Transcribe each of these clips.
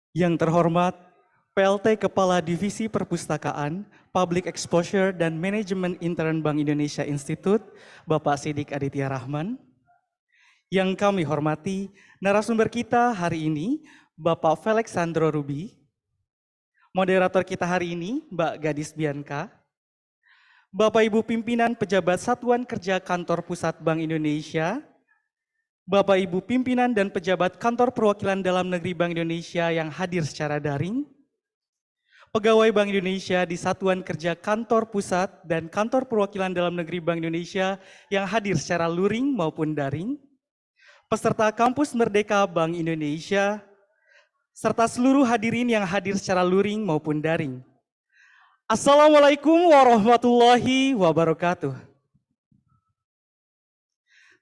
Yang terhormat, PLT Kepala Divisi Perpustakaan, Public Exposure dan Manajemen Intern Bank Indonesia Institute, Bapak Siddiq Aditya Rahman. Yang kami hormati, narasumber kita hari ini, Bapak Felixandro Ruby. Moderator kita hari ini, Mbak Gadis Bianca. Bapak Ibu Pimpinan Pejabat Satuan Kerja Kantor Pusat Bank Indonesia, Bapak Ibu Pimpinan dan Pejabat Kantor Perwakilan Dalam Negeri Bank Indonesia yang hadir secara daring, Pegawai Bank Indonesia di Satuan Kerja Kantor Pusat dan Kantor Perwakilan Dalam Negeri Bank Indonesia yang hadir secara luring maupun daring, peserta Kampus Merdeka Bank Indonesia, serta seluruh hadirin yang hadir secara luring maupun daring. Assalamualaikum warahmatullahi wabarakatuh.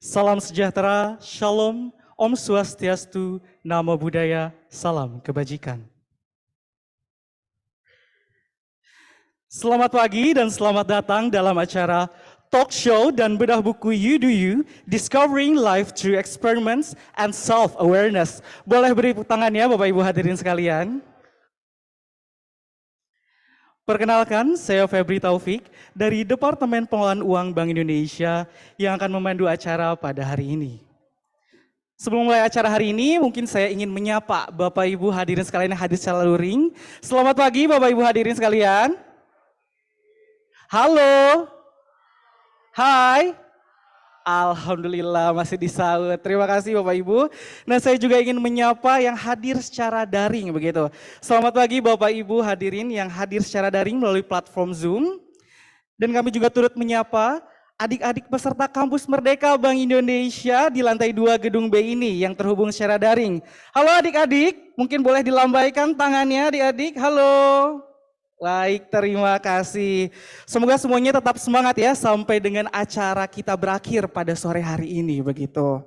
Salam sejahtera, shalom, Om Swastiastu, Namo Buddhaya, salam kebajikan. Selamat pagi dan selamat datang dalam acara talk show dan bedah buku You Do You, Discovering Life Through Experiments and Self-Awareness. Boleh beri tangan ya Bapak Ibu hadirin sekalian. Perkenalkan, saya Febri Taufik dari Departemen Pengelolaan Uang Bank Indonesia yang akan memandu acara pada hari ini. Sebelum mulai acara hari ini, mungkin saya ingin menyapa Bapak Ibu hadirin sekalian yang hadir secara luring. Selamat pagi Bapak Ibu hadirin sekalian. Halo. Hai. Alhamdulillah masih disaut. Terima kasih Bapak Ibu. Nah, saya juga ingin menyapa yang hadir secara daring begitu. Selamat pagi Bapak Ibu hadirin yang hadir secara daring melalui platform Zoom. Dan kami juga turut menyapa adik-adik peserta Kampus Merdeka Bank Indonesia di lantai 2 gedung B ini yang terhubung secara daring. Halo adik-adik, mungkin boleh dilambaikan tangannya adik-adik. Halo. Baik, terima kasih. Semoga semuanya tetap semangat ya sampai dengan acara kita berakhir pada sore hari ini begitu.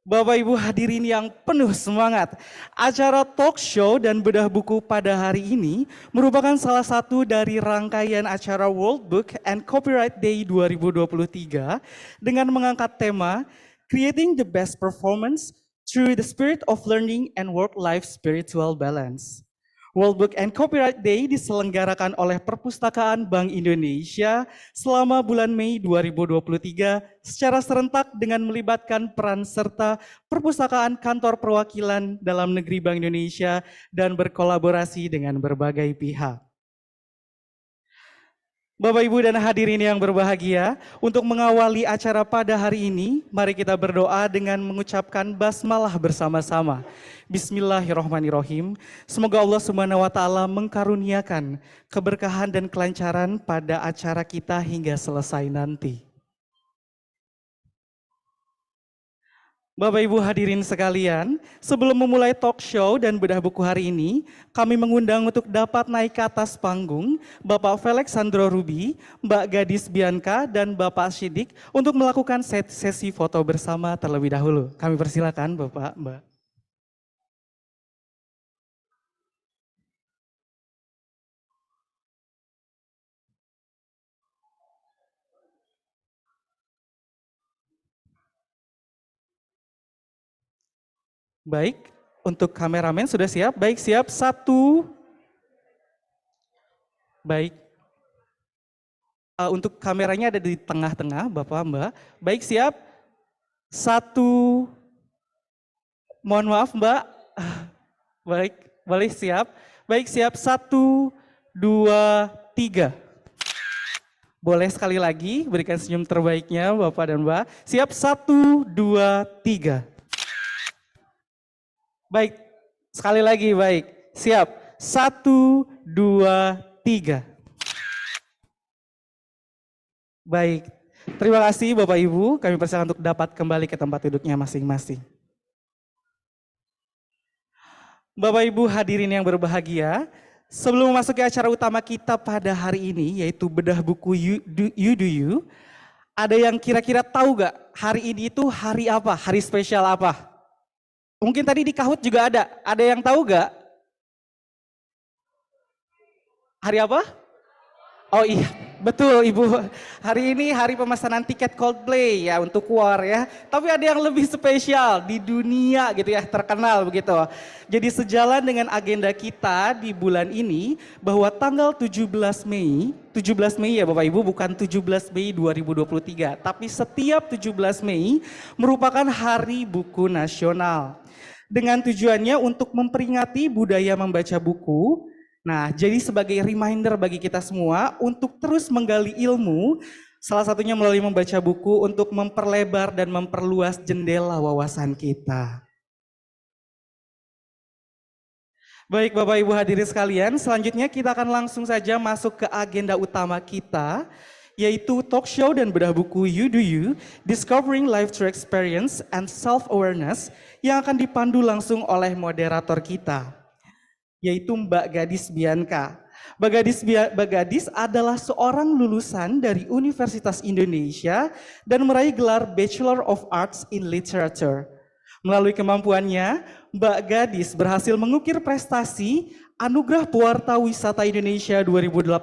Bapak Ibu hadirin yang penuh semangat, acara talk show dan bedah buku pada hari ini merupakan salah satu dari rangkaian acara World Book and Copyright Day 2023 dengan mengangkat tema Creating the Best Performance Through the Spirit of Learning and Work-Life Spiritual Balance. World Book and Copyright Day diselenggarakan oleh Perpustakaan Bank Indonesia selama bulan Mei 2023 secara serentak dengan melibatkan peran serta Perpustakaan Kantor Perwakilan Dalam Negeri Bank Indonesia dan berkolaborasi dengan berbagai pihak. Bapak Ibu dan hadirin yang berbahagia, untuk mengawali acara pada hari ini, mari kita berdoa dengan mengucapkan basmalah bersama-sama. Bismillahirrahmanirrahim. Semoga Allah Subhanahu wa taala mengkaruniakan keberkahan dan kelancaran pada acara kita hingga selesai nanti. Bapak Ibu hadirin sekalian, sebelum memulai talk show dan bedah buku hari ini, kami mengundang untuk dapat naik ke atas panggung Bapak Felixandro Ruby, Mbak Gadis Bianca, dan Bapak Siddiq untuk melakukan sesi foto bersama terlebih dahulu. Kami persilakan Bapak, Mbak. Baik, untuk kameramen sudah siap? Baik, siap. 1. Baik. Untuk kameranya ada di tengah-tengah, Bapak, Mbak. Baik, siap. 1. Mohon maaf, Mbak. Baik, boleh siap. Baik, siap. 1, 2, 3. Boleh sekali lagi berikan senyum terbaiknya Bapak dan Mbak. Siap, 1, 2, 3. Baik, sekali lagi baik. Siap, 1, 2, 3. Baik, terima kasih Bapak Ibu. Kami persilakan untuk dapat kembali ke tempat duduknya masing-masing. Bapak Ibu hadirin yang berbahagia, sebelum memasuki acara utama kita pada hari ini, yaitu bedah buku You Do You, ada yang kira-kira tahu gak hari ini itu hari apa, hari spesial apa? Mungkin tadi di Kahoot juga ada. Ada yang tahu gak? Hari apa? Oh iya, betul Ibu. Hari ini hari pemesanan tiket Coldplay ya untuk War ya. Tapi ada yang lebih spesial di dunia gitu ya, terkenal begitu. Jadi sejalan dengan agenda kita di bulan ini bahwa tanggal 17 Mei, 17 Mei ya Bapak Ibu, bukan 17 Mei 2023, tapi setiap 17 Mei merupakan Hari Buku Nasional. Dengan tujuannya untuk memperingati budaya membaca buku. Nah, jadi sebagai reminder bagi kita semua untuk terus menggali ilmu, salah satunya melalui membaca buku untuk memperlebar dan memperluas jendela wawasan kita. Baik Bapak Ibu hadirin sekalian, selanjutnya kita akan langsung saja masuk ke agenda utama kita, yaitu talk show dan bedah buku You Do You, Discovering Life Through Experience and Self-Awareness, yang akan dipandu langsung oleh moderator kita, yaitu Mbak Gadis Bianca. Mbak Gadis adalah seorang lulusan dari Universitas Indonesia dan meraih gelar Bachelor of Arts in Literature. Melalui kemampuannya, Mbak Gadis berhasil mengukir prestasi Anugerah Pewarta Wisata Indonesia 2018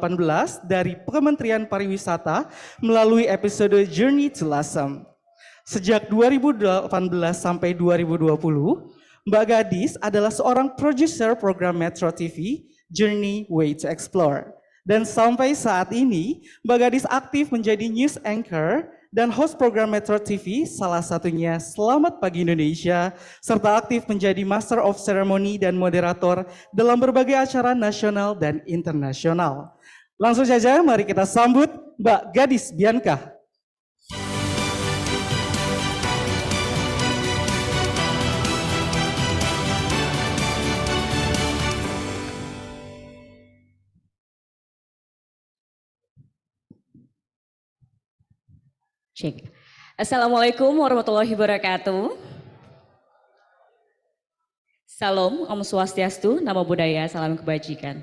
dari Kementerian Pariwisata melalui episode Journey to Lasem. Sejak 2018 sampai 2020, Mbak Gadis adalah seorang produser program Metro TV, Journey Way to Explore. Dan sampai saat ini, Mbak Gadis aktif menjadi news anchor dan host program Metro TV, salah satunya Selamat Pagi Indonesia, serta aktif menjadi Master of Ceremony dan moderator dalam berbagai acara nasional dan internasional. Langsung saja mari kita sambut Mbak Gadis Bianca. Cek. Assalamualaikum warahmatullahi wabarakatuh. Salam, Om Swastiastu, Namo Buddhaya, salam kebajikan.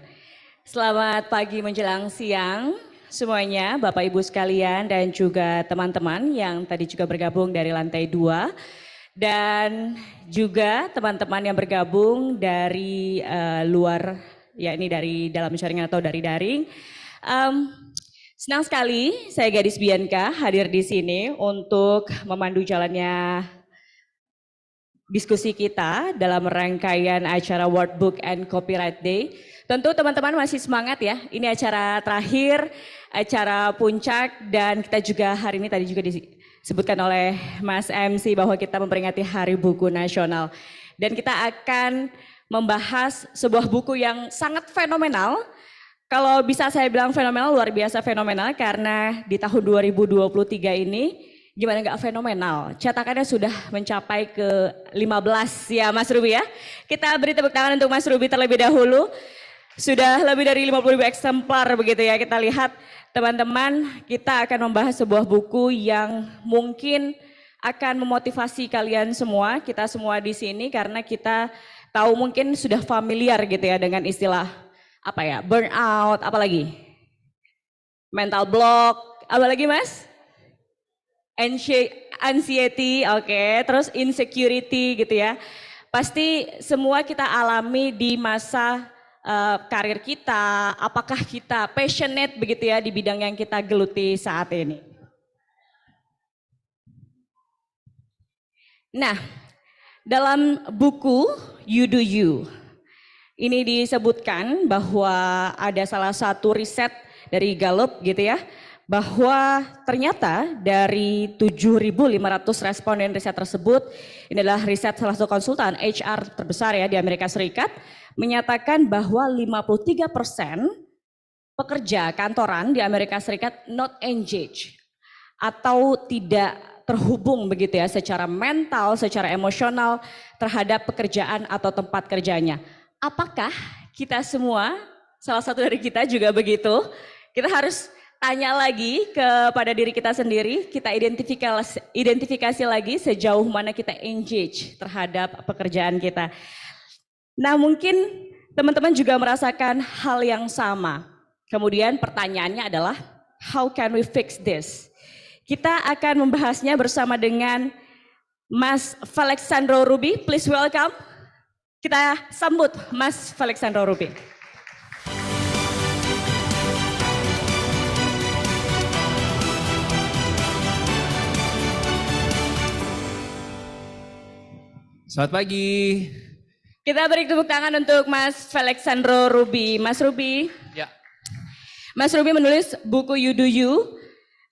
Selamat pagi menjelang siang semuanya, Bapak Ibu sekalian dan juga teman-teman yang tadi juga bergabung dari lantai 2 dan juga teman-teman yang bergabung dari luar, yakni dari dalam jaringan atau dari daring. Senang sekali saya Gadis Bianca hadir di sini untuk memandu jalannya diskusi kita dalam rangkaian acara World Book and Copyright Day. Tentu teman-teman masih semangat ya, ini acara terakhir, acara puncak dan kita juga hari ini tadi juga disebutkan oleh Mas MC bahwa kita memperingati Hari Buku Nasional. Dan kita akan membahas sebuah buku yang sangat fenomenal. Kalau bisa saya bilang fenomenal, luar biasa fenomenal karena di tahun 2023 ini gimana nggak fenomenal. Cetakannya sudah mencapai ke 15 ya Mas Ruby ya. Kita beri tepuk tangan untuk Mas Ruby terlebih dahulu. Sudah lebih dari 50.000 eksemplar begitu ya. Kita lihat teman-teman, kita akan membahas sebuah buku yang mungkin akan memotivasi kalian semua, kita semua di sini karena kita tahu mungkin sudah familiar gitu ya dengan istilah apa ya, burnout, apalagi mental block, apalagi Mas? Anxiety, oke, terus insecurity gitu ya. Pasti semua kita alami di masa karir kita, apakah kita passionate begitu ya di bidang yang kita geluti saat ini. Nah, dalam buku You Do You, ini disebutkan bahwa ada salah satu riset dari Gallup gitu ya, bahwa ternyata dari 7.500 responden riset tersebut, ini adalah riset salah satu konsultan HR terbesar ya di Amerika Serikat, menyatakan bahwa 53% pekerja kantoran di Amerika Serikat not engaged atau tidak terhubung begitu ya secara mental, secara emosional terhadap pekerjaan atau tempat kerjanya. Apakah kita semua, salah satu dari kita juga begitu? Kita harus tanya lagi kepada diri kita sendiri, kita identifikasi lagi sejauh mana kita engage terhadap pekerjaan kita. Nah mungkin teman-teman juga merasakan hal yang sama. Kemudian pertanyaannya adalah, how can we fix this? Kita akan membahasnya bersama dengan Mas Felixandro Ruby, please welcome. Kita sambut Mas Felixandro Ruby. Selamat pagi. Kita beri tepuk tangan untuk Mas Felixandro Ruby. Mas Ruby. Ya. Mas Ruby menulis buku You Do You,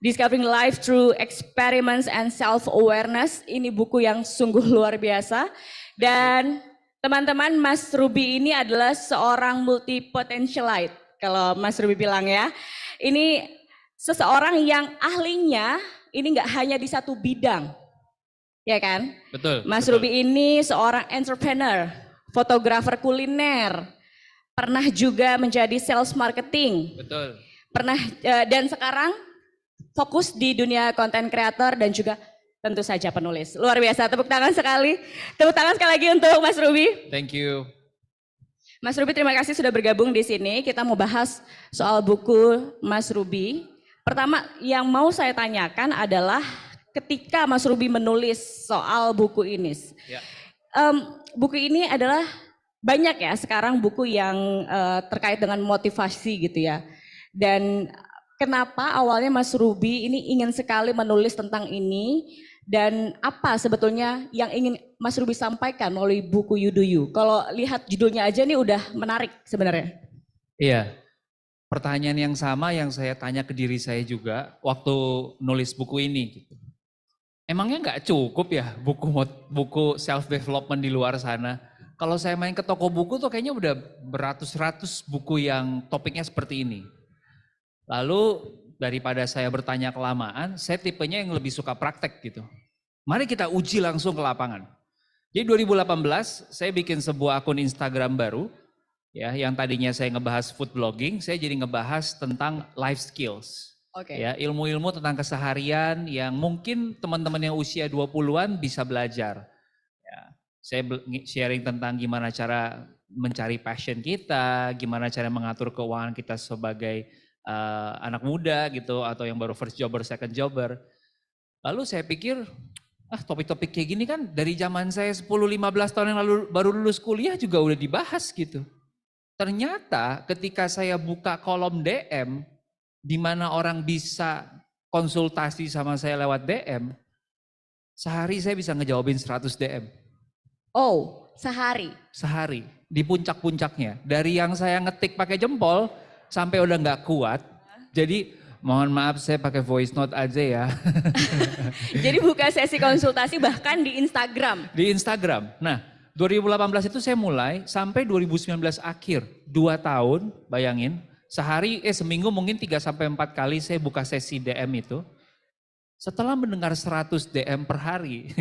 Discovering Life Through Experiments and Self-Awareness. Ini buku yang sungguh luar biasa. Dan teman-teman, Mas Ruby ini adalah seorang multi-potentialite. Kalau Mas Ruby bilang ya. Ini seseorang yang ahlinya ini nggak hanya di satu bidang. Ya kan? Betul. Mas betul. Ruby ini seorang entrepreneur, fotografer kuliner, pernah juga menjadi sales marketing. Betul. Pernah dan sekarang fokus di dunia konten kreator dan juga tentu saja penulis. Luar biasa, tepuk tangan sekali. Tepuk tangan sekali lagi untuk Mas Ruby. Thank you. Mas Ruby terima kasih sudah bergabung di sini. Kita mau bahas soal buku Mas Ruby. Pertama yang mau saya tanyakan adalah ketika Mas Ruby menulis soal buku ini. Ya. Buku ini adalah banyak ya sekarang buku yang terkait dengan motivasi gitu ya. Dan kenapa awalnya Mas Ruby ini ingin sekali menulis tentang ini dan apa sebetulnya yang ingin Mas Ruby sampaikan melalui buku You Do You? Kalau lihat judulnya aja nih udah menarik sebenarnya. Iya. Pertanyaan yang sama yang saya tanya ke diri saya juga waktu nulis buku ini gitu. Emangnya nggak cukup ya buku self development di luar sana? Kalau saya main ke toko buku tuh kayaknya udah beratus-ratus buku yang topiknya seperti ini. Lalu daripada saya bertanya kelamaan, saya tipenya yang lebih suka praktek gitu. Mari kita uji langsung ke lapangan. Jadi 2018 saya bikin sebuah akun Instagram baru, ya, yang tadinya saya ngebahas food blogging, saya jadi ngebahas tentang life skills. Oke. Ya, ilmu-ilmu tentang keseharian yang mungkin teman-teman yang usia 20-an bisa belajar. Ya, saya sharing tentang gimana cara mencari passion kita, gimana cara mengatur keuangan kita sebagai anak muda gitu atau yang baru first jobber, second jobber. Lalu saya pikir, topik-topik kayak gini kan dari zaman saya 10-15 tahun yang lalu baru lulus kuliah juga udah dibahas gitu. Ternyata ketika saya buka kolom DM, di mana orang bisa konsultasi sama saya lewat DM, sehari saya bisa ngejawabin 100 DM. Oh, sehari? Sehari, di puncak-puncaknya. Dari yang saya ngetik pakai jempol, sampai udah nggak kuat. Jadi mohon maaf saya pakai voice note aja ya. Jadi buka sesi konsultasi bahkan di Instagram? Di Instagram. Nah 2018 itu saya mulai sampai 2019 akhir. 2 tahun, bayangin. Seminggu mungkin 3-4 kali saya buka sesi DM itu. Setelah mendengar 100 DM per hari,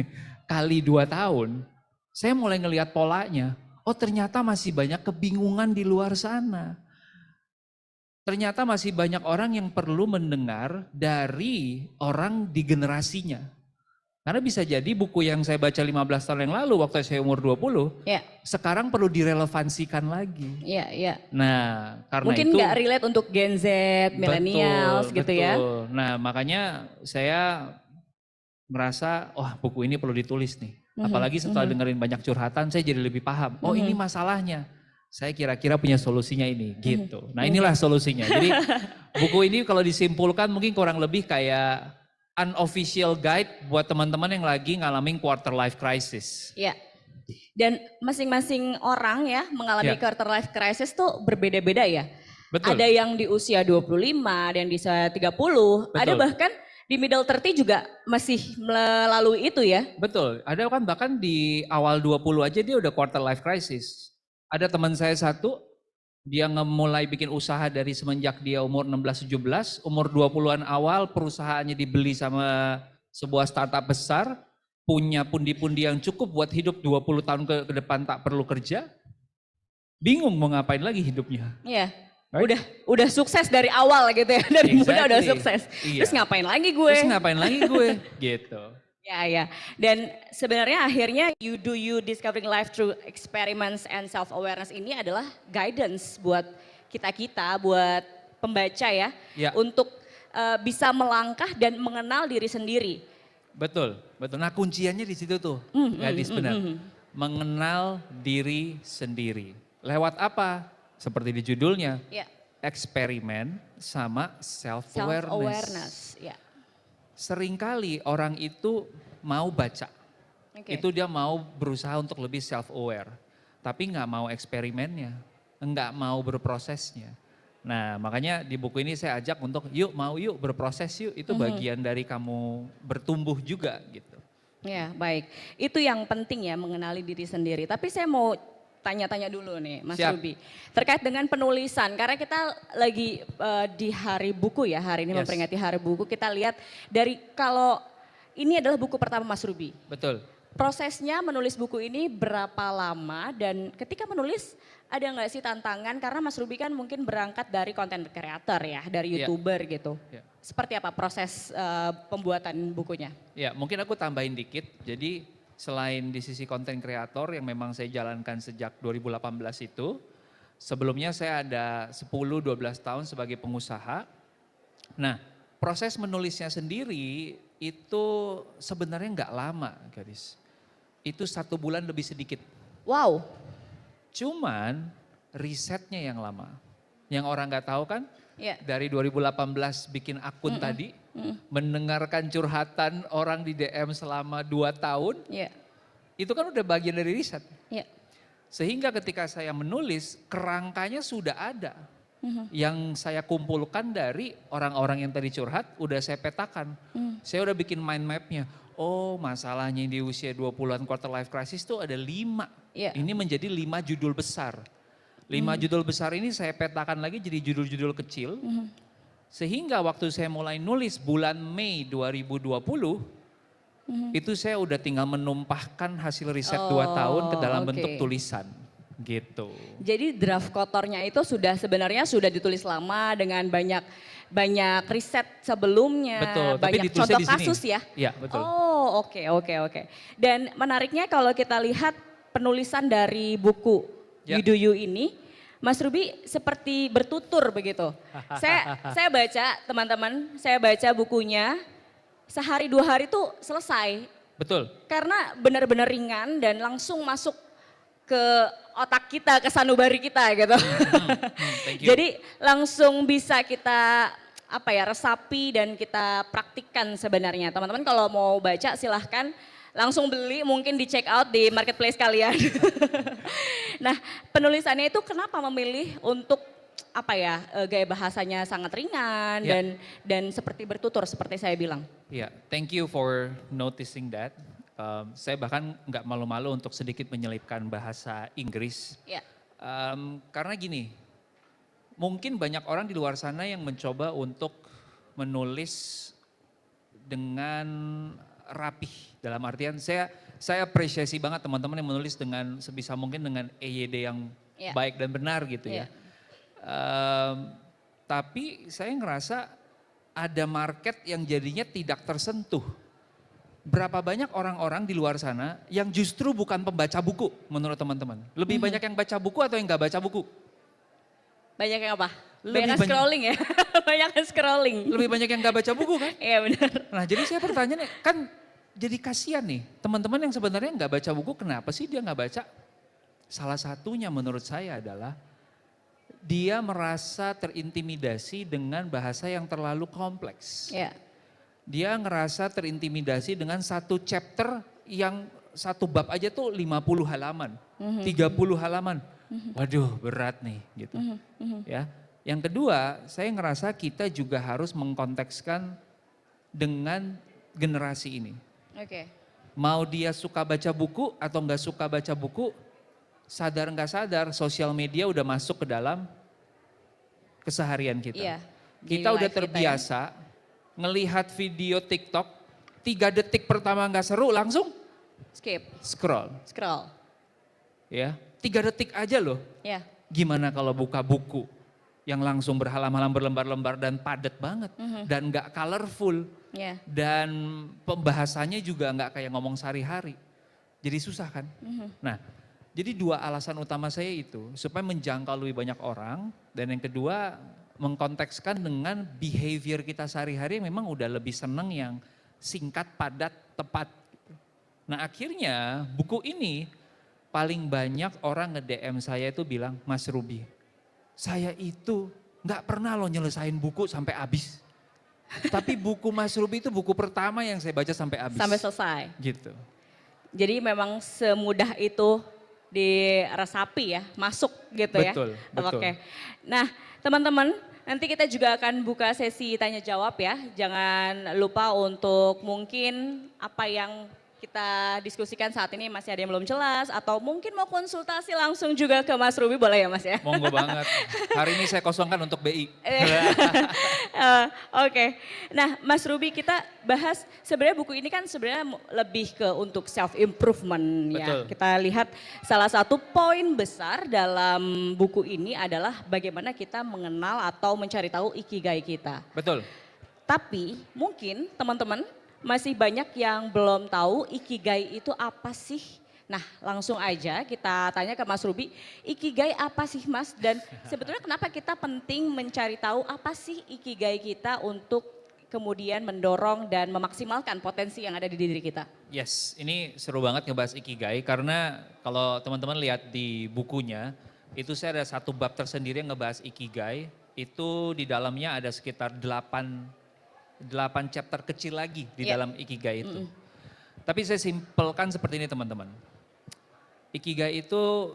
kali 2 tahun, saya mulai ngelihat polanya. Oh ternyata masih banyak kebingungan di luar sana. Ternyata masih banyak orang yang perlu mendengar dari orang di generasinya. Karena bisa jadi buku yang saya baca 15 tahun yang lalu waktu saya umur 20, ya. Sekarang perlu direlevansikan lagi. Iya, iya. Nah, karena mungkin itu nggak relate untuk Gen Z, millennials gitu betul. ya. Nah, makanya saya merasa, buku ini perlu ditulis nih. Apalagi setelah dengerin banyak curhatan, saya jadi lebih paham. Oh, ini masalahnya. Saya kira-kira punya solusinya ini, gitu. Nah, inilah solusinya. Jadi buku ini kalau disimpulkan mungkin kurang lebih kayak unofficial guide buat teman-teman yang lagi ngalamin quarter life crisis. Iya. Dan masing-masing orang ya mengalami Ya. quarter life crisis tuh berbeda-beda ya. Betul. Ada yang di usia 25, ada yang di usia 30, ada Betul. bahkan di middle 30 juga masih melalui itu ya. Betul, ada kan bahkan di awal 20 aja dia udah quarter life crisis. Ada teman saya satu, dia mulai bikin usaha dari semenjak dia umur 16-17, umur 20-an awal perusahaannya dibeli sama sebuah startup besar, punya pundi-pundi yang cukup buat hidup 20 tahun ke depan tak perlu kerja, bingung mau ngapain lagi hidupnya. Iya. Right? Udah sukses dari awal gitu ya, dari muda udah sukses. Iya. Terus ngapain lagi gue? Gitu. Ya. Dan sebenarnya akhirnya You Do You Discovering Life Through Experiments and Self-Awareness ini adalah guidance buat kita-kita, buat pembaca ya. Untuk bisa melangkah dan mengenal diri sendiri. Betul. Nah kunciannya di situ tuh, gadis benar. Mengenal diri sendiri. Lewat apa? Seperti di judulnya, eksperimen sama self-awareness. Ya. Seringkali orang itu mau baca, Oke. Itu dia mau berusaha untuk lebih self-aware. Tapi nggak mau eksperimennya, nggak mau berprosesnya. Nah makanya di buku ini saya ajak untuk yuk berproses yuk. Itu bagian dari kamu bertumbuh juga gitu. Ya, baik. Itu yang penting ya, mengenali diri sendiri. Tapi saya mau tanya-tanya dulu nih, Mas Siap. Ruby. Terkait dengan penulisan, karena kita lagi di Hari Buku ya, hari ini Yes. memperingati Hari Buku. Kita lihat dari kalau ini adalah buku pertama Mas Ruby. Betul. Prosesnya menulis buku ini berapa lama dan ketika menulis ada nggak sih tantangan? Karena Mas Ruby kan mungkin berangkat dari content creator ya, dari Iya. YouTuber gitu. Iya. Seperti apa proses pembuatan bukunya? Ya mungkin aku tambahin dikit. Jadi selain di sisi konten kreator yang memang saya jalankan sejak 2018 itu. Sebelumnya saya ada 10-12 tahun sebagai pengusaha. Nah proses menulisnya sendiri itu sebenarnya nggak lama gadis. Itu 1 bulan lebih sedikit. Wow, Cuman risetnya yang lama. Yang orang nggak tahu kan ya. dari 2018 bikin akun tadi. Mendengarkan curhatan orang di DM selama 2 tahun. Ya, Itu kan udah bagian dari riset. ya. Sehingga ketika saya menulis kerangkanya sudah ada. Yang saya kumpulkan dari orang-orang yang tadi curhat udah saya petakan. Saya udah bikin mind mapnya. Oh masalahnya di usia 20-an quarter life crisis tuh ada 5. Iya. Ini menjadi 5 judul besar. 5 judul besar ini saya petakan lagi jadi judul-judul kecil. Sehingga waktu saya mulai nulis bulan Mei 2020. Itu saya udah tinggal menumpahkan hasil riset 2 tahun ke dalam oke. bentuk tulisan. Gitu. Jadi draft kotornya itu sudah sebenarnya sudah ditulis lama dengan banyak riset sebelumnya, Betul, tapi banyak ditulisnya contoh di sini. kasus ya. Iya betul. Oh oke. Dan menariknya kalau kita lihat penulisan dari buku Ya. You Do You ini, Mas Ruby seperti bertutur begitu. saya baca teman-teman, saya baca bukunya sehari 2 hari tuh selesai. Betul. Karena benar-benar ringan dan langsung masuk ke otak kita, ke sanubari kita gitu. Thank you. Jadi langsung bisa kita resapi dan kita praktikkan sebenarnya. Teman-teman kalau mau baca silahkan langsung beli, mungkin di check out di marketplace kalian. Nah penulisannya itu kenapa memilih untuk gaya bahasanya sangat ringan Ya. dan seperti bertutur seperti saya bilang. Ya, thank you for noticing that. Saya bahkan nggak malu-malu untuk sedikit menyelipkan bahasa Inggris. Ya. Karena gini, mungkin banyak orang di luar sana yang mencoba untuk menulis dengan rapih. Dalam artian saya apresiasi banget teman-teman yang menulis dengan sebisa mungkin dengan EYD yang Ya. baik dan benar gitu ya. Ya. Tapi saya ngerasa ada market yang jadinya tidak tersentuh. Berapa banyak orang-orang di luar sana yang justru bukan pembaca buku menurut teman-teman? Lebih banyak yang baca buku atau yang nggak baca buku? Banyak yang apa? Lebih Banyak banyak- scrolling ya? Banyak yang scrolling. Lebih banyak yang nggak baca buku kan? Iya benar. Nah jadi saya pertanyaannya kan jadi kasihan nih. Teman-teman yang sebenarnya nggak baca buku kenapa sih dia nggak baca? Salah satunya menurut saya adalah dia merasa terintimidasi dengan bahasa yang terlalu kompleks. Ya. Dia ngerasa terintimidasi dengan satu chapter yang satu bab aja tuh 50 halaman, 30 halaman. Waduh berat nih gitu. Ya. Yang kedua, saya ngerasa kita juga harus mengkontekskan dengan generasi ini. Oke. Mau dia suka baca buku atau nggak suka baca buku, sadar nggak sadar sosial media udah masuk ke dalam keseharian kita. Iya. Kita Daily udah life kita ya. terbiasa ngelihat video TikTok, 3 detik pertama nggak seru langsung Skip, scroll. scroll. Ya, 3 detik aja loh. Ya. Gimana kalau buka buku yang langsung berhalaman berlembar-lembar dan padat banget dan nggak colorful Ya. dan pembahasannya juga nggak kayak ngomong sehari-hari. Jadi susah kan? Nah, jadi 2 alasan utama saya itu supaya menjangkau lebih banyak orang dan yang kedua mengkontekskan dengan behavior kita sehari-hari yang memang udah lebih seneng yang singkat, padat, tepat. Nah akhirnya buku ini paling banyak orang nge-DM saya itu bilang, Mas Ruby, saya itu nggak pernah loh nyelesain buku sampai habis. Tapi buku Mas Ruby itu buku pertama yang saya baca sampai habis. Sampai selesai. Gitu. Jadi memang semudah itu diresapi ya, masuk gitu ya. Betul, betul. Oke. Nah, teman-teman, nanti kita juga akan buka sesi tanya jawab ya. Jangan lupa untuk mungkin apa yang kita diskusikan saat ini masih ada yang belum jelas atau mungkin mau konsultasi langsung juga ke Mas Ruby boleh ya Mas ya? Monggo banget. Hari ini saya kosongkan untuk BI. Oke. Nah, Mas Ruby kita bahas sebenarnya buku ini kan sebenarnya lebih ke untuk self improvement ya. Betul. Kita lihat salah satu poin besar dalam buku ini adalah bagaimana kita mengenal atau mencari tahu ikigai kita. Betul. Tapi mungkin teman-teman masih banyak yang belum tahu ikigai itu apa sih? Nah, langsung aja kita tanya ke Mas Ruby, ikigai apa sih Mas? Dan sebetulnya kenapa kita penting mencari tahu apa sih ikigai kita untuk kemudian mendorong dan memaksimalkan potensi yang ada di diri kita? Yes, ini seru banget ngebahas Ikigai karena kalau teman-teman lihat di bukunya, itu saya ada satu bab tersendiri yang ngebahas Ikigai, itu di dalamnya ada sekitar 8 chapter kecil lagi di Iya. dalam Ikigai itu. Tapi saya simpelkan seperti ini teman-teman. Ikigai itu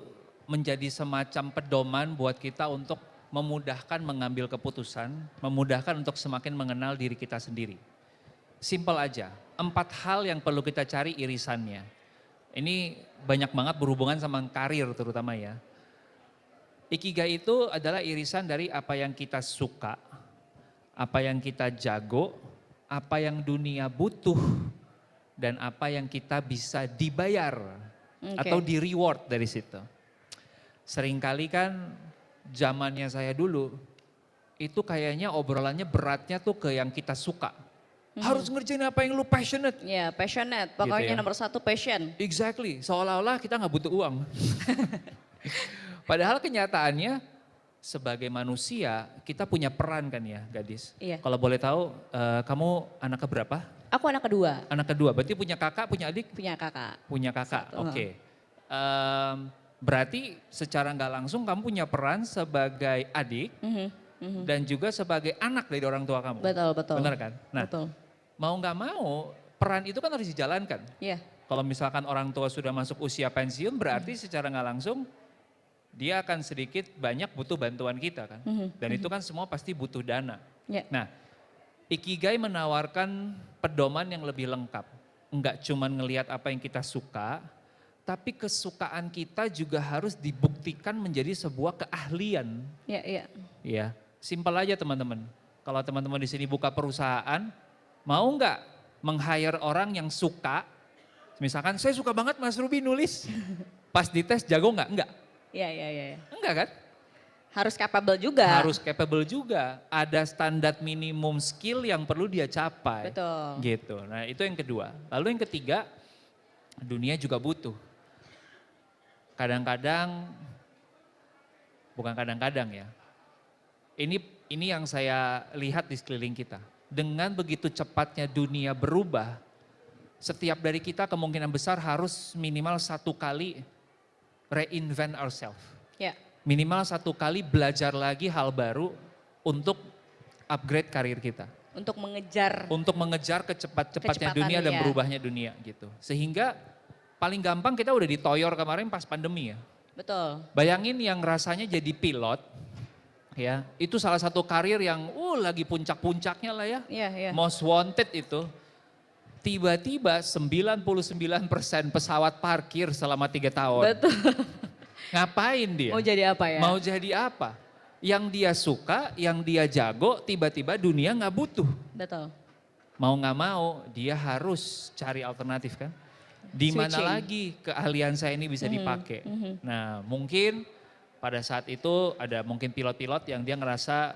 menjadi semacam pedoman buat kita untuk memudahkan mengambil keputusan, memudahkan untuk semakin mengenal diri kita sendiri. Simpel aja, 4 hal yang perlu kita cari irisannya. Ini banyak banget berhubungan sama karir terutama ya. Ikigai itu adalah irisan dari apa yang kita suka, apa yang kita jago, apa yang dunia butuh, dan apa yang kita bisa dibayar atau di reward dari situ. Seringkali kan zamannya saya dulu, itu kayaknya obrolannya beratnya tuh ke yang kita suka. Harus ngerjain apa yang lu passionate. Ya, passionate. Pokoknya ya. nomor 1 passion. Exactly, seolah-olah kita nggak butuh uang. Padahal kenyataannya sebagai manusia kita punya peran kan ya gadis. Iya. Kalau boleh tahu kamu anak keberapa? Aku anak kedua, Anak kedua, berarti punya kakak, punya adik? punya kakak. Punya kakak, Satu. oke. Berarti secara nggak langsung kamu punya peran sebagai adik dan juga sebagai anak dari orang tua kamu. Betul, betul. Benar kan? Nah, Betul. mau nggak mau peran itu kan harus dijalankan. Iya. Kalau misalkan orang tua sudah masuk usia pensiun berarti secara nggak langsung dia akan sedikit banyak butuh bantuan kita kan. Dan itu kan semua pasti butuh dana. Ya. Nah, Ikigai menawarkan pedoman yang lebih lengkap. Enggak cuma ngelihat apa yang kita suka, tapi kesukaan kita juga harus dibuktikan menjadi sebuah keahlian. Iya, iya. Ya, simpel aja teman-teman. Kalau teman-teman di sini buka perusahaan, mau nggak meng-hire orang yang suka? Misalkan saya suka banget Mas Ruby nulis, pas dites jago nggak? Enggak. Iya, iya, iya. Enggak kan? Harus capable juga. Harus capable juga. Ada standar minimum skill yang perlu dia capai. Betul. Gitu. Nah itu yang kedua. Lalu yang ketiga, dunia juga butuh. Kadang-kadang, bukan kadang-kadang ya. Ini yang saya lihat di sekeliling kita. Dengan begitu cepatnya dunia berubah, setiap dari kita kemungkinan besar harus minimal 1 kali reinvent ourselves. Ya. Minimal 1 kali belajar lagi hal baru untuk upgrade karir kita. Untuk mengejar. Untuk mengejar kecepat-cepatnya Kecepatan, dunia dan ya. berubahnya dunia gitu. Sehingga paling gampang kita udah ditoyor kemarin pas pandemi ya. Betul. Bayangin yang rasanya jadi pilot ya. Itu salah satu karir yang lagi puncak-puncaknya lah ya. Iya, iya. Most wanted itu. Tiba-tiba 99% pesawat parkir selama 3 tahun. Betul. Ngapain dia? Mau jadi apa ya? Mau jadi apa? Yang dia suka, yang dia jago, tiba-tiba dunia nggak butuh. Betul. Mau nggak mau, dia harus cari alternatif kan? Di mana Switching. lagi keahlian saya ini bisa dipakai? Nah, mungkin pada saat itu ada mungkin pilot-pilot yang dia ngerasa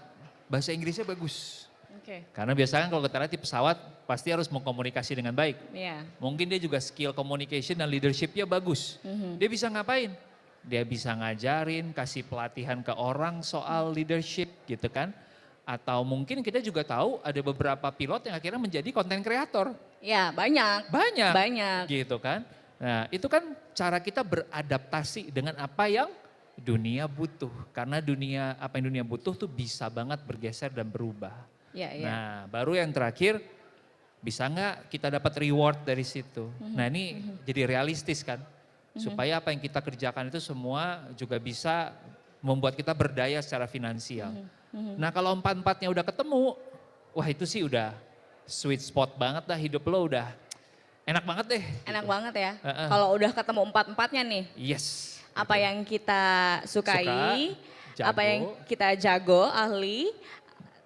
bahasa Inggrisnya bagus. Oke. Karena biasanya kalau kita lihat di pesawat pasti harus mengkomunikasi dengan baik. Iya. Mungkin dia juga skill communication dan leadershipnya bagus. Dia bisa ngapain? Dia bisa ngajarin, kasih pelatihan ke orang soal leadership gitu kan. Atau mungkin kita juga tahu ada beberapa pilot yang akhirnya menjadi konten kreator. Ya, banyak. Banyak. Banyak. Gitu kan. Nah itu kan cara kita beradaptasi dengan apa yang dunia butuh. Karena apa yang dunia butuh tuh bisa banget bergeser dan berubah. Ya, ya. Nah baru yang terakhir Bisa nggak kita dapat reward dari situ? Nah ini jadi realistis kan, supaya apa yang kita kerjakan itu semua juga bisa membuat kita berdaya secara finansial. Nah kalau empat-empatnya udah ketemu, wah itu sih udah sweet spot banget dah, hidup lo udah enak banget deh. Enak gitu. banget ya. Kalau udah ketemu empat-empatnya nih, Yes. apa gitu. yang kita sukai, Suka, apa yang jago. kita jago, ahli,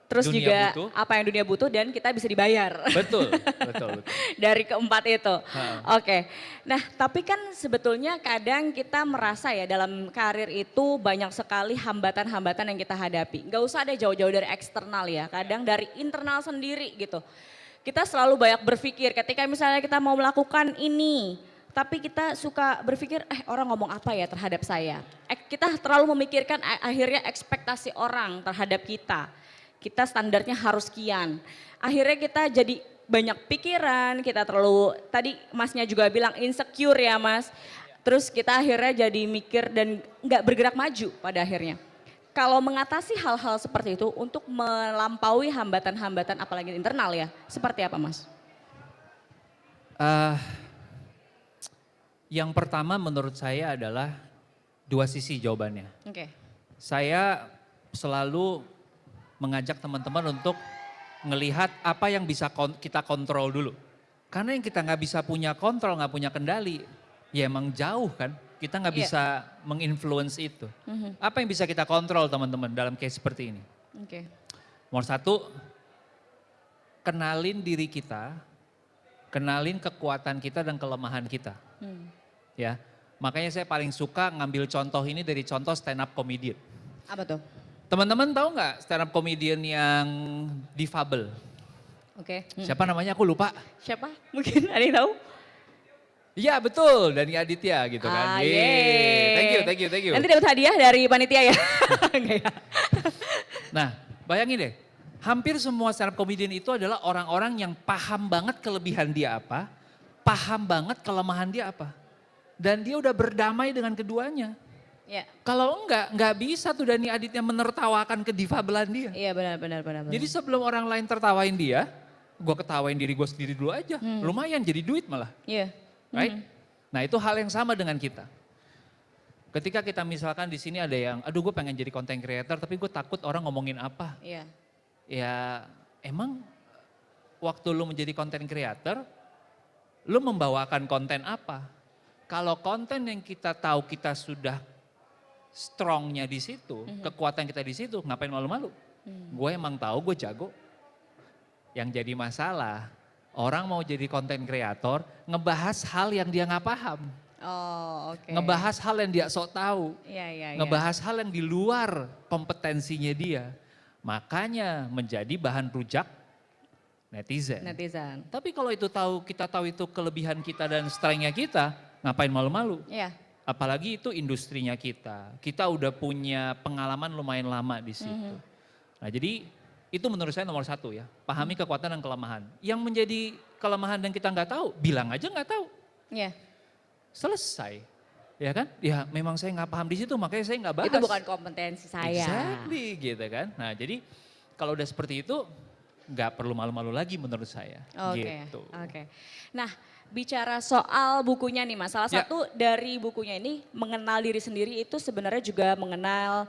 terus Dunia juga butuh. apa yang dunia butuh dan kita bisa dibayar. Betul, betul, betul. Dari keempat itu. Ha. Oke. Nah, tapi kan sebetulnya kadang kita merasa ya dalam karir itu banyak sekali hambatan-hambatan yang kita hadapi. Gak usah ada jauh-jauh dari eksternal ya, kadang dari internal sendiri gitu. Kita selalu banyak berpikir ketika misalnya kita mau melakukan ini, tapi kita suka berpikir, orang ngomong apa ya terhadap saya. Kita terlalu memikirkan akhirnya ekspektasi orang terhadap kita. Kita standarnya harus sekian. Akhirnya kita jadi banyak pikiran, kita terlalu, tadi masnya juga bilang insecure ya mas. Terus kita akhirnya jadi mikir dan nggak bergerak maju pada akhirnya. Kalau mengatasi hal-hal seperti itu untuk melampaui hambatan-hambatan apalagi internal ya, seperti apa mas? Yang pertama menurut saya adalah dua sisi jawabannya. Oke. Saya selalu mengajak teman-teman untuk ngelihat apa yang bisa kita kontrol dulu. Karena yang kita nggak bisa punya kontrol, nggak punya kendali, ya emang jauh kan. Kita nggak Iya. bisa menginfluence itu. Apa yang bisa kita kontrol teman-teman dalam case seperti ini? Oke. Nomor satu, kenalin diri kita, kenalin kekuatan kita dan kelemahan kita. Ya, makanya saya paling suka ngambil contoh ini dari contoh stand up comedian. Apa tuh? Teman-teman tahu nggak stand up comedian yang difabel? Oke. Siapa namanya aku lupa. Siapa? Mungkin ada yang tahu? Iya betul, Dani Aditya gitu kan. Yeay. Thank you. Nanti dapat hadiah dari panitia ya? Enggak ya? Nah, bayangin deh, hampir semua stand up comedian itu adalah orang-orang yang paham banget kelebihan dia apa, paham banget kelemahan dia apa. Dan dia udah berdamai dengan keduanya. Iya. Kalau enggak bisa tuh Dani Aditya menertawakan kedifabelan dia. Iya benar. Jadi sebelum orang lain tertawain dia, gue ketawain diri gue sendiri dulu aja. Lumayan jadi duit malah. Iya. Right? Nah itu hal yang sama dengan kita. Ketika kita misalkan di sini ada yang, aduh gue pengen jadi content creator tapi gue takut orang ngomongin apa. Iya. Ya emang waktu lu menjadi content creator, lu membawakan konten apa? Kalau konten yang kita tahu kita sudah strongnya di situ, kekuatan kita di situ, ngapain malu-malu? Gue emang tahu gue jago. Yang jadi masalah, orang mau jadi content creator, ngebahas hal yang dia nggak paham. Oh oke. Ngebahas hal yang dia sok tahu. Iya. Ngebahas hal yang di luar kompetensinya dia. Makanya menjadi bahan rujak netizen. Netizen. Tapi kalau kita tahu itu kelebihan kita dan strength-nya kita, ngapain malu-malu? Iya. Apalagi itu industrinya kita. Kita udah punya pengalaman lumayan lama di situ. Nah jadi itu menurut saya nomor satu ya. Pahami kekuatan dan kelemahan. Yang menjadi kelemahan dan kita nggak tahu, bilang aja nggak tahu. Iya. Selesai. Ya kan? Ya memang saya nggak paham di situ makanya saya nggak bahas. Itu bukan kompetensi saya. Exactly gitu kan. Nah jadi kalau udah seperti itu nggak perlu malu-malu lagi menurut saya. Oke. Gitu. Oke. Nah, bicara soal bukunya nih Mas. Salah Ya. satu dari bukunya ini mengenal diri sendiri itu sebenarnya juga mengenal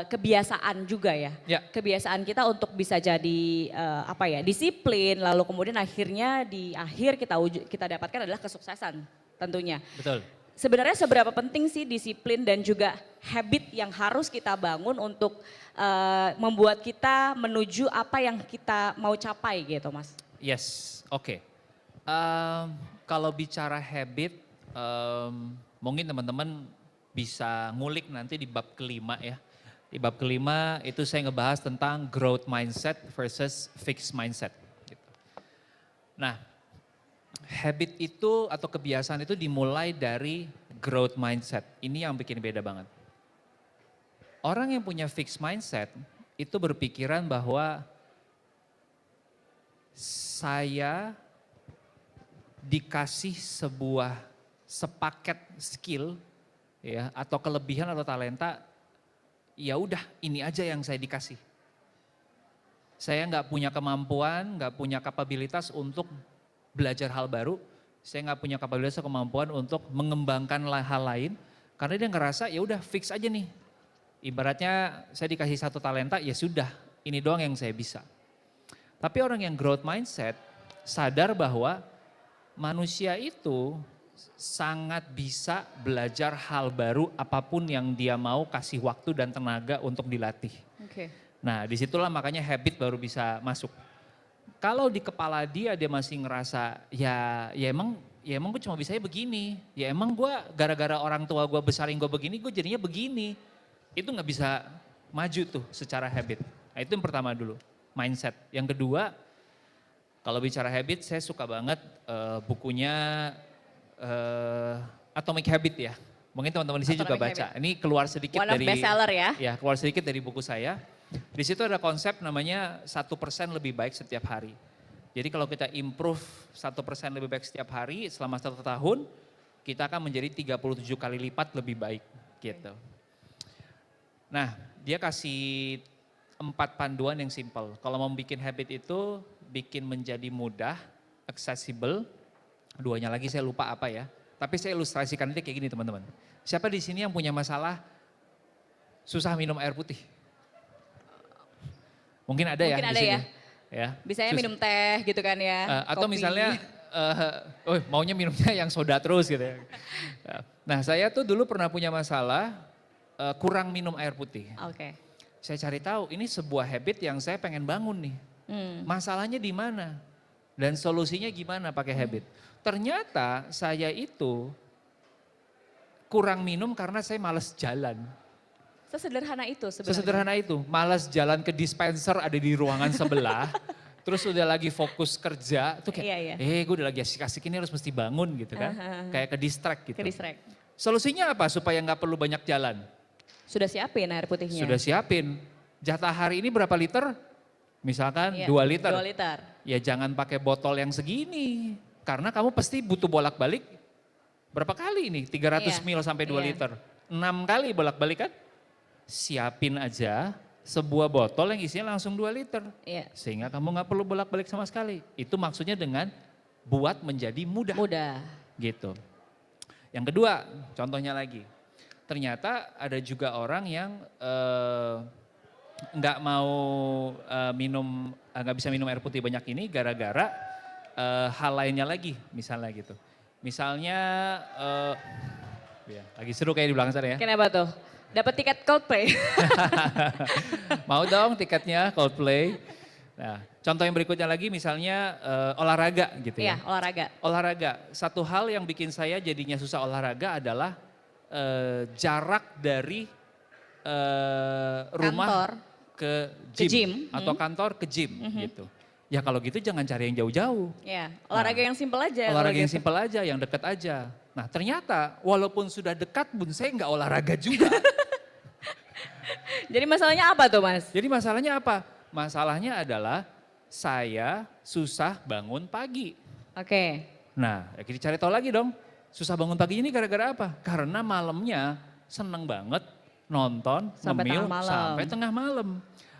kebiasaan juga ya. Ya. Kebiasaan kita untuk bisa jadi disiplin lalu kemudian akhirnya di akhir kita dapatkan adalah kesuksesan tentunya. Betul. Sebenarnya seberapa penting sih disiplin dan juga habit yang harus kita bangun untuk membuat kita menuju apa yang kita mau capai gitu Mas? Yes, oke. Kalau bicara habit, mungkin teman-teman bisa ngulik nanti di bab kelima ya. Di bab kelima itu saya ngebahas tentang growth mindset versus fixed mindset. Gitu. Nah, habit itu atau kebiasaan itu dimulai dari growth mindset. Ini yang bikin beda banget. Orang yang punya fixed mindset itu berpikiran bahwa saya dikasih sepaket skill ya atau kelebihan atau talenta, ya udah ini aja yang saya dikasih. Saya nggak punya kemampuan, nggak punya kapabilitas untuk belajar hal baru. Saya nggak punya kapabilitas atau kemampuan untuk mengembangkan hal lain. Karena dia ngerasa ya udah fix aja nih. Ibaratnya saya dikasih satu talenta, ya sudah ini doang yang saya bisa. Tapi orang yang growth mindset sadar bahwa manusia itu sangat bisa belajar hal baru apapun yang dia mau kasih waktu dan tenaga untuk dilatih. Oke. Nah disitulah makanya habit baru bisa masuk. Kalau di kepala dia masih ngerasa ya emang gue cuma bisanya begini. Ya emang gue gara-gara orang tua gue besarin gue begini, gue jadinya begini. Itu nggak bisa maju tuh secara habit. Nah itu yang pertama dulu, mindset. Yang kedua, kalau bicara habit saya suka banget bukunya Atomic Habit ya. Mungkin teman-teman di sini juga Atomic baca. Habit. Ini keluar sedikit One of dari bestseller ya. Ya, keluar sedikit dari buku saya. Di situ ada konsep namanya 1% lebih baik setiap hari. Jadi kalau kita improve 1% lebih baik setiap hari selama 1 tahun, kita akan menjadi 37 kali lipat lebih baik gitu. Nah, dia kasih 4 panduan yang simple. Kalau mau bikin habit itu bikin menjadi mudah, accessible. Duanya lagi saya lupa apa ya. Tapi saya ilustrasikan ini kayak gini teman-teman. Siapa di sini yang punya masalah susah minum air putih? Mungkin ada ya Mungkin di ada sini. ya. Ya. Bisanya minum teh gitu kan ya. Atau kopi. misalnya maunya minumnya yang soda terus gitu ya. Nah saya tuh dulu pernah punya masalah kurang minum air putih. Oke. Saya cari tahu ini sebuah habit yang saya pengen bangun nih. Masalahnya di mana? Dan solusinya gimana pakai habit? Ternyata saya itu kurang minum karena saya males jalan. Sesederhana itu sebenarnya. Sesederhana itu, malas jalan ke dispenser ada di ruangan sebelah. Terus udah lagi fokus kerja, tuh kayak gue udah lagi asik-asik ini harus mesti bangun gitu kan. Kayak ke distract gitu. Ke distract. Solusinya apa supaya nggak perlu banyak jalan? Sudah siapin air putihnya. Sudah siapin. Jatah hari ini berapa liter? Misalkan 2 liter. 2 liter. Ya jangan pakai botol yang segini. Karena kamu pasti butuh bolak-balik berapa kali ini? 300 ml sampai 2 liter. 6 kali bolak-balik kan? Siapin aja sebuah botol yang isinya langsung 2 liter. Iya. Sehingga kamu nggak perlu bolak-balik sama sekali. Itu maksudnya dengan buat menjadi mudah. Mudah. Gitu. Yang kedua, contohnya lagi. Ternyata ada juga orang yang nggak mau nggak bisa minum air putih banyak ini gara-gara hal lainnya lagi, misalnya gitu. Misalnya, ya, lagi seru kayak di belakang sana ya. Kenapa tuh? Dapat tiket Coldplay. Mau dong tiketnya Coldplay. Nah, contoh yang berikutnya lagi misalnya olahraga gitu ya. Iya, olahraga. Olahraga, satu hal yang bikin saya jadinya susah olahraga adalah jarak dari rumah Kantor. ke Ke gym, gym. atau kantor ke gym gitu. Ya kalau gitu jangan cari yang jauh-jauh. Iya, olahraga yang simpel aja. Olahraga kalau yang gitu. simpel aja, yang dekat aja. Nah ternyata walaupun sudah dekat pun saya nggak olahraga juga. Jadi masalahnya apa tuh Mas? Jadi masalahnya apa? Masalahnya adalah saya susah bangun pagi. Oke. Nah kita cari tahu lagi dong. Susah bangun pagi ini gara-gara apa? Karena malamnya seneng banget nonton, Sampai ngemil tengah malam. sampai tengah malam.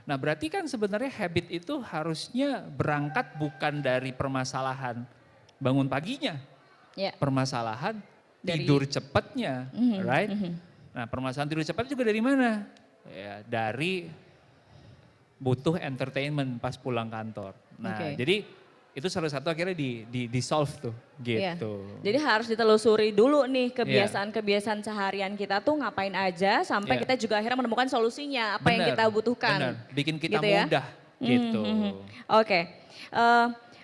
Nah berarti kan sebenarnya habit itu harusnya berangkat bukan dari permasalahan bangun paginya. Ya. Permasalahan Dari- tidur cepatnya, right? Nah permasalahan tidur cepat juga dari mana? Ya, dari butuh entertainment pas pulang kantor. Nah Oke. jadi itu salah satu akhirnya di solve tuh Iya. gitu. Jadi harus ditelusuri dulu nih kebiasaan-kebiasaan seharian kita tuh ngapain aja sampai Iya. kita juga akhirnya menemukan solusinya apa yang Benar, kita butuhkan. benar. Bikin kita Gitu ya? mudah gitu. Oke.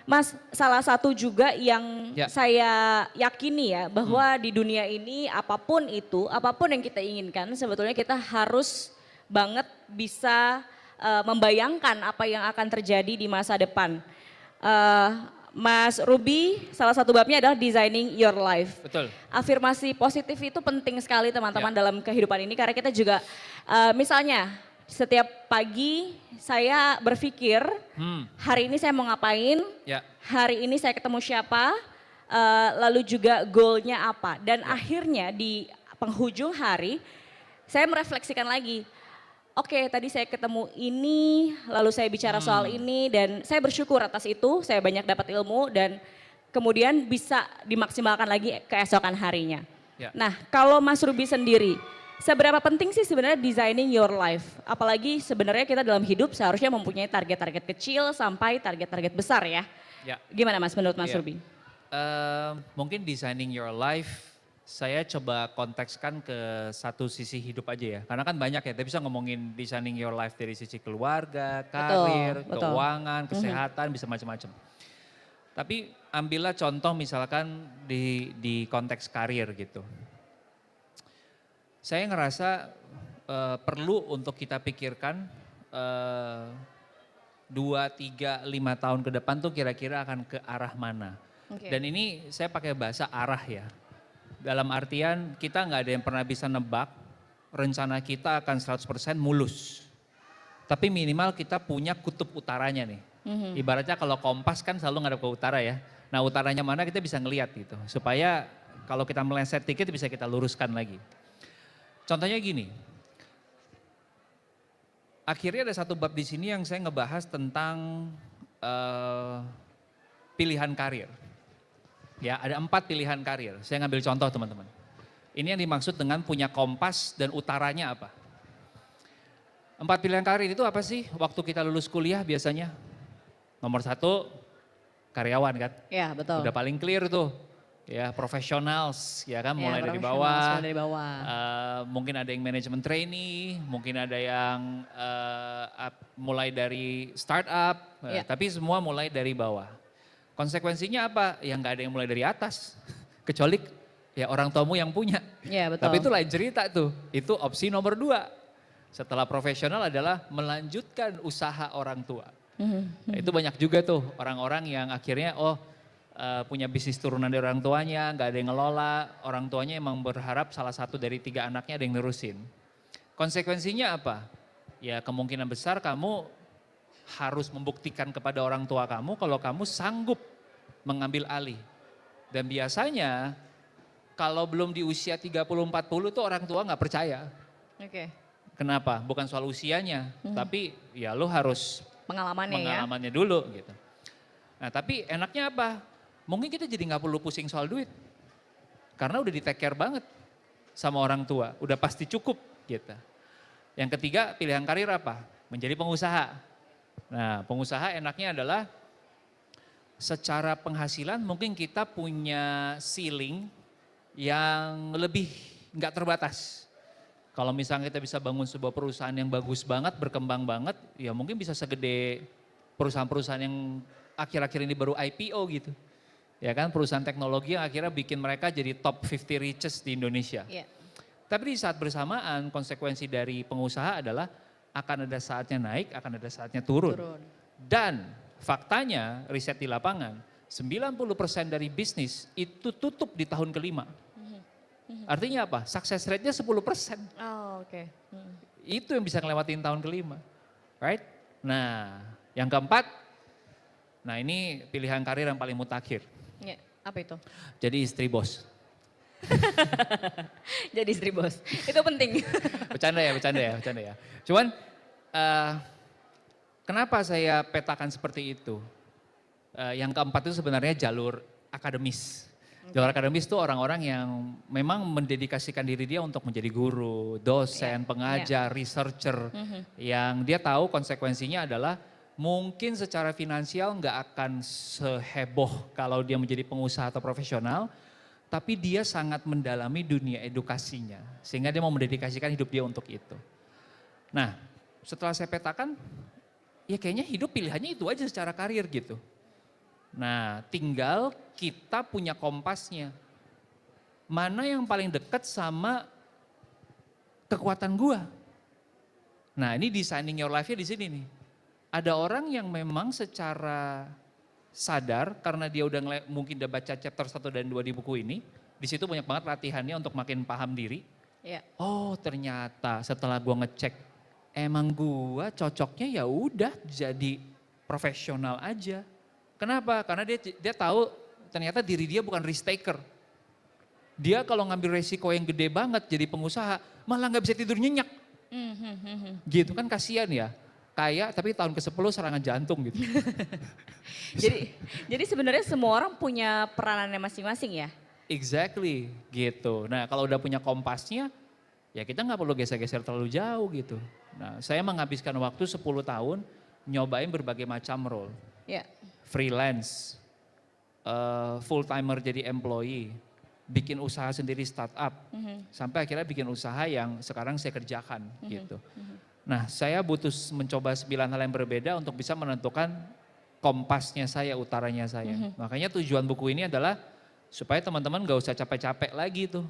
Mas, salah satu juga yang Ya. saya yakini ya bahwa di dunia ini apapun itu, apapun yang kita inginkan sebetulnya kita harus banget bisa membayangkan apa yang akan terjadi di masa depan. Mas Ruby, salah satu babnya adalah designing your life. Betul. Afirmasi positif itu penting sekali teman-teman Ya. dalam kehidupan ini karena kita juga misalnya setiap pagi saya berpikir hari ini saya mau ngapain, Ya. hari ini saya ketemu siapa, lalu juga goalnya apa. Dan akhirnya di penghujung hari saya merefleksikan lagi oke tadi saya ketemu ini, lalu saya bicara soal ini dan saya bersyukur atas itu, saya banyak dapat ilmu dan kemudian bisa dimaksimalkan lagi keesokan harinya. Ya. Nah kalau Mas Ruby sendiri, seberapa penting sih sebenarnya designing your life? Apalagi sebenarnya kita dalam hidup seharusnya mempunyai target-target kecil sampai target-target besar ya. Ya. Gimana Mas menurut Mas Iya. Ruby? Mungkin designing your life, saya coba kontekskan ke satu sisi hidup aja ya. Karena kan banyak ya, kita bisa ngomongin designing your life dari sisi keluarga, karir, betul. keuangan, kesehatan, bisa macam-macam. Tapi ambillah contoh misalkan di konteks karir gitu. Saya ngerasa perlu untuk kita pikirkan 2, 3, 5 tahun ke depan tuh kira-kira akan ke arah mana. Oke. Dan ini saya pakai bahasa arah ya. Dalam artian kita nggak ada yang pernah bisa nebak rencana kita akan 100% mulus. Tapi minimal kita punya kutub utaranya nih. Ibaratnya kalau kompas kan selalu ngadep ke utara ya. Nah utaranya mana kita bisa ngelihat gitu. Supaya kalau kita meleset dikit bisa kita luruskan lagi. Contohnya gini. Akhirnya ada satu bab di sini yang saya ngebahas tentang pilihan karir. Ya, ada 4 pilihan karir. Saya ngambil contoh teman-teman. Ini yang dimaksud dengan punya kompas dan utaranya apa. 4 pilihan karir itu apa sih? Waktu kita lulus kuliah biasanya. Nomor 1, karyawan kan. Ya betul. Udah paling clear tuh. Ya, professionals ya kan, mulai dari profesional, bawah. mulai dari bawah. Mungkin ada yang manajemen trainee, mungkin ada yang mulai dari startup, Iya. tapi semua mulai dari bawah. Konsekuensinya apa? Ya nggak ada yang mulai dari atas, kecuali ya orang tuamu yang punya. Iya betul. Tapi itu lain cerita tuh, itu opsi nomor 2. Setelah profesional adalah melanjutkan usaha orang tua. Nah, itu banyak juga tuh orang-orang yang akhirnya punya bisnis turunan dari orang tuanya, nggak ada yang ngelola, orang tuanya emang berharap salah satu dari 3 anaknya ada yang nerusin. Konsekuensinya apa? Ya kemungkinan besar kamu harus membuktikan kepada orang tua kamu kalau kamu sanggup mengambil alih. Dan biasanya kalau belum di usia 30-40 tuh orang tua nggak percaya. Oke. Kenapa? Bukan soal usianya, tapi ya lo harus Pengalamannya dulu gitu. Nah tapi enaknya apa? Mungkin kita jadi nggak perlu pusing soal duit. Karena udah di take care banget sama orang tua, udah pasti cukup gitu. Yang ketiga pilihan karir apa? Menjadi pengusaha. Nah pengusaha enaknya adalah secara penghasilan mungkin kita punya ceiling yang lebih nggak terbatas. Kalau misalnya kita bisa bangun sebuah perusahaan yang bagus banget, berkembang banget, ya mungkin bisa segede perusahaan-perusahaan yang akhir-akhir ini baru IPO gitu. Ya kan, perusahaan teknologi yang akhirnya bikin mereka jadi top 50 richest di Indonesia. Iya. Tapi di saat bersamaan konsekuensi dari pengusaha adalah akan ada saatnya naik, akan ada saatnya turun. Dan faktanya riset di lapangan, 90% dari bisnis itu tutup di tahun kelima. Artinya apa? Success rate-nya 10%. Oh oke. Itu yang bisa ngelewatin tahun kelima. Right? Nah, yang keempat, nah ini pilihan karir yang paling mutakhir. Ya, apa itu? Jadi istri bos. Jadi istri bos. Itu penting. Bercanda ya. Cuman kenapa saya petakan seperti itu? Yang keempat itu sebenarnya jalur akademis. Jalur akademis itu orang-orang yang memang mendedikasikan diri dia untuk menjadi guru, dosen, pengajar, researcher. Yang dia tahu konsekuensinya adalah mungkin secara finansial nggak akan seheboh kalau dia menjadi pengusaha atau profesional. Tapi dia sangat mendalami dunia edukasinya. Sehingga dia mau mendedikasikan hidup dia untuk itu. Nah setelah saya petakan, ya kayaknya hidup pilihannya itu aja secara karir gitu. Nah tinggal kita punya kompasnya. Mana yang paling dekat sama kekuatan gua. Nah ini designing your life-nya di sini nih. Ada orang yang memang secara sadar karena dia udah mungkin udah baca chapter 1 dan 2 di buku ini. Di situ banyak banget latihannya untuk makin paham diri. Iya. Oh ternyata setelah gua ngecek emang gua cocoknya ya udah jadi profesional aja. Kenapa? Karena dia tahu ternyata diri dia bukan risk taker. Dia kalau ngambil resiko yang gede banget jadi pengusaha malah nggak bisa tidur nyenyak. Gitu kan kasihan ya. Kaya tapi tahun ke-10 serangan jantung gitu. Jadi sebenarnya semua orang punya peranannya masing-masing ya? Exactly gitu. Nah kalau udah punya kompasnya ya kita nggak perlu geser-geser terlalu jauh gitu. Nah saya menghabiskan waktu 10 tahun nyobain berbagai macam role. Ya. Freelance, full timer jadi employee, bikin usaha sendiri startup, sampai akhirnya bikin usaha yang sekarang saya kerjakan gitu. Nah saya butuh mencoba 9 hal yang berbeda untuk bisa menentukan kompasnya saya, utaranya saya. Makanya tujuan buku ini adalah supaya teman-teman gak usah capek-capek lagi tuh.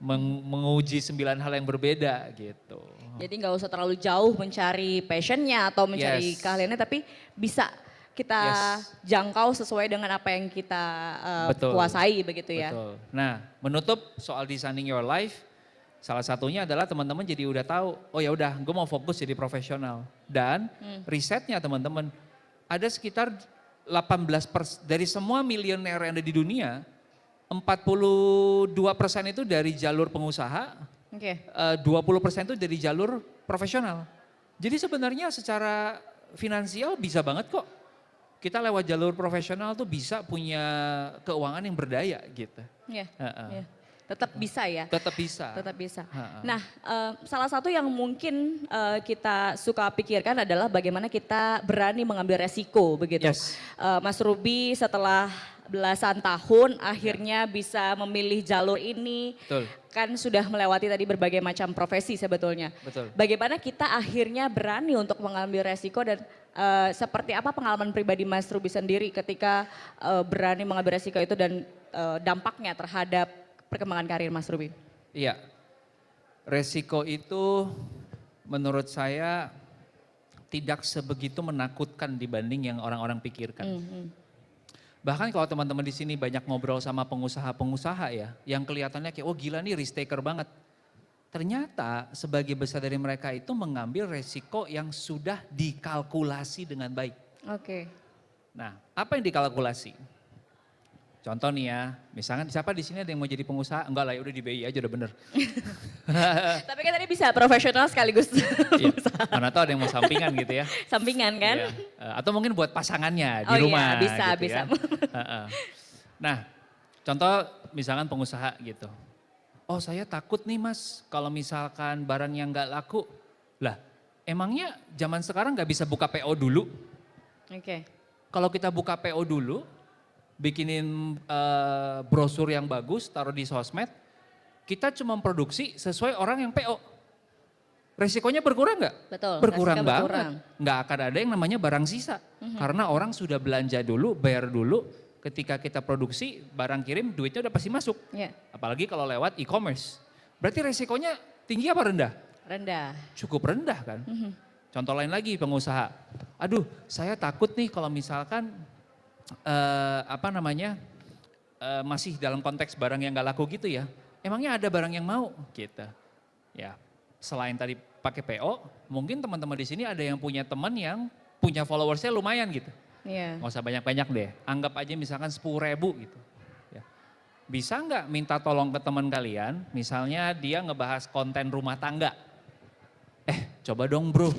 Menguji 9 hal yang berbeda gitu. Jadi nggak usah terlalu jauh mencari passionnya atau mencari Yes. keahliannya, tapi bisa kita jangkau sesuai dengan apa yang kita Betul. kuasai begitu ya. Betul. Nah, menutup soal designing your life, salah satunya adalah teman-teman jadi udah tahu, oh ya udah, gue mau fokus jadi profesional. Dan risetnya teman-teman, ada sekitar 18% dari semua miliuner yang ada di dunia, 42% itu dari jalur pengusaha, Oke. 20% itu dari jalur profesional. Jadi sebenarnya secara finansial bisa banget kok. Kita lewat jalur profesional tuh bisa punya keuangan yang berdaya gitu. Iya. Heeh. Iya. Tetap bisa ya. Tetap bisa. Tetap bisa. Ha-ha. Nah, salah satu yang mungkin kita suka pikirkan adalah bagaimana kita berani mengambil resiko begitu. Yes. Mas Ruby setelah belasan tahun akhirnya bisa memilih jalur ini. Betul. Kan sudah melewati tadi berbagai macam profesi sebetulnya. Betul. Bagaimana kita akhirnya berani untuk mengambil resiko dan seperti apa pengalaman pribadi Mas Ruby sendiri ketika berani mengambil resiko itu dan dampaknya terhadap perkembangan karir Mas Ruby? Iya, resiko itu menurut saya tidak sebegitu menakutkan dibanding yang orang-orang pikirkan. Bahkan kalau teman-teman di sini banyak ngobrol sama pengusaha-pengusaha ya, yang kelihatannya kayak, oh gila nih risk taker banget. Ternyata sebagai besar dari mereka itu mengambil resiko yang sudah dikalkulasi dengan baik. Oke. Nah, apa yang dikalkulasi? Contoh nih ya, misalkan siapa di sini ada yang mau jadi pengusaha? Enggak lah, ya udah di BI aja udah bener. Tapi kan tadi bisa profesional sekaligus Iya, mana tahu ada yang mau sampingan gitu ya. sampingan kan? Iya. Atau mungkin buat pasangannya di Oh iya, rumah. bisa, gitu bisa. ya. Heeh. Nah, contoh misalkan pengusaha gitu. Oh saya takut nih mas kalau misalkan barang yang gak laku. Lah emangnya zaman sekarang gak bisa buka PO dulu? Oke. Kalau kita buka PO dulu, bikinin brosur yang bagus, taruh di sosmed, kita cuma produksi sesuai orang yang PO. Resikonya berkurang nggak? Betul. Berkurang resiko banget. berkurang. Nggak akan ada yang namanya barang sisa. Karena orang sudah belanja dulu, bayar dulu. Ketika kita produksi, barang kirim, duitnya udah pasti masuk. Iya. Apalagi kalau lewat e-commerce. Berarti resikonya tinggi apa rendah? Rendah. Cukup rendah kan. Contoh lain lagi pengusaha. Aduh saya takut nih kalau misalkan masih dalam konteks barang yang gak laku gitu ya. Emangnya ada barang yang mau? Gitu. Ya, selain tadi pakai PO, mungkin teman-teman di sini ada yang punya teman yang punya followersnya lumayan gitu. Iya. Nggak usah banyak-banyak deh. Anggap aja misalkan 10.000 gitu. Ya. Bisa nggak minta tolong ke teman kalian, misalnya dia ngebahas konten rumah tangga. Coba dong bro,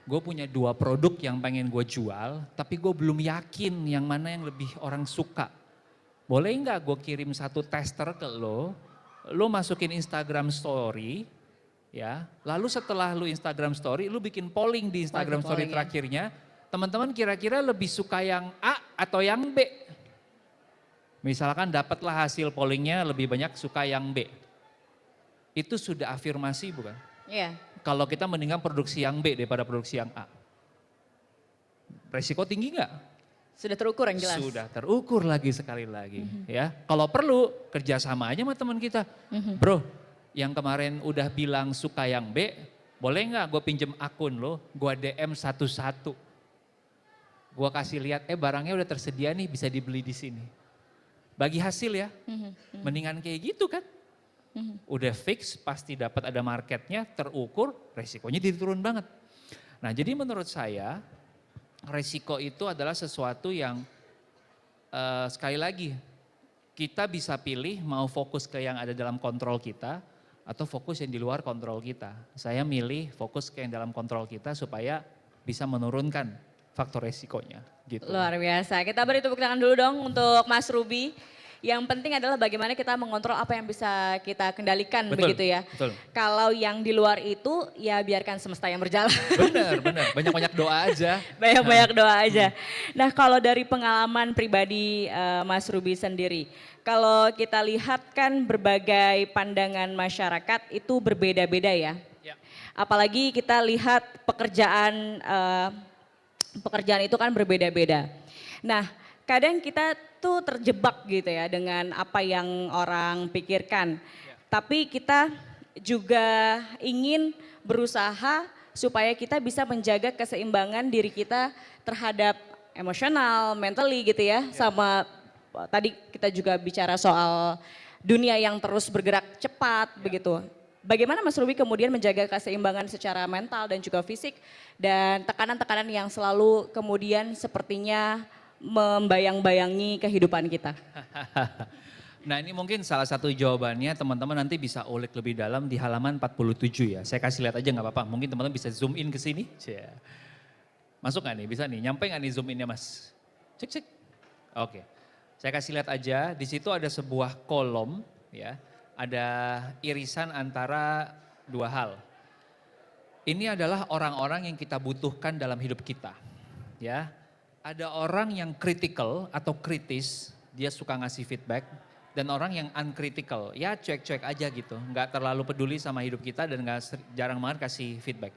gue punya 2 produk yang pengen gue jual, tapi gue belum yakin yang mana yang lebih orang suka. Boleh nggak gue kirim 1 tester ke lo masukin Instagram story, ya. Lalu setelah lu Instagram story, lu bikin polling di Instagram story polling, ya. terakhirnya, teman-teman kira-kira lebih suka yang A atau yang B? Misalkan dapatlah hasil pollingnya lebih banyak suka yang B. Itu sudah afirmasi bukan? Iya. Kalau kita mendingan produksi yang B daripada produksi yang A. Resiko tinggi nggak? Sudah terukur yang jelas. Sudah terukur lagi sekali lagi. Ya, kalau perlu kerjasama aja sama teman kita. Bro, yang kemarin udah bilang suka yang B, boleh nggak gue pinjem akun lo, gue DM satu-satu. Gue kasih lihat, barangnya udah tersedia nih bisa dibeli di sini. Bagi hasil ya, mendingan kayak gitu kan. Udah fix, pasti dapat ada marketnya, terukur, resikonya jadi turun banget. Nah jadi menurut saya, resiko itu adalah sesuatu yang sekali lagi, kita bisa pilih mau fokus ke yang ada dalam kontrol kita, atau fokus yang di luar kontrol kita. Saya milih fokus ke yang dalam kontrol kita supaya bisa menurunkan faktor resikonya gitu. Luar biasa. Kita beri tepuk tangan dulu dong untuk Mas Ruby. Yang penting adalah bagaimana kita mengontrol apa yang bisa kita kendalikan begitu ya. Betul. Kalau yang di luar itu ya biarkan semesta yang berjalan. Benar. Banyak-banyak doa aja. Banyak-banyak doa aja. Nah kalau dari pengalaman pribadi Mas Ruby sendiri, kalau kita lihat kan berbagai pandangan masyarakat itu berbeda-beda ya. Apalagi kita lihat pekerjaan itu kan berbeda-beda. Nah kadang kita tuh terjebak gitu ya dengan apa yang orang pikirkan. Tapi kita juga ingin berusaha supaya kita bisa menjaga keseimbangan diri kita terhadap emosional, mentally gitu ya. Sama tadi kita juga bicara soal dunia yang terus bergerak cepat begitu. Bagaimana Mas Ruby kemudian menjaga keseimbangan secara mental dan juga fisik dan tekanan-tekanan yang selalu kemudian sepertinya membayang-bayangi kehidupan kita? Nah ini mungkin salah satu jawabannya teman-teman nanti bisa ulik lebih dalam di halaman 47 ya. Saya kasih lihat aja nggak apa-apa, mungkin teman-teman bisa zoom in ke sini. Masuk nggak nih, bisa nih, nyampe nggak nih zoom innya mas? Cek. Oke, saya kasih lihat aja, di situ ada sebuah kolom ya. Ada irisan antara dua hal. Ini adalah orang-orang yang kita butuhkan dalam hidup kita ya. Ada orang yang critical atau kritis, dia suka ngasih feedback. Dan orang yang uncritical, ya cuek-cuek aja gitu. Nggak terlalu peduli sama hidup kita dan jarang banget kasih feedback.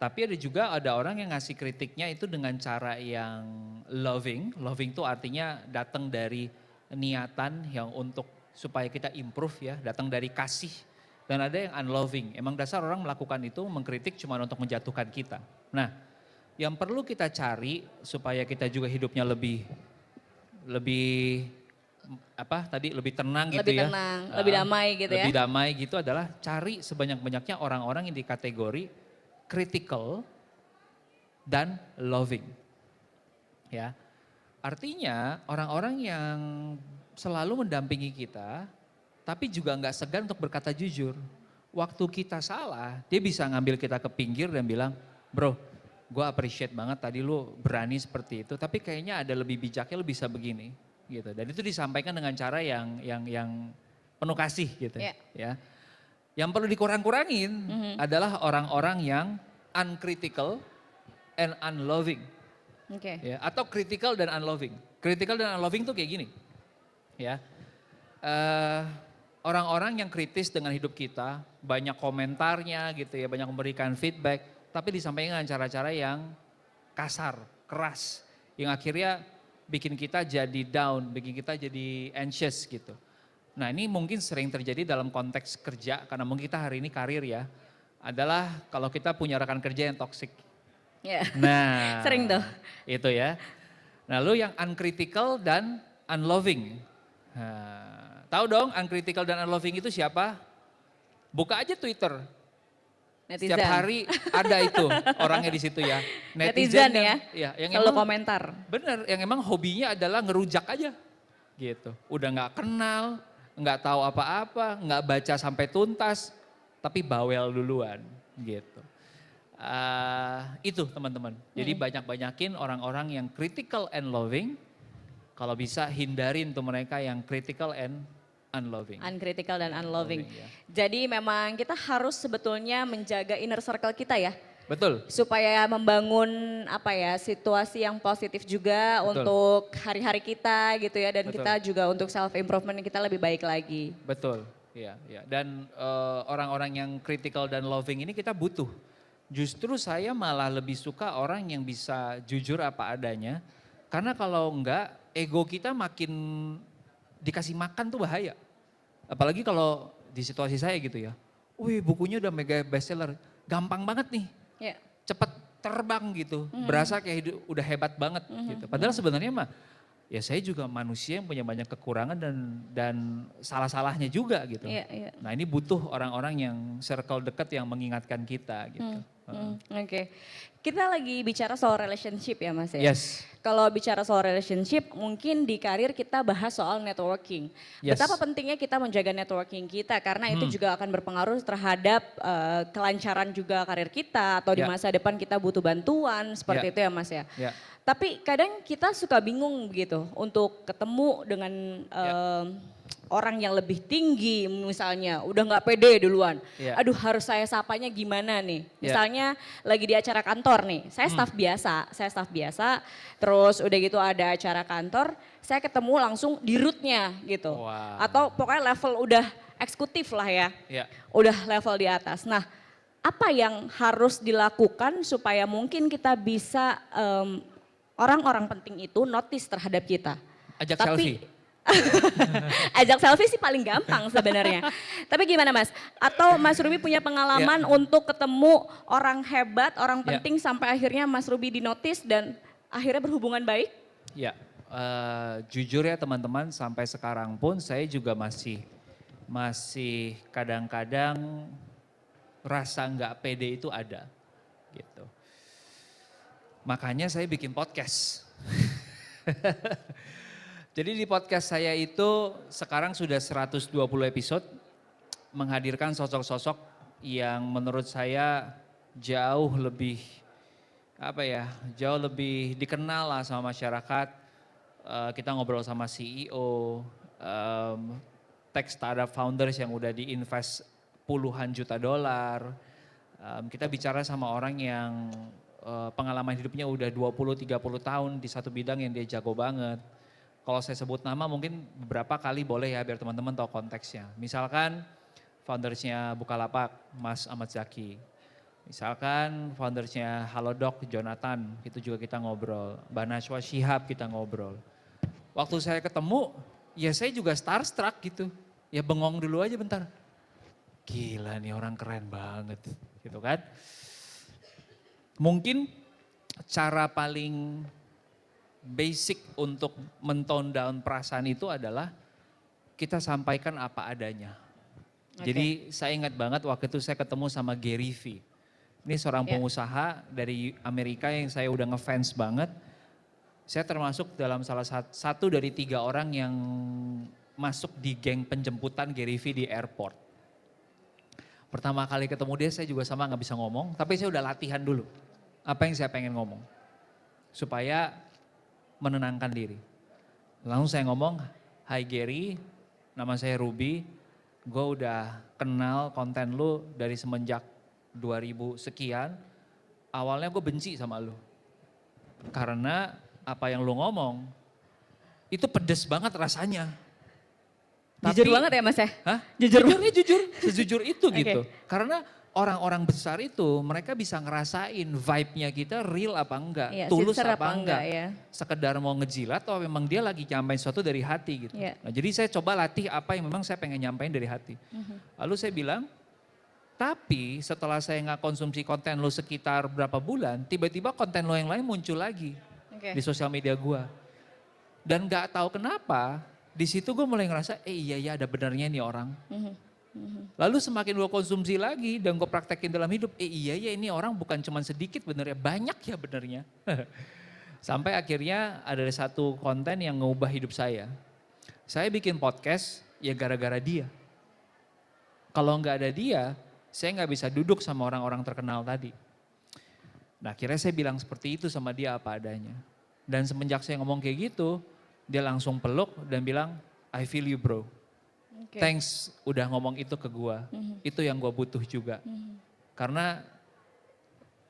Tapi ada orang yang ngasih kritiknya itu dengan cara yang loving. Loving itu artinya datang dari niatan yang untuk supaya kita improve ya, datang dari kasih. Dan ada yang unloving, emang dasar orang melakukan itu mengkritik cuma untuk menjatuhkan kita. Nah, yang perlu kita cari supaya kita juga hidupnya lebih tenang gitu lebih ya. Tenang, lebih damai gitu ya. Lebih damai gitu adalah cari sebanyak-banyaknya orang-orang yang di kategori critical dan loving. Ya. Artinya orang-orang yang selalu mendampingi kita tapi juga nggak segan untuk berkata jujur. Waktu kita salah, dia bisa ngambil kita ke pinggir dan bilang, "Bro, gue appreciate banget tadi lu berani seperti itu, tapi kayaknya ada lebih bijaknya, lu bisa begini." Gitu. Dan itu disampaikan dengan cara yang penuh kasih gitu ya. Yang perlu dikurang-kurangin adalah orang-orang yang uncritical and unloving. Ya, atau critical dan unloving. Critical dan unloving tuh kayak gini. Ya. Orang-orang yang kritis dengan hidup kita, banyak komentarnya gitu ya, banyak memberikan feedback, tapi disampaikan dengan cara-cara yang kasar, keras, yang akhirnya bikin kita jadi down, bikin kita jadi anxious gitu. Nah ini mungkin sering terjadi dalam konteks kerja, karena mungkin kita hari ini karir ya, adalah kalau kita punya rekan kerja yang toksik. Nah sering tuh. Itu ya. Nah lu yang uncritical dan unloving. Nah, tahu dong uncritical dan unloving itu siapa? Buka aja Twitter. Netizen. Setiap hari ada itu orangnya di situ ya. Netizen yang selalu emang, komentar. Bener, yang emang hobinya adalah ngerujak aja gitu. Udah gak kenal, gak tahu apa-apa, gak baca sampai tuntas, tapi bawel duluan gitu. Itu teman-teman. Jadi banyak-banyakin orang-orang yang critical and loving, kalau bisa hindarin tuh mereka yang critical and unloving. Uncritical dan unloving. Ya. Jadi memang kita harus sebetulnya menjaga inner circle kita ya. Betul. Supaya membangun situasi yang positif juga untuk hari-hari kita gitu ya. Dan kita juga untuk self improvement kita lebih baik lagi. Betul, ya. Dan orang-orang yang critical dan loving ini kita butuh. Justru saya malah lebih suka orang yang bisa jujur apa adanya. Karena kalau enggak, ego kita makin dikasih makan tuh bahaya. Apalagi kalau di situasi saya gitu ya. Wih bukunya udah mega bestseller, gampang banget nih. Cepet terbang gitu, berasa kayak udah hebat banget gitu. Padahal sebenarnya mah ya saya juga manusia yang punya banyak kekurangan dan salah-salahnya juga gitu. Nah ini butuh orang-orang yang circle dekat yang mengingatkan kita gitu. Oke. Kita lagi bicara soal relationship ya Mas ya. Yes. Kalau bicara soal relationship, mungkin di karir kita bahas soal networking. Yes. Betapa pentingnya kita menjaga networking kita karena itu juga akan berpengaruh terhadap kelancaran juga karir kita atau di Ya. masa depan kita butuh bantuan seperti Ya. itu ya Mas ya. Ya. Tapi kadang kita suka bingung begitu untuk ketemu dengan orang yang lebih tinggi misalnya, udah nggak pede duluan. Ya. Aduh harus saya sapanya gimana nih? Ya. Misalnya lagi di acara kantor nih, saya staff biasa, terus udah gitu ada acara kantor, saya ketemu langsung di root-nya gitu. Wah. Atau pokoknya level udah eksekutif lah ya, Ya. udah level di atas. Nah apa yang harus dilakukan supaya mungkin kita bisa orang-orang penting itu notice terhadap kita? Ajak selfie. Ajak selfie sih paling gampang sebenarnya. Tapi gimana Mas? Atau Mas Ruby punya pengalaman untuk ketemu orang hebat, orang penting sampai akhirnya Mas Ruby dinotis dan akhirnya berhubungan baik? Ya, jujur ya teman-teman, sampai sekarang pun saya juga masih kadang-kadang rasa nggak pede itu ada, gitu. Makanya saya bikin podcast. Jadi di podcast saya itu sekarang sudah 120 episode, menghadirkan sosok-sosok yang menurut saya jauh lebih dikenal lah sama masyarakat. Kita ngobrol sama CEO, tech startup founders yang udah diinvest puluhan juta dolar. Kita bicara sama orang yang pengalaman hidupnya udah 20-30 tahun di satu bidang yang dia jago banget. Kalau saya sebut nama mungkin beberapa kali boleh ya biar teman-teman tahu konteksnya. Misalkan foundersnya Bukalapak, Mas Ahmad Zaki. Misalkan foundersnya Halodoc, Jonathan, itu juga kita ngobrol. Mbak Najwa Shihab kita ngobrol. Waktu saya ketemu, ya saya juga starstruck gitu. Ya bengong dulu aja bentar. Gila nih orang keren banget gitu kan. Mungkin cara paling basic untuk men-tone down perasaan itu adalah kita sampaikan apa adanya. Jadi saya ingat banget waktu itu saya ketemu sama Gary V. Ini seorang pengusaha dari Amerika yang saya udah ngefans banget. Saya termasuk dalam salah satu dari 3 orang yang masuk di geng penjemputan Gary V di airport. Pertama kali ketemu dia saya juga sama gak bisa ngomong, tapi saya udah latihan dulu. Apa yang saya pengen ngomong. Supaya menenangkan diri. Langsung saya ngomong, "Hai Gary, nama saya Ruby, gue udah kenal konten lu dari semenjak 2000 sekian. Awalnya gue benci sama lu. Karena apa yang lu ngomong, itu pedes banget rasanya. Jujur banget ya Mas ya? Hah? Jujur, sejujur itu gitu. Karena orang-orang besar itu mereka bisa ngerasain vibe-nya kita real apa enggak, tulus apa enggak. Ya. Sekedar mau ngejilat atau memang dia lagi nyampein sesuatu dari hati gitu. Nah, jadi saya coba latih apa yang memang saya pengen nyampein dari hati. Lalu saya bilang, tapi setelah saya nggak konsumsi konten lo sekitar berapa bulan, tiba-tiba konten lo yang lain muncul lagi di sosial media gua. Dan nggak tahu kenapa, di situ gue mulai ngerasa, iya ada benernya nih orang. Lalu semakin gue konsumsi lagi dan gue praktekin dalam hidup, iya ini orang bukan cuma sedikit benernya, banyak ya benernya. Sampai akhirnya ada satu konten yang ngubah hidup saya. Saya bikin podcast ya gara-gara dia. Kalau nggak ada dia, saya nggak bisa duduk sama orang-orang terkenal tadi. Nah akhirnya saya bilang seperti itu sama dia apa adanya. Dan semenjak saya ngomong kayak gitu, dia langsung peluk dan bilang, I feel you bro. Thanks udah ngomong itu ke gua. Itu yang gua butuh juga. Karena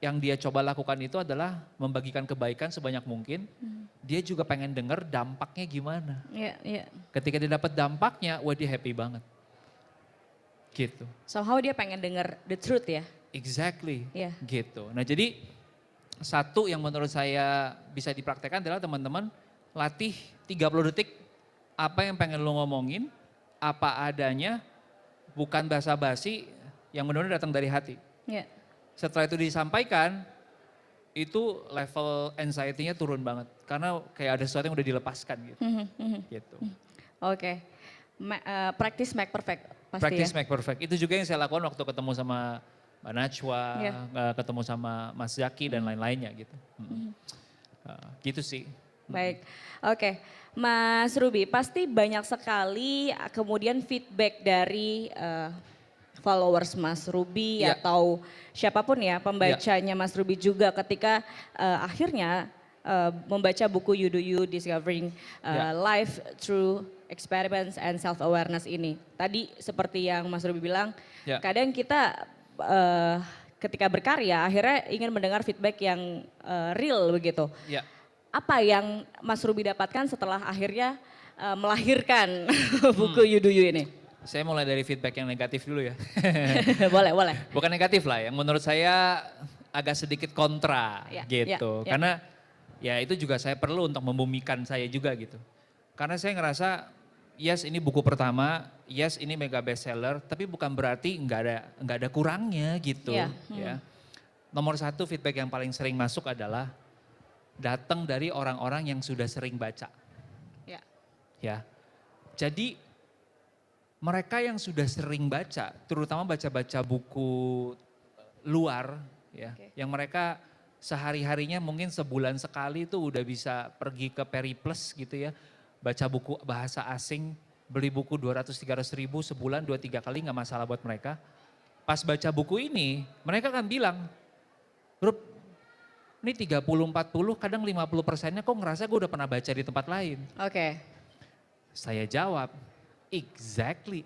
yang dia coba lakukan itu adalah membagikan kebaikan sebanyak mungkin. Dia juga pengen denger dampaknya gimana. Ketika dia dapat dampaknya, wah dia happy banget. Gitu. Somehow dia pengen denger the truth ya. Exactly. Gitu. Nah jadi satu yang menurut saya bisa dipraktekkan adalah teman-teman latih 30 detik apa yang pengen lo ngomongin. Apa adanya, bukan basa-basi yang benar-benar datang dari hati. Setelah itu disampaikan, itu level anxiety-nya turun banget. Karena kayak ada sesuatu yang udah dilepaskan gitu. Gitu. Practice make perfect pasti Practice make perfect. Itu juga yang saya lakukan waktu ketemu sama Mbak Najwa, Iya. ketemu sama Mas Zaki dan lain-lainnya gitu. Gitu sih. Baik, oke. Mas Ruby, pasti banyak sekali kemudian feedback dari followers Mas Ruby Ya. atau siapapun ya pembacanya Mas Ruby juga ketika akhirnya membaca buku You Do You Discovering Ya. Life Through Experiments and Self-Awareness ini. Tadi seperti yang Mas Ruby bilang, Ya. kadang kita ketika berkarya akhirnya ingin mendengar feedback yang real begitu. Ya. Apa yang Mas Ruby dapatkan setelah akhirnya melahirkan buku You Do You ini? Saya mulai dari feedback yang negatif dulu ya. Boleh, boleh. Bukan negatif lah, yang menurut saya agak sedikit kontra Ya, gitu. ya. Karena ya itu juga saya perlu untuk membumikan saya juga gitu. Karena saya ngerasa yes ini buku pertama, yes ini mega bestseller, tapi bukan berarti nggak ada kurangnya gitu. Ya, Ya. Nomor satu feedback yang paling sering masuk adalah datang dari orang-orang yang sudah sering baca. Ya. Ya. Jadi mereka yang sudah sering baca, terutama baca-baca buku luar ya, yang mereka sehari-harinya mungkin sebulan sekali itu udah bisa pergi ke Periplus gitu ya, baca buku bahasa asing, beli buku 200-300 ribu sebulan 2-3 kali nggak masalah buat mereka. Pas baca buku ini, mereka akan bilang, Rup, ini 30-40, kadang 50%-nya kok ngerasa gue udah pernah baca di tempat lain. Oke. Saya jawab, exactly.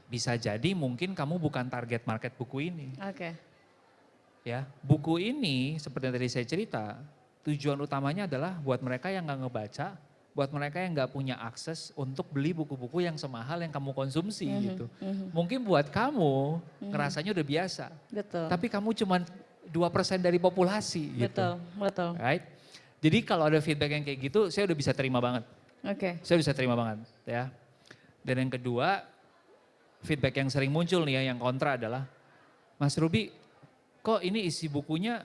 Bisa jadi mungkin kamu bukan target market buku ini. Oke. Ya, buku ini seperti yang tadi saya cerita, tujuan utamanya adalah buat mereka yang nggak ngebaca, buat mereka yang nggak punya akses untuk beli buku-buku yang semahal yang kamu konsumsi gitu. Mungkin buat kamu ngerasanya udah biasa, Betul. tapi kamu cuma 2% dari populasi gitu. Betul, betul. Right? Jadi kalau ada feedback yang kayak gitu, saya udah bisa terima banget. Oke. Saya bisa terima banget ya. Dan yang kedua, feedback yang sering muncul nih ya, yang kontra adalah, Mas Ruby, kok ini isi bukunya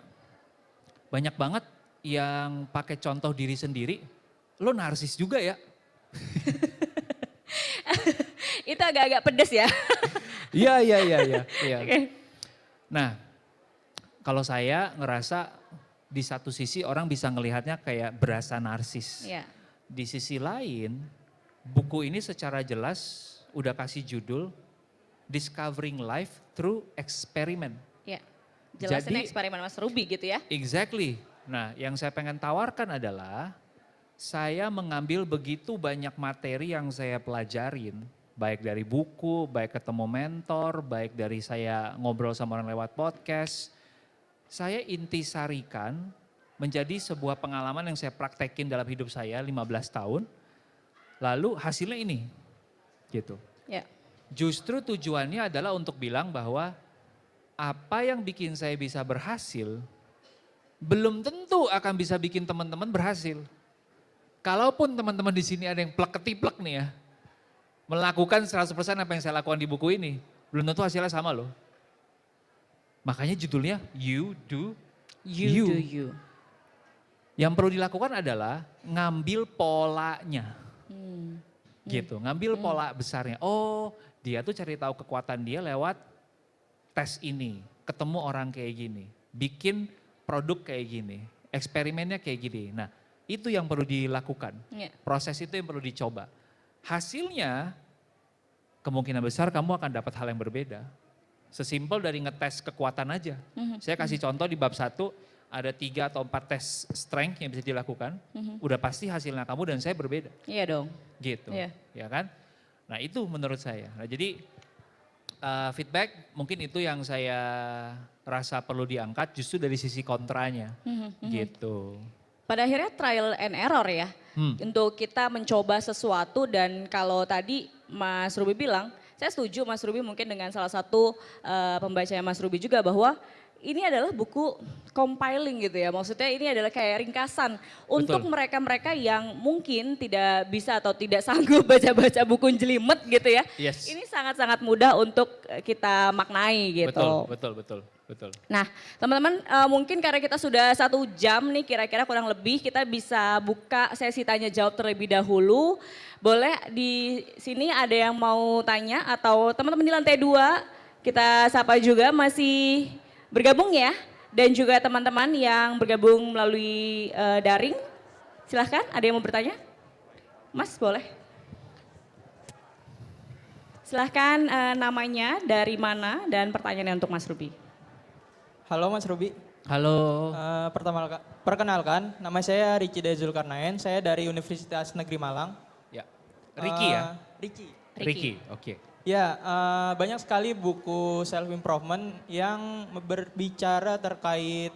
banyak banget yang pakai contoh diri sendiri, lo narsis juga ya? Itu agak-agak pedes ya. Iya. Oke. Nah, kalau saya ngerasa di satu sisi orang bisa ngelihatnya kayak berasa narsis. Iya. Di sisi lain, buku ini secara jelas udah kasih judul Discovering Life Through Experiment. Iya. Jelasin Jadi- eksperimen Mas Ruby gitu ya. Exactly. Nah, yang saya pengen tawarkan adalah saya mengambil begitu banyak materi yang saya pelajarin, baik dari buku, baik ketemu mentor, baik dari saya ngobrol sama orang lewat podcast. Saya intisarikan menjadi sebuah pengalaman yang saya praktekin dalam hidup saya 15 tahun. Lalu hasilnya ini. Gitu. Ya. Justru tujuannya adalah untuk bilang bahwa apa yang bikin saya bisa berhasil, belum tentu akan bisa bikin teman-teman berhasil. Kalaupun teman-teman di sini ada yang plek-ketiplek nih ya, melakukan 100% apa yang saya lakukan di buku ini, belum tentu hasilnya sama loh. Makanya judulnya You Do You do you. Yang perlu dilakukan adalah ngambil polanya. Gitu, ngambil pola besarnya. Oh, dia tuh cari tahu kekuatan dia lewat tes ini, ketemu orang kayak gini, bikin produk kayak gini, eksperimennya kayak gini. Nah, itu yang perlu dilakukan. Ya. Proses itu yang perlu dicoba. Hasilnya kemungkinan besar kamu akan dapat hal yang berbeda. Sesimpel dari ngetes kekuatan aja. Saya kasih contoh di bab 1 ada 3 atau 4 tes strength yang bisa dilakukan. Udah pasti hasilnya kamu dan saya berbeda. Iya dong. Gitu. Iya. Ya kan? Nah, itu menurut saya. Nah, jadi feedback mungkin itu yang saya rasa perlu diangkat justru dari sisi kontranya. Gitu. Pada akhirnya trial and error ya. Untuk kita mencoba sesuatu dan kalau tadi Mas Ruby bilang, saya setuju Mas Ruby mungkin dengan salah satu pembacanya Mas Ruby juga bahwa ini adalah buku compiling gitu ya. Maksudnya ini adalah kayak ringkasan untuk mereka-mereka yang mungkin tidak bisa atau tidak sanggup baca-baca buku jelimet gitu ya. Yes. Ini sangat-sangat mudah untuk kita maknai gitu. Betul. Nah teman-teman mungkin karena kita sudah 1 jam nih kira-kira kurang lebih kita bisa buka sesi tanya jawab terlebih dahulu. Boleh di sini ada yang mau tanya atau teman-teman di lantai 2 kita sapa juga masih bergabung ya. Dan juga teman-teman yang bergabung melalui daring. Silahkan, ada yang mau bertanya? Mas, boleh. Silahkan namanya, dari mana, dan pertanyaannya untuk Mas Ruby. Halo Mas Ruby. Halo. Perkenalkan, nama saya Riki Dea Zulkarnaen, saya dari Universitas Negeri Malang. Ya. Ricky ya? Riki. Oke. Ya, banyak sekali buku self improvement yang berbicara terkait